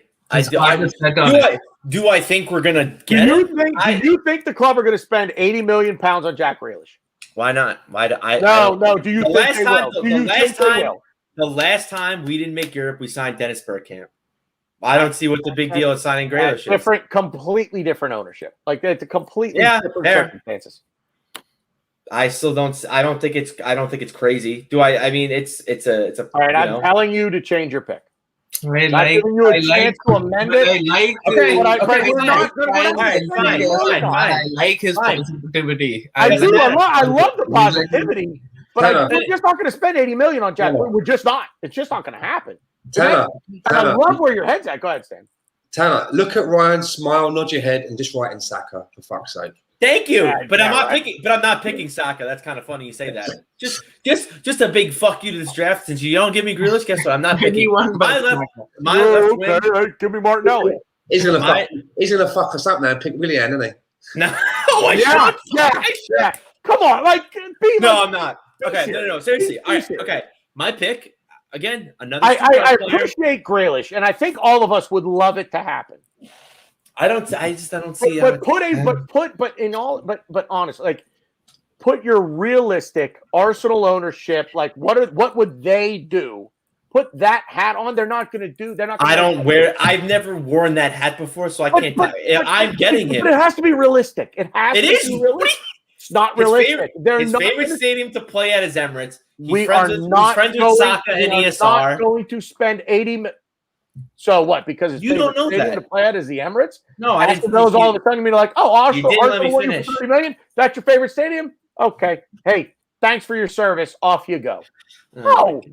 Do I think we're gonna get it? Do you think the club are going to spend £80 million on Jack Grealish? Why not? No. Do you think they will? The last time we didn't make Europe, we signed Dennis Bergkamp. I don't see what the big deal is signing Grealish is. Different, completely different ownership. Like it's a completely different circumstances. I still don't. I don't think it's crazy. Do I? I mean, it's a. All right, I'm telling you to change your pick. I Not giving you a chance to amend it. I like his positivity. I love the positivity, but we're just not going to spend $80 million on Jack. We're just not. It's just not going to happen. Tanner, I love where your head's at. Go ahead, Stan. Tanner, look at Ryan, smile, nod your head, and just write in Saka, for fuck's sake. Thank you, but I'm not picking. But I'm not picking Saka. That's kind of funny you say that. Just a big fuck you to this draft. Since you don't give me Grealish, guess what? I'm not picking my left wing. Give me Martinelli. He's gonna fuck us up now and pick Willian, isn't he? No, yeah. Come on, I'm not. Okay, no. Seriously, all right. Okay, my pick again. Another. I appreciate Grealish, and I think all of us would love it to happen. I don't see. But honestly, like, put your realistic Arsenal ownership. Like, what would they do? Put that hat on. They're not going to do. They're not. I've never worn that hat before, so I can't. I'm getting him. But it has to be realistic. It is realistic. It's not realistic. His favorite stadium to play at is Emirates. He's friends with Saka and ESR. Not going to spend 80 million. So what? Because it's you don't know that to play at is the Emirates. No, I didn't. Those all of a sudden be like, oh, Arsenal, let me finish. 30 million. That's your favorite stadium? Okay. Hey, thanks for your service. Off you go. Oh,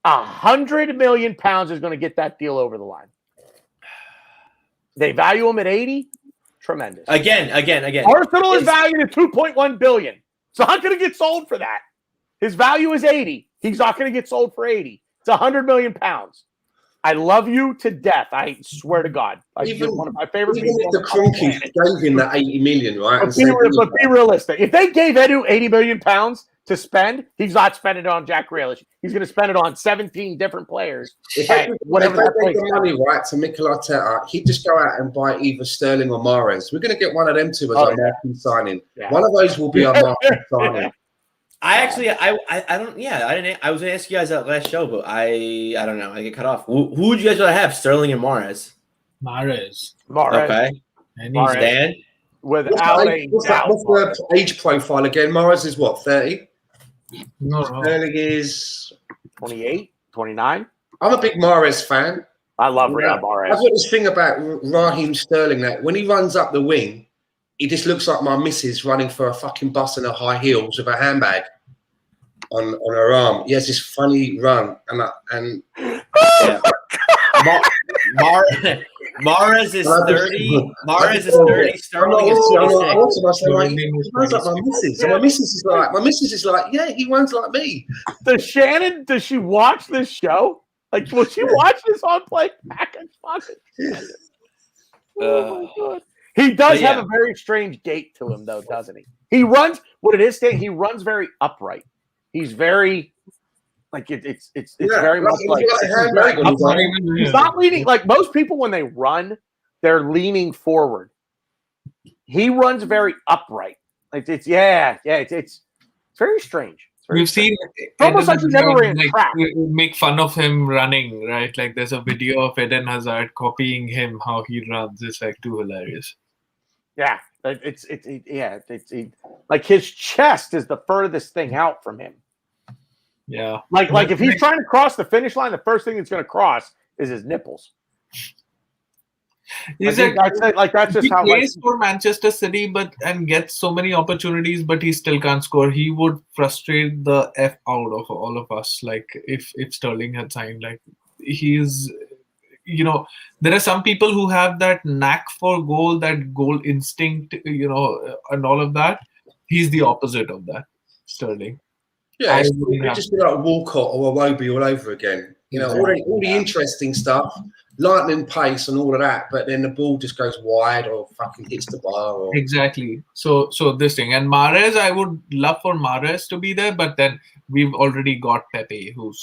£100 million is going to get that deal over the line. They value him at 80. Tremendous. Again. Arsenal is valued at 2.1 billion. It's not going to get sold for that. His value is 80. He's not going to get sold for 80. It's £100 million. I love you to death. I swear to God. You're one of my favorite people. Even if the Cronkies gave him that 80 million, right? But be realistic. If they gave Edu 80 million pounds to spend, he's not spending it on Jack Grealish. He's going to spend it on 17 different players. If they gave the money right to Mikel Arteta, he'd just go out and buy either Sterling or Mahrez. We're going to get one of them two as our marquee signing. Yeah. One of those will be our marquee signing. I don't. Yeah, I didn't. I was gonna ask you guys that last show, but I don't know. I get cut off. Who would you guys rather have, Sterling and Mahrez? Mahrez. Okay. And he's Dan. What's the age profile again? Mahrez is what, 30? No. Sterling is 28, 29. I'm a big Mahrez fan. I love Mahrez. I've got this thing about Raheem Sterling that when he runs up the wing, he just looks like my missus running for a fucking bus in her high heels with a handbag on her arm. He has this funny run, and Mahrez is 30. Mahrez is 30. Sterling is 26. He runs like my missus. And my missus is like, yeah, he runs like me. Does she watch this show? Like, will she watch this on play back and fucking? Oh my God. He does have a very strange gait to him, though, doesn't he? He runs. What it is, he runs very upright. He's very like it's very much like he's not leaning like most people when they run, they're leaning forward. He runs very upright. Like it's very strange. We've seen almost like he never ran track. We make fun of him running, right? Like there's a video of Eden Hazard copying him how he runs. It's like too hilarious. Yeah, it's like his chest is the furthest thing out from him. Yeah, like if he's trying to cross the finish line, the first thing that's going to cross is his nipples. That's just how he plays for Manchester City, and gets so many opportunities, but he still can't score. He would frustrate the F out of all of us. Like if Sterling had signed, like he's. There are some people who have that knack for goal, that goal instinct, and all of that. He's the opposite of that, Sterling. Yeah, it's just like Walcott or Iwobi all over again. All the interesting stuff, lightning pace and all of that, but then the ball just goes wide or fucking hits the bar. Exactly. So this thing. And Mahrez, I would love for Mahrez to be there, but then we've already got Pepe, who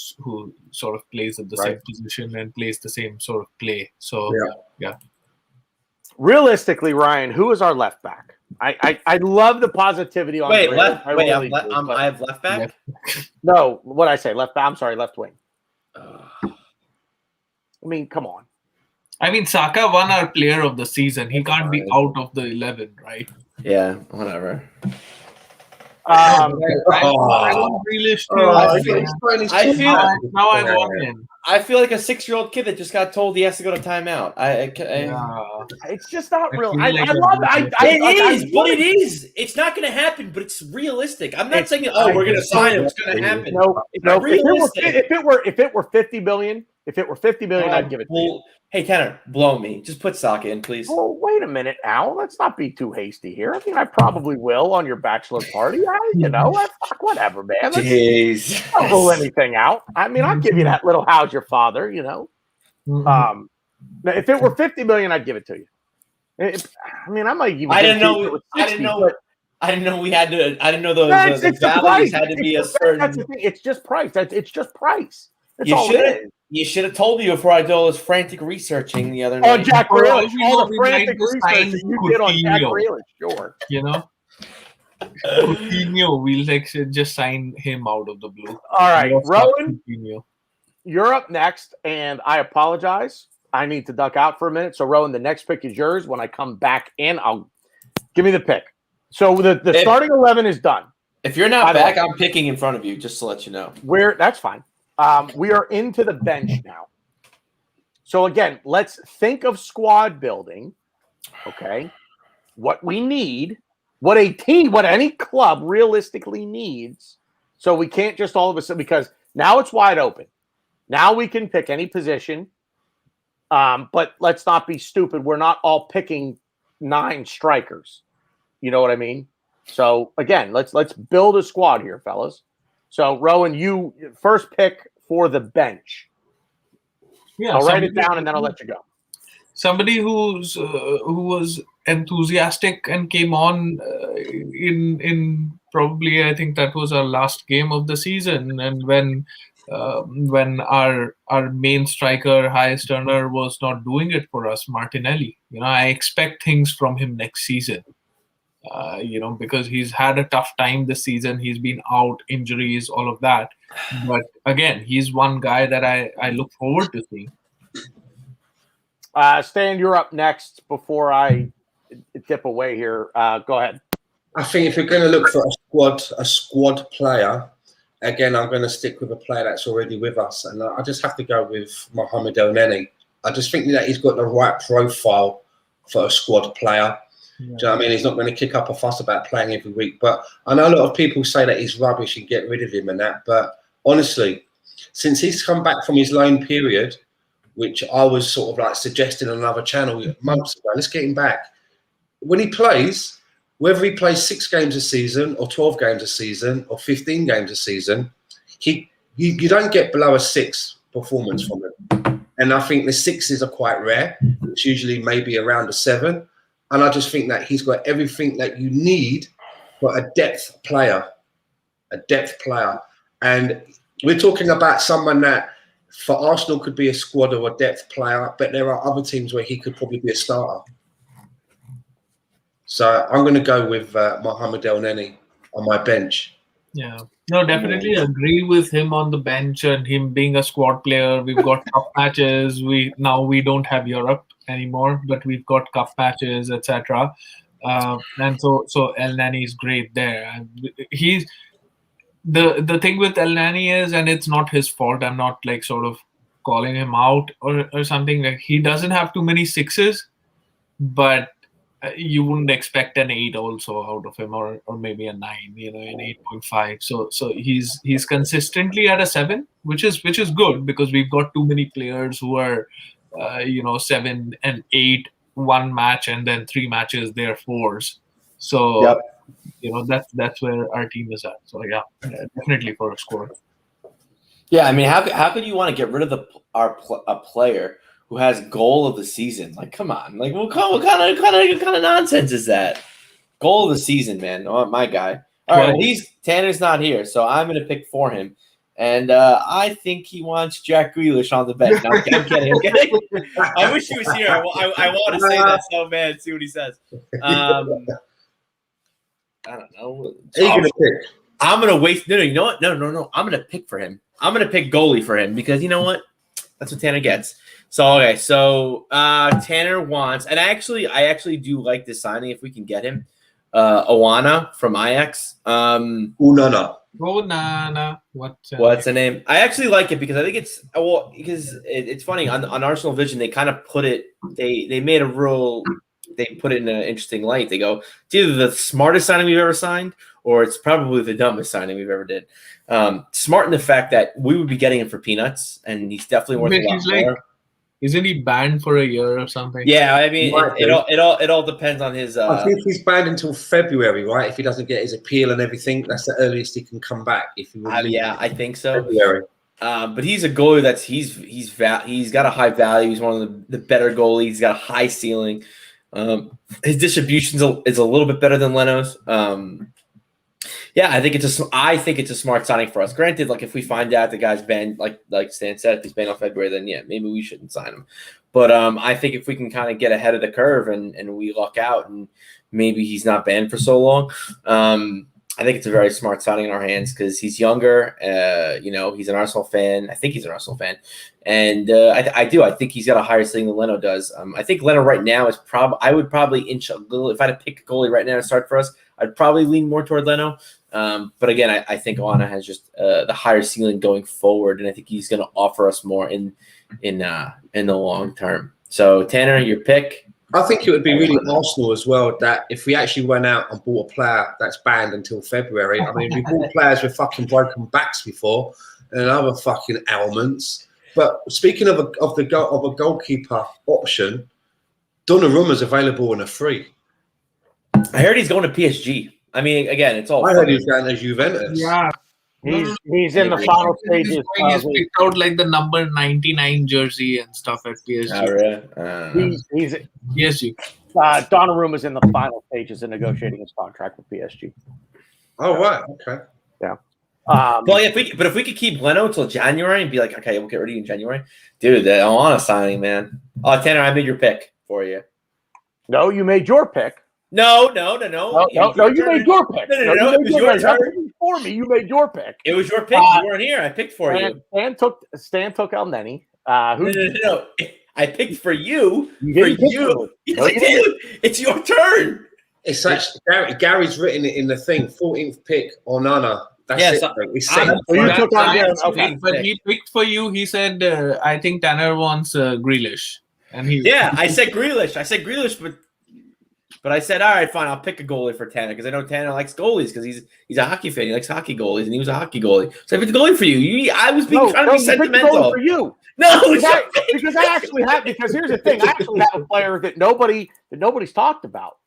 sort of plays at the same position and plays the same sort of play. So, yeah. Realistically, Ryan, who is our left back? I love the positivity on. Wait, Grealish. left. Wait, really do, I have left back. No, what I say? Left. I'm sorry, left wing. I mean, come on. I mean, Saka won our player of the season. He can't be out of the 11, right? Yeah, whatever. I don't really now I want him. I feel like a 6-year-old kid that just got told he has to go to timeout. It's just not real. feel I like love it. It is. It's not going to happen, but it's realistic. I'm not saying, we're going to sign him. It's going to happen. No. If it were 50 billion, I'd give it to you. Hey, Tanner, blow me. Just put Saka in, please. Oh, wait a minute, Al. Let's not be too hasty here. I mean, I probably will on your bachelor party. Fuck, whatever, man. Jeez. Don't rule anything out. I mean, I'll give you that little "How's your father?" If it were 50 million, I'd give it to you. I might even. I didn't know we had to. I didn't know those values had to be a certain. That's the thing. It's just price. It's just price. That's all it is. You should have told me before I did all this frantic researching the other night. On Jack Grealish, all the frantic research that you did on Jack Grealish, sure. Coutinho, we'll just sign him out of the blue. All right, Rowan, you're up next, and I apologize. I need to duck out for a minute. So, Rowan, the next pick is yours. When I come back in, give me the pick. So the starting 11 is done. If you're not back, I'm picking in front of you, just to let you know. That's fine. We are into the bench now. So again, let's think of squad building. Okay. What we need, what any club realistically needs. So we can't just all of a sudden, because now it's wide open. Now we can pick any position. But let's not be stupid. We're not all picking 9 strikers. You know what I mean? So again, let's build a squad here, fellas. So, Rowan, you first pick for the bench. Yeah, I'll write it down and then I'll let you go. Somebody who was enthusiastic and came on in probably, I think that was our last game of the season, and when our main striker, highest earner, was not doing it for us, Martinelli. I expect things from him next season. Because he's had a tough time this season. He's been out, injuries, all of that. But again, he's one guy that I look forward to seeing. Stan, you're up next before I dip away here. Go ahead. I think if you're going to look for a squad player, again, I'm going to stick with a player that's already with us. And I just have to go with Mohamed Elneny. I just think that he's got the right profile for a squad player. Yeah. Do you know what I mean? He's not going to kick up a fuss about playing every week. But I know a lot of people say that he's rubbish and get rid of him and that. But honestly, since he's come back from his loan period, which I was sort of like suggesting on another channel months ago, let's get him back. When he plays, whether he plays 6 games a season or 12 games a season or 15 games a season, you don't get below a 6 performance from him. And I think the 6s are quite rare. It's usually maybe around a 7. And I just think that he's got everything that you need for a depth player. And we're talking about someone that for Arsenal could be a squad or a depth player, but there are other teams where he could probably be a starter. So I'm going to go with Mohamed Elneny on my bench. Yeah. No, definitely agree with him on the bench and him being a squad player. We've got cup matches. We don't have Europe anymore, but we've got cup matches, etc. And so Elneny is great there. He's the thing with Elneny is, and it's not his fault. I'm not like sort of calling him out or something. Like, he doesn't have too many 6s, but you wouldn't expect an 8 also out of him, or maybe a 9, an 8.5. So he's consistently at a 7, which is good, because we've got too many players who are 7 and 8 one match, and then 3 matches they're 4s. So yep. That's where our team is at. So yeah, definitely for a score. Yeah, I mean, how could you want to get rid of a player who has goal of the season? Like, come on. Like, what kind of nonsense is that? Goal of the season, man. Oh, my guy. All right, Tanner's not here, so I'm going to pick for him. And I think he wants Jack Grealish on the bench. No, I'm kidding. I wish he was here. I want to say that so bad. See what he says. I don't know. Who are you gonna pick? I'm gonna waste. No, you know what? No. I'm gonna pick for him. I'm gonna pick goalie for him because you know what? That's what Tanner gets. So okay, so Tanner wants, and I actually do like this signing if we can get him. Oana from Ajax. Unana. Oh, nah. What's the name? I actually like it because I think it's funny on Arsenal Vision. They kind of put it. They made a rule. They put it in an interesting light. They go, it's either the smartest signing we've ever signed, or it's probably the dumbest signing we've ever did. Smart in the fact that we would be getting him for peanuts, and he's definitely worth a lot more. Isn't he banned for a year or something? Yeah, I mean, it all depends on his. I think he's banned until February, right? If he doesn't get his appeal and everything, that's the earliest he can come back. If he I think so. February. But he's a goalie that's he's got a high value. He's one of the better goalies. He's got a high ceiling. His distribution is a little bit better than Leno's. Yeah, I think it's a smart signing for us. Granted, like if we find out the guy's banned, like Stan said, if he's banned on February, then yeah, maybe we shouldn't sign him. But I think if we can kind of get ahead of the curve and we luck out and maybe he's not banned for so long, I think it's a very smart signing in our hands because he's younger. He's an Arsenal fan. I think he's an Arsenal fan, and I think he's got a higher ceiling than Leno does. I think Leno right now is I would probably inch a little if I had to pick a goalie right now to start for us. I'd probably lean more toward Leno. But again, I think Oana has just the higher ceiling going forward, and I think he's going to offer us more in the long term. So Tanner, your pick. I think it would be really Arsenal as well that if we actually went out and bought a player that's banned until February. I mean, we bought players with fucking broken backs before and other fucking ailments. But speaking of a goalkeeper option, Donnarumma's available in a free. I heard he's going to PSG. I mean, again, it's all. I heard he's going to Juventus. Yeah. He's in the final stages. He's picked out like the number 99 jersey and stuff at PSG. Oh, really? He's PSG. Donnarumma's in the final stages of negotiating his contract with PSG. Oh, right. Okay. Yeah. Well, if we could keep Leno until January and be like, okay, we'll get ready in January, dude. The Oana signing, man. Oh, Tanner, I made your pick for you. No, you made your pick. No. You made your pick. No. It was your turn. For me, you made your pick. It was your pick. You weren't here. I picked for you. Stan took El Neni. No. I picked for you. For you. Yes, I did. It's your turn. It's actually Gary's written it in the thing. 14th pick Onana. That's it. But he picked for you. He said, "I think Tanner wants Grealish." And I said Grealish, but I said, all right, fine, I'll pick a goalie for Tanner because I know Tanner likes goalies because he's a hockey fan. He likes hockey goalies, and he was a hockey goalie. So I picked a goalie for you. I was trying to be sentimental. For you. No, because here's the thing. I actually have a player that nobody's talked about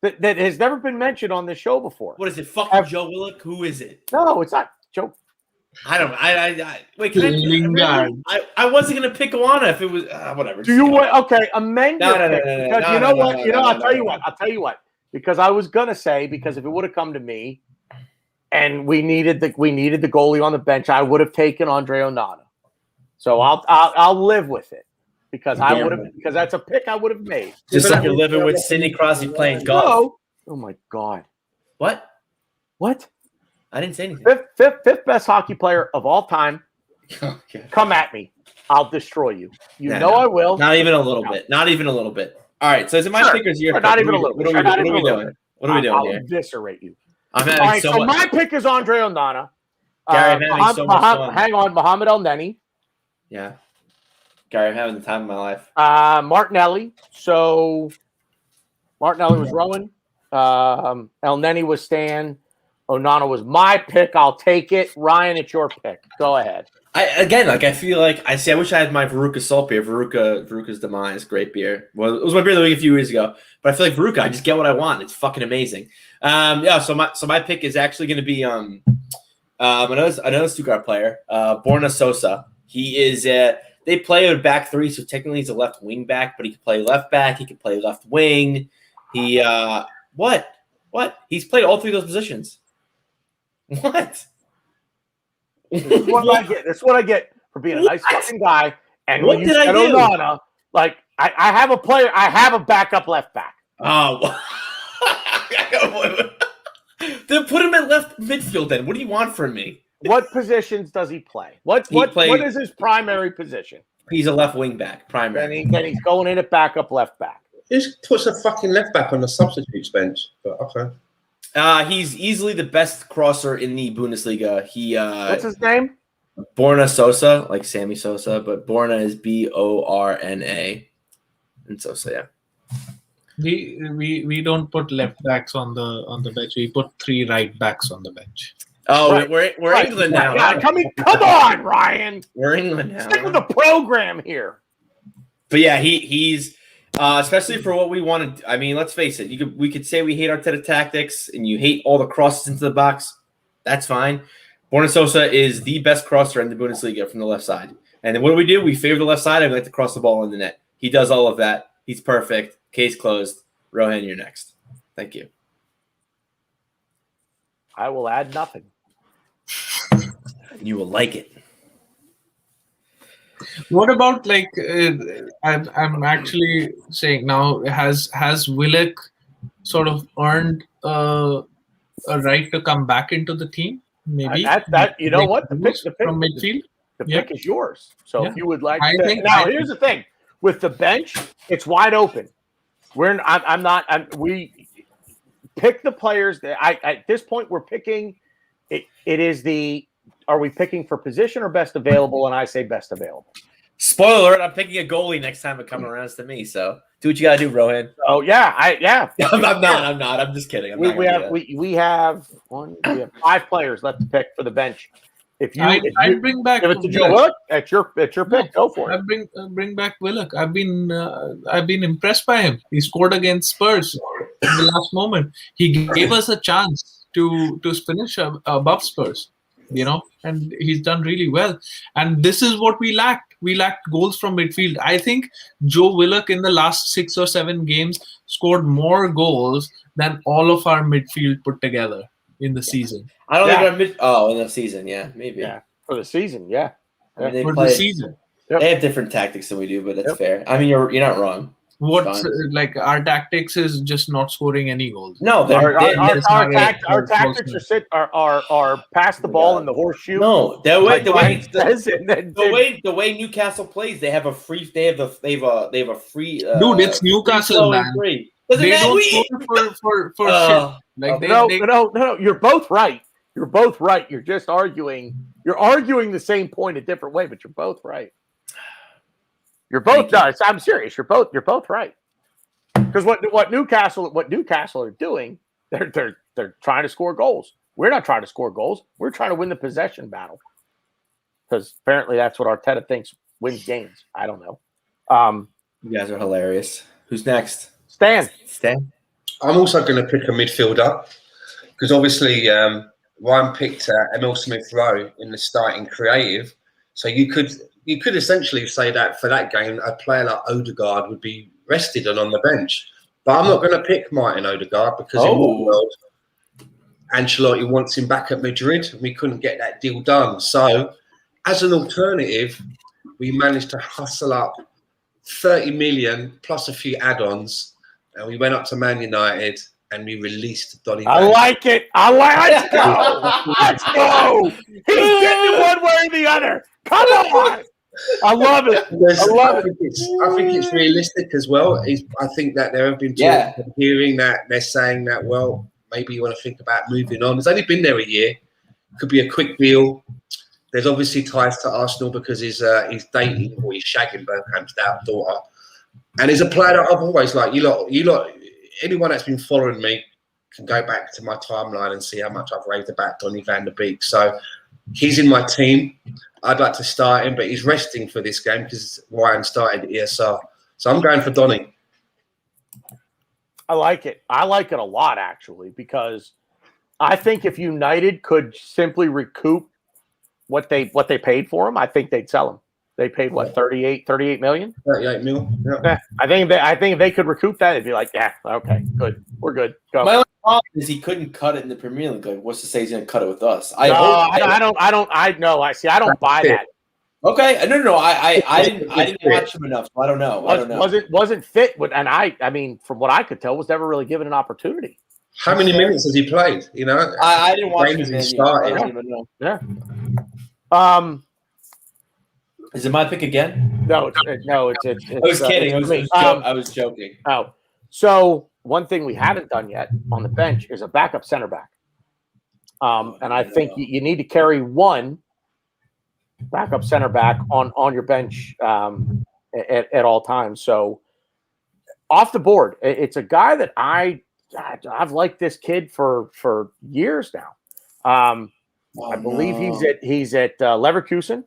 that has never been mentioned on this show before. What is it? Fucking Joe Willock? Who is it? No, it's not Joe. I don't. Wait. I wasn't gonna pick Oana if it was whatever. Do you want? Okay, amend. No. Because you know what? I'll tell you what. Because I was gonna say because if it would have come to me, and we needed the goalie on the bench, I would have taken Andre Onana. So I'll live with it because because that's a pick I would have made. Just like you're living with Sidney Crosby playing golf. Oh my God. What? I didn't say anything. Fifth best hockey player of all time. Okay. Come at me. I'll destroy you. I will. Not even a little bit. Not even a little bit. All right. So is it my pick or is it your pick? Not even a little bit. What are we doing? What are we doing I'll here? eviscerate you. I'm having all right, so so much. my pick is Andre Onana. Gary, I'm having so much fun. Hang on. Mohamed El Neni. Yeah. Gary, I'm having the time of my life. Martinelli. So Martinelli was Rowan. El Neni was Stan. Onana was my pick. I'll take it. Ryan, it's your pick. Go ahead. I feel like I wish I had my Veruca salt beer. Veruca's Demise, great beer. Well, it was my beer of the week a few years ago. But I feel like Veruca, I just get what I want. It's fucking amazing. So my pick is actually going to be another Stuttgart player, Borna Sosa. He is they play a back three, so technically he's a left wing back, but he can play left back. He can play left wing. He what? He's played all three of those positions. What? This is what I get for being a nice fucking guy. And what did I do? Onana, like I have a player. I have a backup left back. Oh, Then put him at left midfield. Then what do you want from me? What positions does he play? What is his primary position? He's a left wing back, primary. Then he's going in at backup left back. Just puts a fucking left back on the substitutes bench. But okay. He's easily the best crosser in the Bundesliga. What's his name? Borna Sosa, like Sammy Sosa, but Borna is Borna, and Sosa, yeah. We don't put left backs on the bench. We put 3 right backs on the bench. Oh, right. we're England now. God, come on, Ryan. We're England now. Stick with the program here. But yeah, he's especially for what we wanted. I mean, let's face it. We could say we hate Arteta tactics and you hate all the crosses into the box. That's fine. Borna Sosa is the best crosser in the Bundesliga from the left side. And then what do? We favor the left side and we like to cross the ball in the net. He does all of that. He's perfect. Case closed. Rohan, you're next. Thank you. I will add nothing. You will like it. What about I'm actually saying now, has Willock sort of earned a right to come back into the team? Maybe that you know what, the pick from midfield. The pick is yours. So if you would like here's the thing. With the bench, it's wide open. We pick the players that at this point we're picking it is are we picking for position or best available? And I say best available. Spoiler alert, I'm picking a goalie next time it comes around to me. So do what you gotta do, Rohan. Oh yeah. I'm not. I'm just kidding. We have 5 players left to pick for the bench. If you bring back give it to Joe Willock, it's your pick. Go for it. I bring back Willock. I've been impressed by him. He scored against Spurs in the last moment. He gave us a chance to finish above Spurs, and he's done really well. And this is what we lacked. We lacked goals from midfield. I think Joe Willock in the last 6 or 7 games scored more goals than all of our midfield put together in the season. I don't think in the season, yeah, maybe. Yeah, for the season, yeah. I mean, the season. They have different tactics than we do, but that's fair. I mean, you're not wrong. Our tactics is just not scoring any goals. No, our tactics are pass the ball in the horseshoe. No, the way Newcastle plays, they have a free. They have a free. Dude, it's Newcastle, man. They don't score for shit. No. You're both right. You're just arguing. You're arguing the same point a different way, but you're both right. You're both. I'm serious. You're both right. Because what Newcastle are doing, they're trying to score goals. We're not trying to score goals. We're trying to win the possession battle. Because apparently that's what Arteta thinks wins games. I don't know. You guys are hilarious. Who's next? Stan. I'm also going to pick a midfielder because obviously Ryan picked Emil Smith-Rowe in the starting creative. So you could essentially say that for that game, a player like Odegaard would be rested and on the bench. But I'm not going to pick Martin Odegaard because in the world, Ancelotti wants him back at Madrid and we couldn't get that deal done. So as an alternative, we managed to hustle up 30 million plus a few add-ons. And we went up to Man United and we released Donnie Van Der Beek. I like it. Let's go. Let's go. He's getting it one way or the other. Come on. I love it. I think it's realistic as well. I think that there have been talks of hearing that they're saying that, well, maybe you want to think about moving on. He's only been there a year. Could be a quick deal. There's obviously ties to Arsenal because he's dating or he's shagging Bergkamp's daughter. And he's a player that I've always liked. You lot, anyone that's been following me can go back to my timeline and see how much I've raved about Donnie Van Der Beek. So he's in my team. I'd like to start him, but he's resting for this game because Ryan started ESR. So I'm going for Donnie. I like it. I like it a lot, actually, because I think if United could simply recoup what they paid for him, I think they'd sell him. They paid what, 38 million? 38 mil. Yeah. I think if they could recoup that, it'd be like, yeah, okay, good, we're good. Go. My only problem is he couldn't cut it in the Premier League. Like, what's to say he's going to cut it with us? I don't buy that. Okay, no. I didn't watch him enough, so I don't know. Wasn't fit, and I mean, from what I could tell, was never really given an opportunity. How many minutes has he played? You know, I didn't watch games him. he I started. don't even know. Yeah. Is it my pick again? No, it's I was kidding. I was joking. Oh, so one thing we haven't done yet on the bench is a backup center back. And I think you need to carry one backup center back on your bench at all times. So off the board, it's a guy that I've liked this kid for years now. I believe he's at Leverkusen.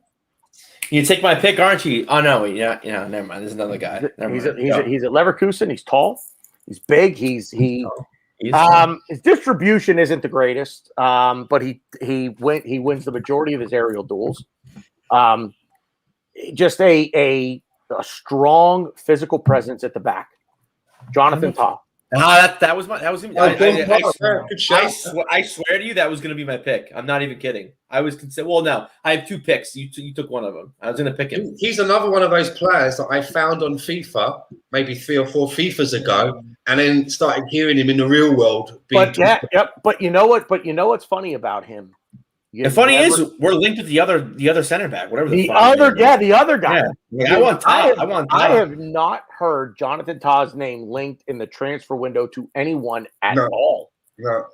You take my pick, aren't you? Oh no, yeah, never mind. There's another guy. He's at Leverkusen. He's tall. He's big. His distribution isn't the greatest, but he wins the majority of his aerial duels. Just a strong physical presence at the back. Jonathan Tah. That was him. Good shot. I swear to you, that was going to be my pick. I'm not even kidding. I was considering. Well, no, I have two picks. You took one of them. I was going to pick him. He's another one of those players that I found on FIFA maybe 3 or 4 FIFAs ago, and then started hearing him in the real world. But you know what? But you know what's funny about him? The funny is we're linked with the other center back, whatever the other guy. Yeah, I want Tah. I have not heard Jonathan Tah's name linked in the transfer window to anyone at all. No.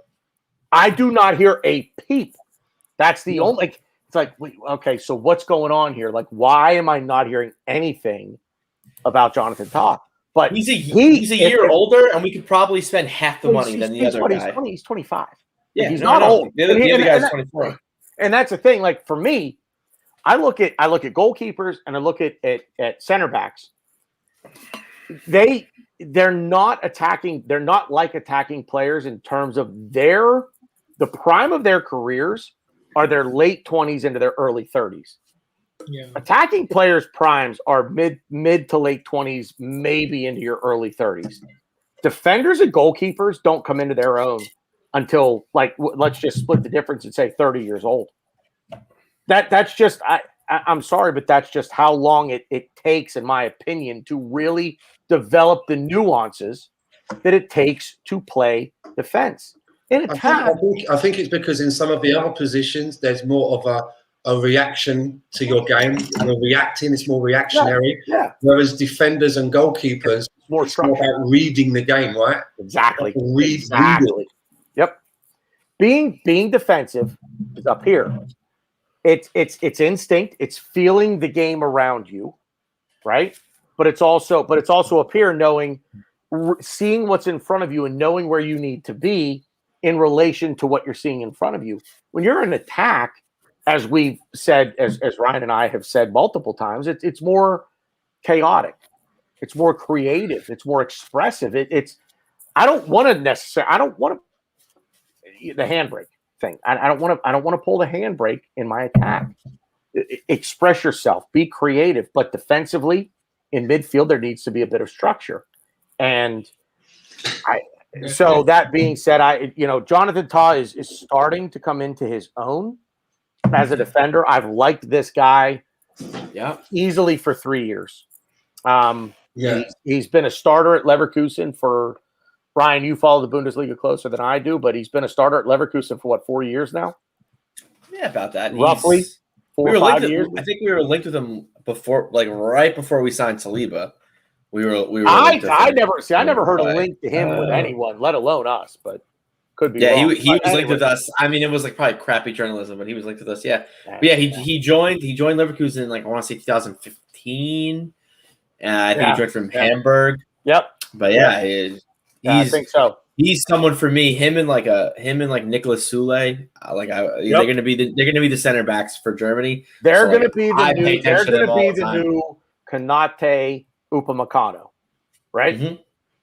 I do not hear a peep. That's the only. It's like, wait, okay, so what's going on here? Like, why am I not hearing anything about Jonathan Tah? But he's a year older, and we could probably spend half the money than the other guy. He's 25. Yeah, he's not old. The other guy's 24. And that's the thing. Like for me, I look at goalkeepers and I look at center backs. They're not attacking. They're not like attacking players in terms of the prime of their careers are their late 20s into their early 30s. Yeah. Attacking players' primes are mid to late 20s, maybe into your early 30s. Defenders and goalkeepers don't come into their own until let's just split the difference and say 30 years old. That's just I'm sorry, but that's just how long it takes, in my opinion, to really develop the nuances that it takes to play defense. In attack, I think it's because in some of the other positions there's more of a reaction to your game. You're reacting, it's more reactionary. Yeah. Whereas defenders and goalkeepers, it's more about reading the game, right? Exactly. Read it. Yep. Being defensive is up here. It's instinct. It's feeling the game around you, right? But it's also up here, seeing what's in front of you and knowing where you need to be in relation to what you're seeing in front of you. When you're in attack, as we've said, as Ryan and I have said multiple times, it's more chaotic. It's more creative. It's more expressive. I don't want the handbrake thing. I don't want to pull the handbrake in my attack. Express yourself, be creative, but defensively in midfield there needs to be a bit of structure. And so that being said, Jonathan Tah is starting to come into his own as a defender. I've liked this guy easily for 3 years. He's been a starter at Leverkusen for Ryan. You follow the Bundesliga closer than I do, but he's been a starter at Leverkusen for 4 years now? Yeah, about that. Roughly 4 or 5 years. I think we were linked with him before, right before we signed Saliba. We were. I never heard a link to him with anyone, let alone us. But could be. Yeah, wrong. he was linked with us. I mean, it was probably crappy journalism, but he was linked with us. Yeah, but yeah. He joined Leverkusen in I want to say 2015. I think he joined from Hamburg. Yep. But I think so. He's someone for me. Him and Nicolas Sule. They're gonna be the center backs for Germany. They're gonna be the new Konate Upamecano, right? Mm-hmm.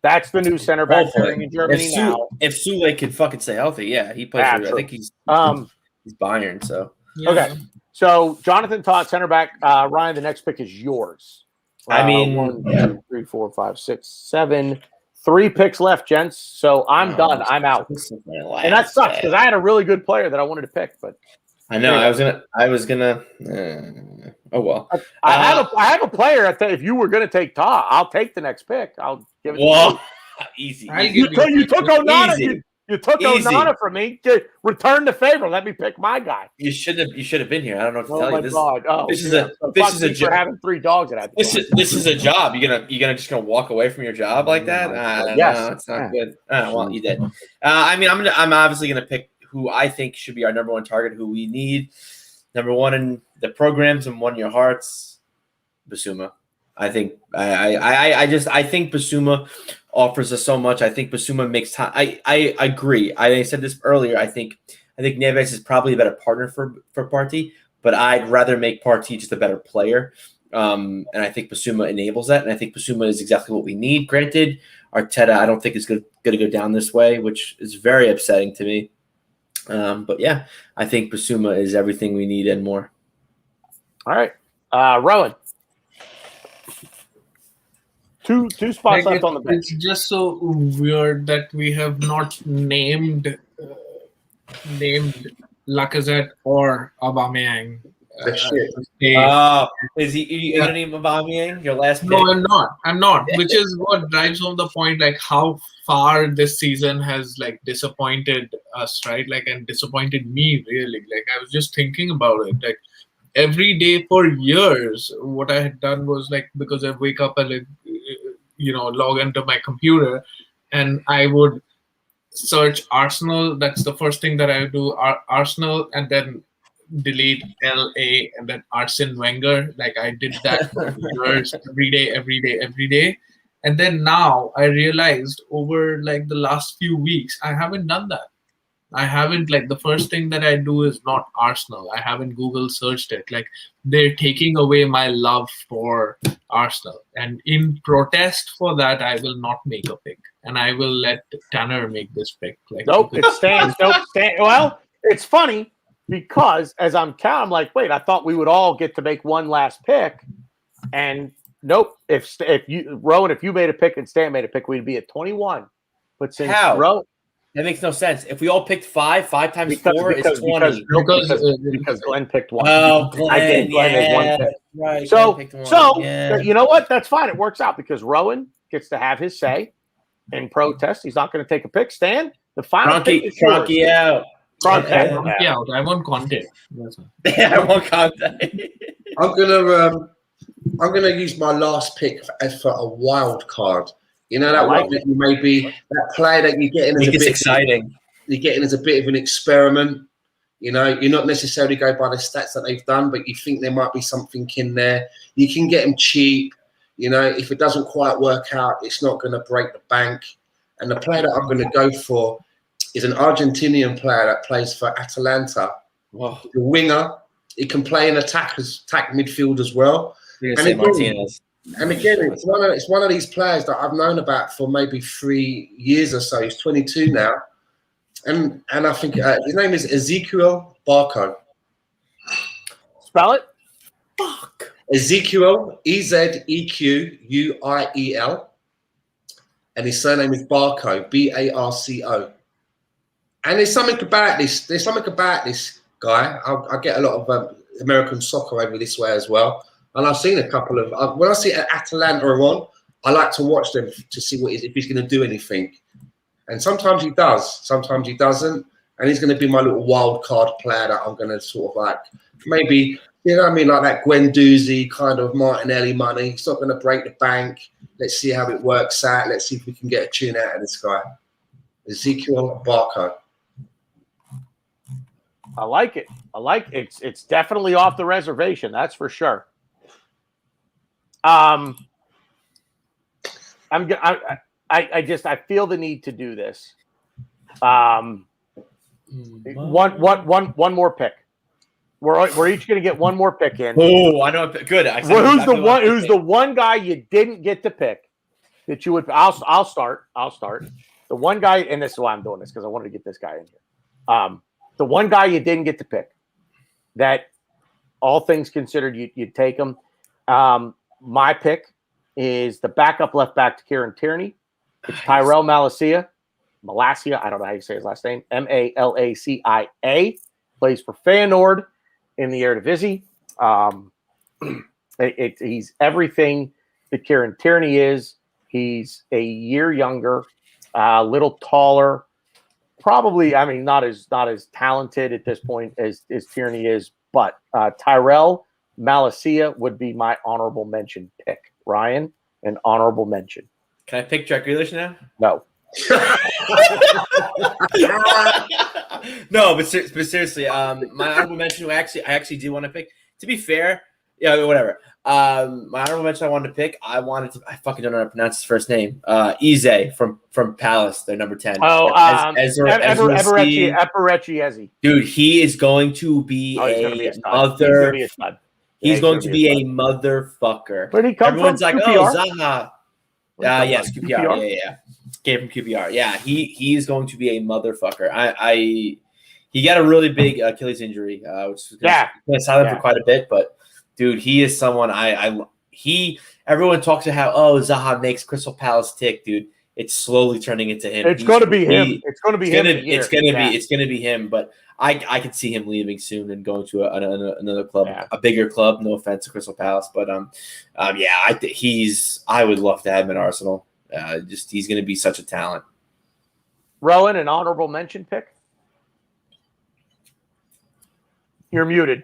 That's the new center back pairing in Germany now. If Sule could fucking stay healthy, he plays. I think he's Bayern. So okay. So Jonathan Tah, center back. Ryan, the next pick is yours. 1, 2, 3, 4, 5, 6, 7. 3 picks left, gents. So I'm done. I'm out. And that sucks because I had a really good player that I wanted to pick, but I know I was gonna. Oh well. I have a player. If you were gonna take Tah, I'll take the next pick. I'll give it. Well, easy. You took Onana. You took Easy. Onana from me to return the favor. Let me pick my guy. You should have been here. I don't know what to Oh tell my you. God! Oh, this is yeah. a So this fuck is a me for job. having 3 dogs that I had to go. This is a job. You're just gonna walk away from your job like that? Yes. No, it's not Yeah. good. Well, you did. I mean, I'm obviously gonna pick who I think should be our number 1 target, who we need. Number 1 in the programs and 1 in your hearts, Basuma. I think I think Basuma offers us so much. I think Basuma makes time. I agree. I said this earlier. I think Neves is probably a better partner for Partey, but I'd rather make Partey just a better player. And I think Basuma enables that, and I think Basuma is exactly what we need. Granted, Arteta I don't think is going to go down this way, which is very upsetting to me. But yeah, I think Basuma is everything we need and more. All right, Rowan. Two spots left on the bench. It's just so weird that we have not named Lacazette or Aubameyang. Is he gonna name Aubameyang your last pick? No, I'm not. Which is what drives home the point, like how far this season has like disappointed us, right? Like, and disappointed me really. Like, I was just thinking about it. Like, every day for years, what I had done was like, because I wake up and like, log into my computer, and I would search Arsenal. That's the first thing that I would do. Arsenal, and then delete LA, and then Arsene Wenger. Like, I did that for years, every day. And then now I realized over like the last few weeks, I haven't done that. I haven't, like, the first thing that I do is not Arsenal. I haven't Google searched it. Like, they're taking away my love for Arsenal. And in protest for that, I will not make a pick. And I will let Tanner make this pick. Like, Nope, it stands. Well, it's funny because as I'm counting, I'm like, wait, I thought we would all get to make one last pick. And nope, if you, Rowan, if you made a pick and Stan made a pick, we'd be at 21. But since Rowan, that makes no sense. If we all picked 5 times 4 is 20. Because Glenn picked 1. Oh, Glenn, I gave Glenn one pick. Right. So you know what? That's fine. It works out because Rowan gets to have his say in protest. He's not going to take a pick. Stan, the final pick is yours. Cronky out. Cronky out. I want content. I want content. I'm gonna use my last pick for a wild card. You know, that one that you maybe that player that you're getting as a bit exciting. You're getting as a bit of an experiment. You know, you're not necessarily going by the stats that they've done, but you think there might be something in there. You can get them cheap. You know, if it doesn't quite work out, it's not going to break the bank. And the player that I'm going to go for is an Argentinian player that plays for Atalanta. Wow. The winger. He can play in attack midfield as well. And again, it's one of these players that I've known about for maybe 3 years or so. He's 22 now, and I think his name is Ezequiel Barco. Spell it. Fuck. Ezequiel, Ezequuiel, and his surname is Barco, Barco. And there's something about this. There's something about this guy. I get a lot of American soccer over this way as well. And I've seen a couple of when I see Atalanta are on, I like to watch them to see if he's going to do anything. And sometimes he does, sometimes he doesn't. And he's going to be my little wild card player that I'm going to sort of like maybe, you know what I mean, like that Guendouzi kind of Martinelli money. He's not going to break the bank. Let's see how it works out. Let's see if we can get a tune out of this guy. Ezequiel Barco. I like it. It's definitely off the reservation. That's for sure. I feel the need to do this. One more pick. We're each going to get one more pick in. Oh, I know. Good. Who's the one guy you didn't get to pick that you would? I'll start. The one guy, and this is why I'm doing this because I wanted to get this guy in here. The one guy you didn't get to pick that, all things considered, you'd take him. My pick is the backup left back to Kieran Tierney. It's Tyrell Malacia. I don't know how you say his last name. Malacia. Plays for Feyenoord in the Eredivisie. He's everything that Kieran Tierney is. He's a year younger, a little taller, probably, I mean, not as talented at this point as Tierney is, but Tyrell Malacia would be my honorable mention pick. Ryan, an honorable mention. Can I pick Jack Grealish now? No. No, but seriously, my honorable mention, I actually do want to pick. To be fair, yeah, whatever. My honorable mention I wanted to pick, I fucking don't know how to pronounce his first name. Eze from Palace, their number 10. Oh, Eberechi Eze. Dude, he is going to be a mother. He's going to be a motherfucker. Where did he come Everyone's from? like, QPR? oh, Zaha. Yes, QPR. Yeah. Came from QPR. Yeah, he is going to be a motherfucker. He got a really big Achilles injury, which is going to silent for quite a bit. But dude, he is someone everyone talks about how Zaha makes Crystal Palace tick, dude. It's slowly turning into him. It's going to be him. It's going to be him. It's going to be him. But I could see him leaving soon and going to another club, a bigger club. No offense to Crystal Palace, but I would love to have him at Arsenal. He's going to be such a talent. Rowan, an honorable mention pick. You're muted.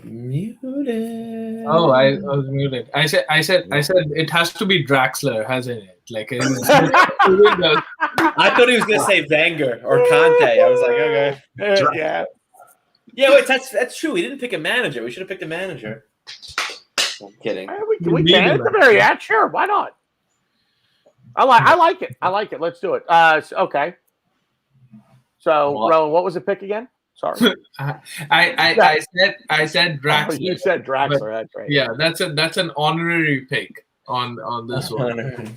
Muted. Oh, I was muted. I said it has to be Draxler, hasn't it? Like I thought he was gonna say Wenger or Conte. I was like, okay, yeah. Wait, that's true. We didn't pick a manager. We should have picked a manager. I'm kidding. We can at the very end. Sure, why not? I like it. I like it. Let's do it. Okay. So, Rowan, what was the pick again? Sorry. I said Draxler. Oh, you said Draxler. That's right. Yeah, that's an honorary pick on this one.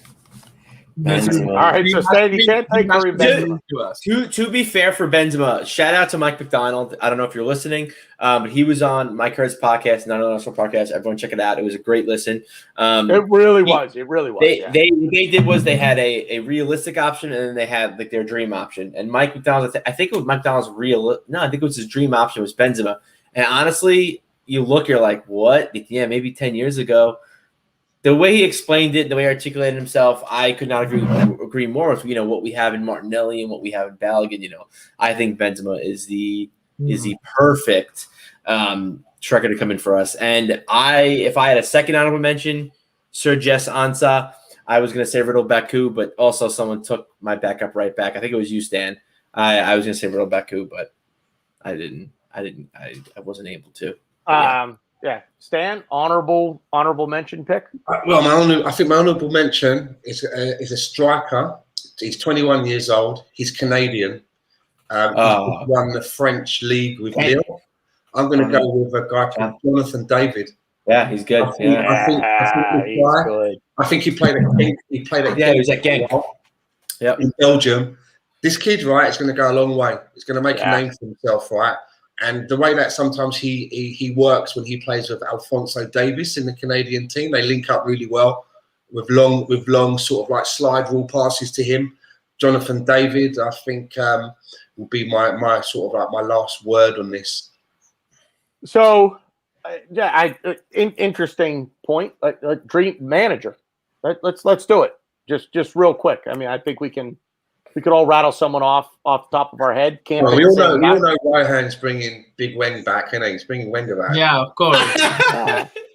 All right, so Stan, you can't take Karim Benzema. To be fair for Benzema, shout out to Mike McDonald. I don't know if you're listening, but he was on Mike Hurd's podcast, Not an Arsenal podcast. Everyone check it out. It was a great listen. It really was. It really was. What they did was they had a realistic option, and then they had like their dream option. And Mike McDonald, I think it was McDonald's I think it was his dream option was Benzema. And honestly, you're like, what? Yeah, maybe 10 years ago. The way he explained it, the way he articulated himself, I could not agree more with what we have in Martinelli and what we have in Balogun. I think Benzema is the perfect striker to come in for us. And if I had a second honorable mention, Sir Jess Ansah, I was going to say Riddle Baku, but also someone took my backup right back. I think it was you, Stan. I was going to say Riddle Baku, but I didn't. I wasn't able to. Yeah, Stan, honorable mention pick. Well, I think my honorable mention is a striker. He's 21 years old. He's Canadian. He won the French league with Lille. I'm going to go with a guy called Jonathan David. Yeah, he's good. I think he played at Genk. He was at Genk. Yeah, in Belgium. This kid, right, is going to go a long way. He's going to make a name for himself, right? And the way that sometimes he works when he plays with Alphonso Davies in the Canadian team, they link up really well with long sort of like slide rule passes to him. Jonathan David, I think, will be my sort of like my last word on this. So, interesting point. Dream manager. Let's do it. Just real quick. I mean, I think we could all rattle someone off the top of our head. We all know Rohan's bringing Big Wen back, isn't he? He's bringing Wenger back. Yeah, of course.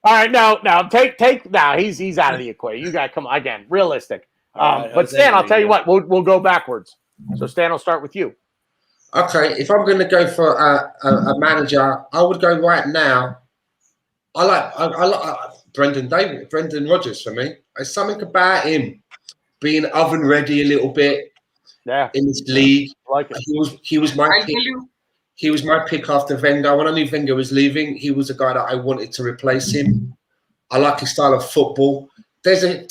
All right, now take now. He's out of the equation. You got to come again, realistic. But Stan, I'll tell you what, we'll go backwards. So Stan, I'll start with you. Okay, if I'm going to go for a manager, I would go right now. I like Brendan Rodgers for me. There's something about him being oven ready a little bit. Yeah, in this league, like it. He was my pick. He was my pick after Wenger. When I knew Wenger was leaving, he was a guy that I wanted to replace him. I like his style of football. There's a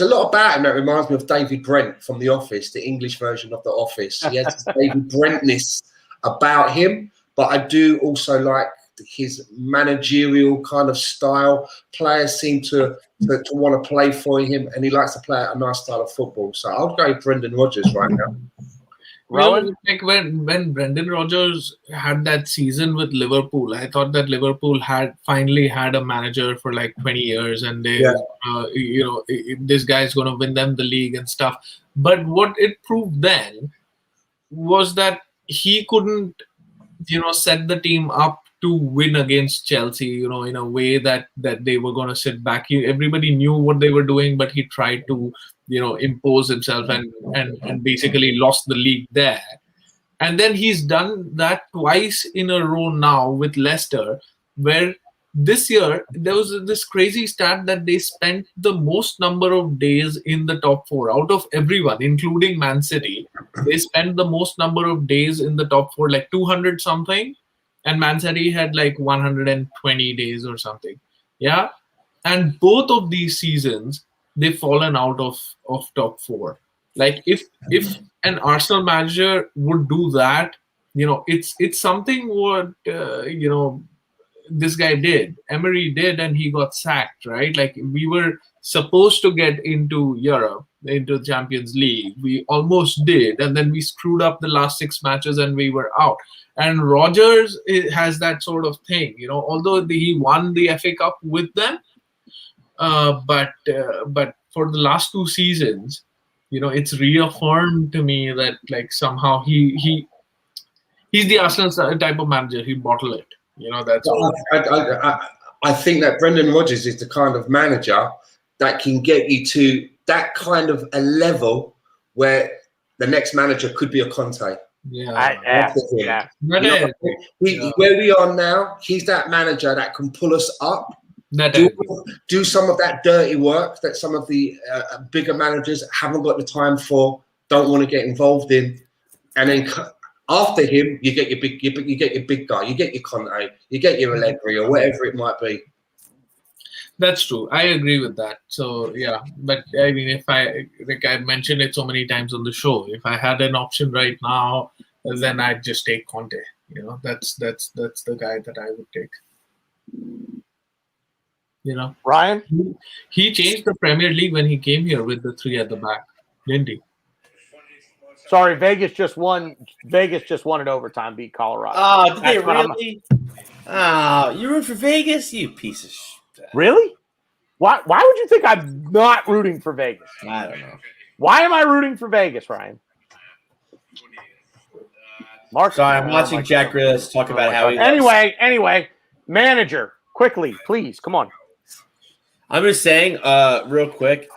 lot about him that reminds me of David Brent from The Office, the English version of The Office. He has this David Brentness about him, but I do also like his managerial kind of style. Players seem to want to play for him, and he likes to play a nice style of football. So I'll go Brendan Rodgers right now. Rowan, like when Brendan Rodgers had that season with Liverpool, I thought that Liverpool had finally had a manager for like 20 years, and they, this guy's going to win them the league and stuff. But what it proved then was that he couldn't, set the team up to win against Chelsea, in a way that they were going to sit back. Everybody knew what they were doing, but he tried to, impose himself and basically lost the league there. And then he's done that twice in a row now with Leicester, where this year there was this crazy stat that they spent the most number of days in the top 4 out of everyone, including Man City. They spent the most number of days in the top 4, like 200 something, and Man City had like 120 days or something. Yeah, and both of these seasons they've fallen out of top 4. Like if an Arsenal manager would do that, it's something what this guy did. Emery did, and he got sacked, right? Like we were supposed to get into Europe, into the Champions League. We almost did, and then we screwed up the last 6 matches and we were out. And Rodgers has that sort of thing, although he won the FA Cup with them, but for the last 2 seasons, it's reaffirmed to me that like somehow he's the Arsenal type of manager. He bottle it. That's all. I think that Brendan Rodgers is the kind of manager that can get you to that kind of a level where the next manager could be a Conte. Yeah. Where we are now, he's that manager that can pull us up. Do some of that dirty work that some of the bigger managers haven't got the time for, don't want to get involved in, and then after him, you get your big guy, you get your Conte, you get your Allegri or whatever it might be. That's true. I agree with that. So yeah, but I mean, if I've mentioned it so many times on the show, if I had an option right now, then I'd just take Conte. That's the guy that I would take. Ryan? He changed the Premier League when he came here with the 3 at the back, didn't he? Sorry, Vegas just won in overtime, beat Colorado. Oh, did they really? Oh, you root for Vegas, you piece of shit. Really? Why would you think I'm not rooting for Vegas? I don't know. Why am I rooting for Vegas, Ryan? Mark, sorry, I'm watching Jack Grealish talk about how he. Anyway, manager, quickly, please, come on. I'm just saying, real quick.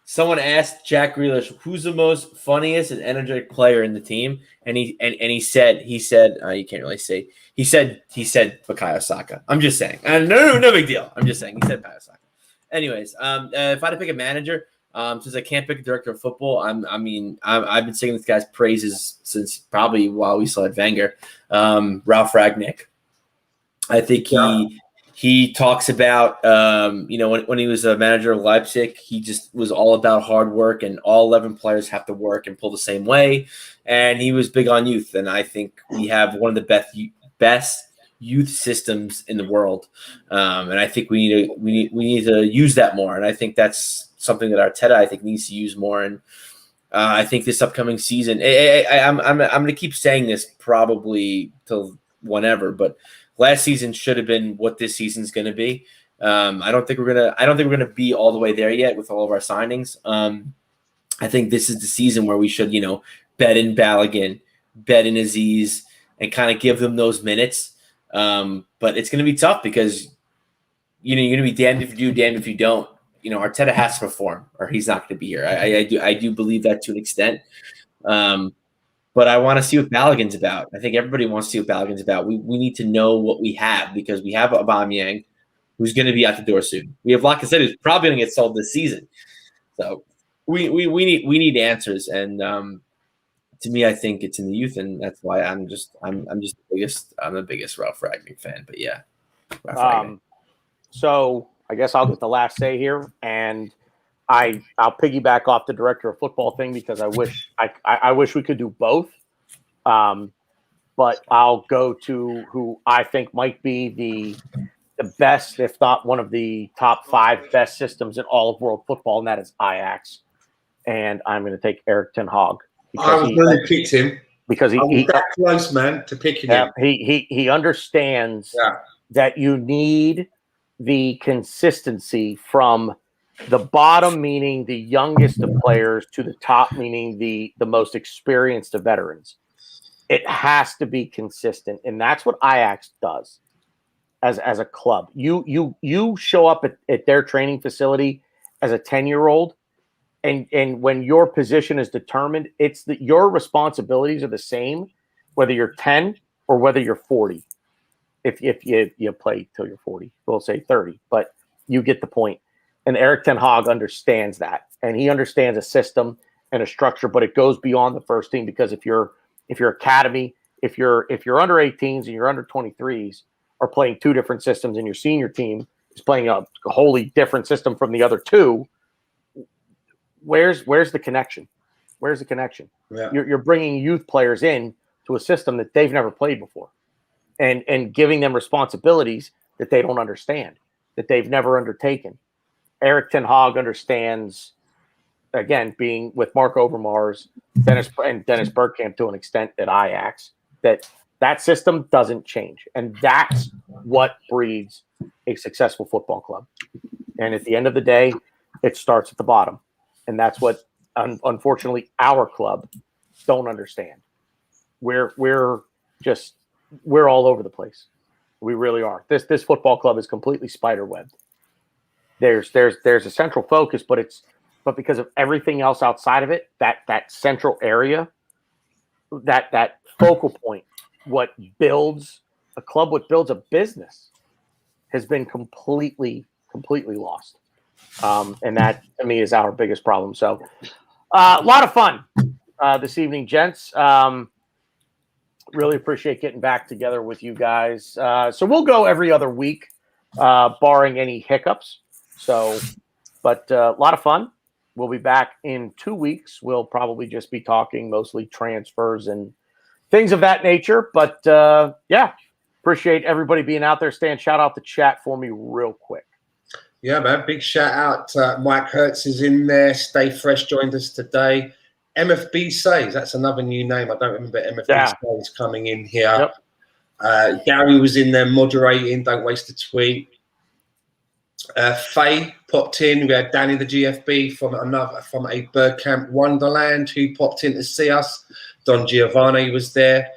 Someone asked Jack Grealish, "Who's the most funniest and energetic player in the team?" And he said, you can't really say. He said Bukayo Saka. I'm just saying. No big deal. I'm just saying he said Bukayo Saka. Anyways, if I had to pick a manager, since I can't pick a director of football, I've been singing this guy's praises since probably while we still had Wenger. Ralph Rangnick. I think he talks about, when he was a manager of Leipzig, he just was all about hard work and all 11 players have to work and pull the same way. And he was big on youth. And I think we have one of the best youth systems in the world. And I think we need to use that more. And I think that's something that Arteta, needs to use more. And I think this upcoming season, I'm going to keep saying this probably till whenever, but last season should have been what this season's going to be. I don't think we're gonna be all the way there yet with all of our signings. I think this is the season where we should, bet in Balogun, bet in Aziz, and kind of give them those minutes. But it's going to be tough because you're going to be damned if you do, damned if you don't. Arteta has to perform, or he's not going to be here. I do believe that to an extent. But I want to see what Balogun's about. I think everybody wants to see what Balogun's about. We need to know what we have because we have Aubameyang, who's going to be out the door soon. We have Lacazette, who's probably going to get sold this season. So we need answers. And to me, I think it's in the youth, and that's why I'm the biggest Ralph Rangnick fan. But yeah, Ralph Rangnick. So I guess I'll get the last say here, and I'll piggyback off the director of football thing because I wish we could do both. But I'll go to who I think might be the best, if not one of the top 5 best systems in all of world football, and that is Ajax. And I'm going to take Erik ten Hag. I was going to pick him because he was that close, man, to picking him. He understands that you need the consistency from the bottom, meaning the youngest of players, to the top, meaning the most experienced of veterans. It has to be consistent, and that's what Ajax does as a club. You show up at their training facility as a 10-year-old, and when your position is determined, it's that your responsibilities are the same, whether you're 10 or whether you're 40. If you play till you're 40, we'll say 30, but you get the point. And Erik ten Hag understands that, and he understands a system and a structure, but it goes beyond the first team, because if you're academy, if you're under 18s and you're under 23s are playing two different systems, and your senior team is playing a wholly different system from the other two, where's the connection? Where's the connection? Yeah. You're bringing youth players in to a system that they've never played before, and giving them responsibilities that they don't understand, that they've never undertaken. Erik ten Hag understands, again, being with Mark Overmars, Dennis Bergkamp to an extent at Ajax, that system doesn't change. And that's what breeds a successful football club. And at the end of the day, it starts at the bottom. And that's what, unfortunately, our club don't understand. We're all over the place. We really are. This football club is completely spiderwebbed. There's a central focus, but because of everything else outside of it, that central area, that focal point, what builds a club, what builds a business, has been completely lost. And that, to me, is our biggest problem. So a lot of fun this evening, gents. Really appreciate getting back together with you guys. So we'll go every other week, barring any hiccups. But a lot of fun. We'll be back in 2 weeks. We'll probably just be talking mostly transfers and things of that nature. But yeah, appreciate everybody being out there. Stan, shout out the chat for me real quick. Yeah, man. Big shout out. Mike Hertz is in there. Stay Fresh joined us today. MFB Says, that's another new name. I don't remember MFB Says coming in here. Yep. Gary was in there moderating. Don't waste a tweet. Faye popped in. We had Danny the GFB from a Bergkamp Wonderland who popped in to see us. Don Giovanni was there.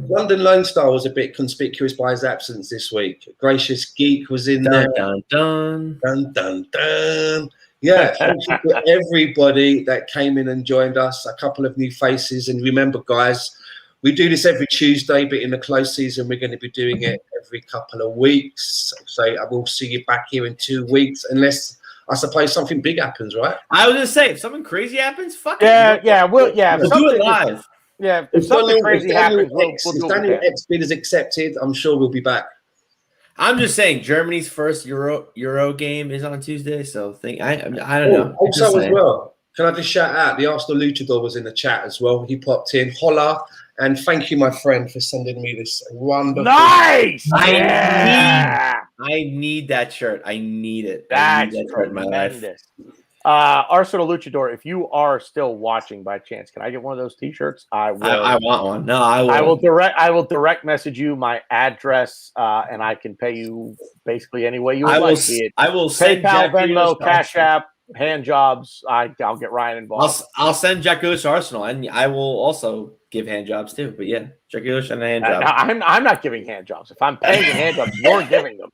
London Lone Star was a bit conspicuous by his absence this week. Gracious Geek was in there. Dun, dun. Dun, dun, dun. Yeah, thank you to everybody that came in and joined us. A couple of new faces. And remember, guys, we do this every Tuesday, but in the close season, we're going to be doing it every couple of weeks. So I will see you back here in 2 weeks, unless, I suppose, something big happens, right? I was going to say, if something crazy happens, fuck it. We'll do it live. Yeah, if something crazy happens, we'll do Daniel it. X bid is accepted, I'm sure we'll be back. I'm just saying, Germany's first Euro game is on Tuesday, so I don't know. Also, as well, can I just shout out the Arsenal Luchador was in the chat as well. He popped in. Holla, and thank you, my friend, for sending me this wonderful. Nice. I need that shirt. I need it. That's I need that shirt in my life. Arsenal Luchador, if you are still watching by chance, can I get one of those T-shirts? I will. I want one. No, I will. I will direct message you my address, and I can pay you basically any way you would like. I will send PayPal, Venmo, Cash App, hand jobs. I'll get Ryan involved. I'll send Jack Grealish to Arsenal, and I will also give hand jobs too. But yeah, Jack Grealish and a hand job. I'm not giving hand jobs. If I'm paying hand jobs, you're giving them.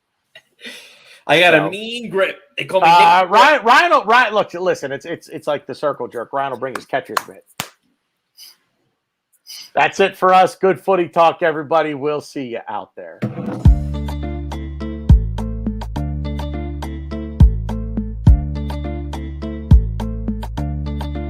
I got a mean grip. They call me Ryan. Look, listen. It's like the circle jerk. Ryan will bring his catcher's mitt. That's it for us. Good footy talk, everybody. We'll see you out there.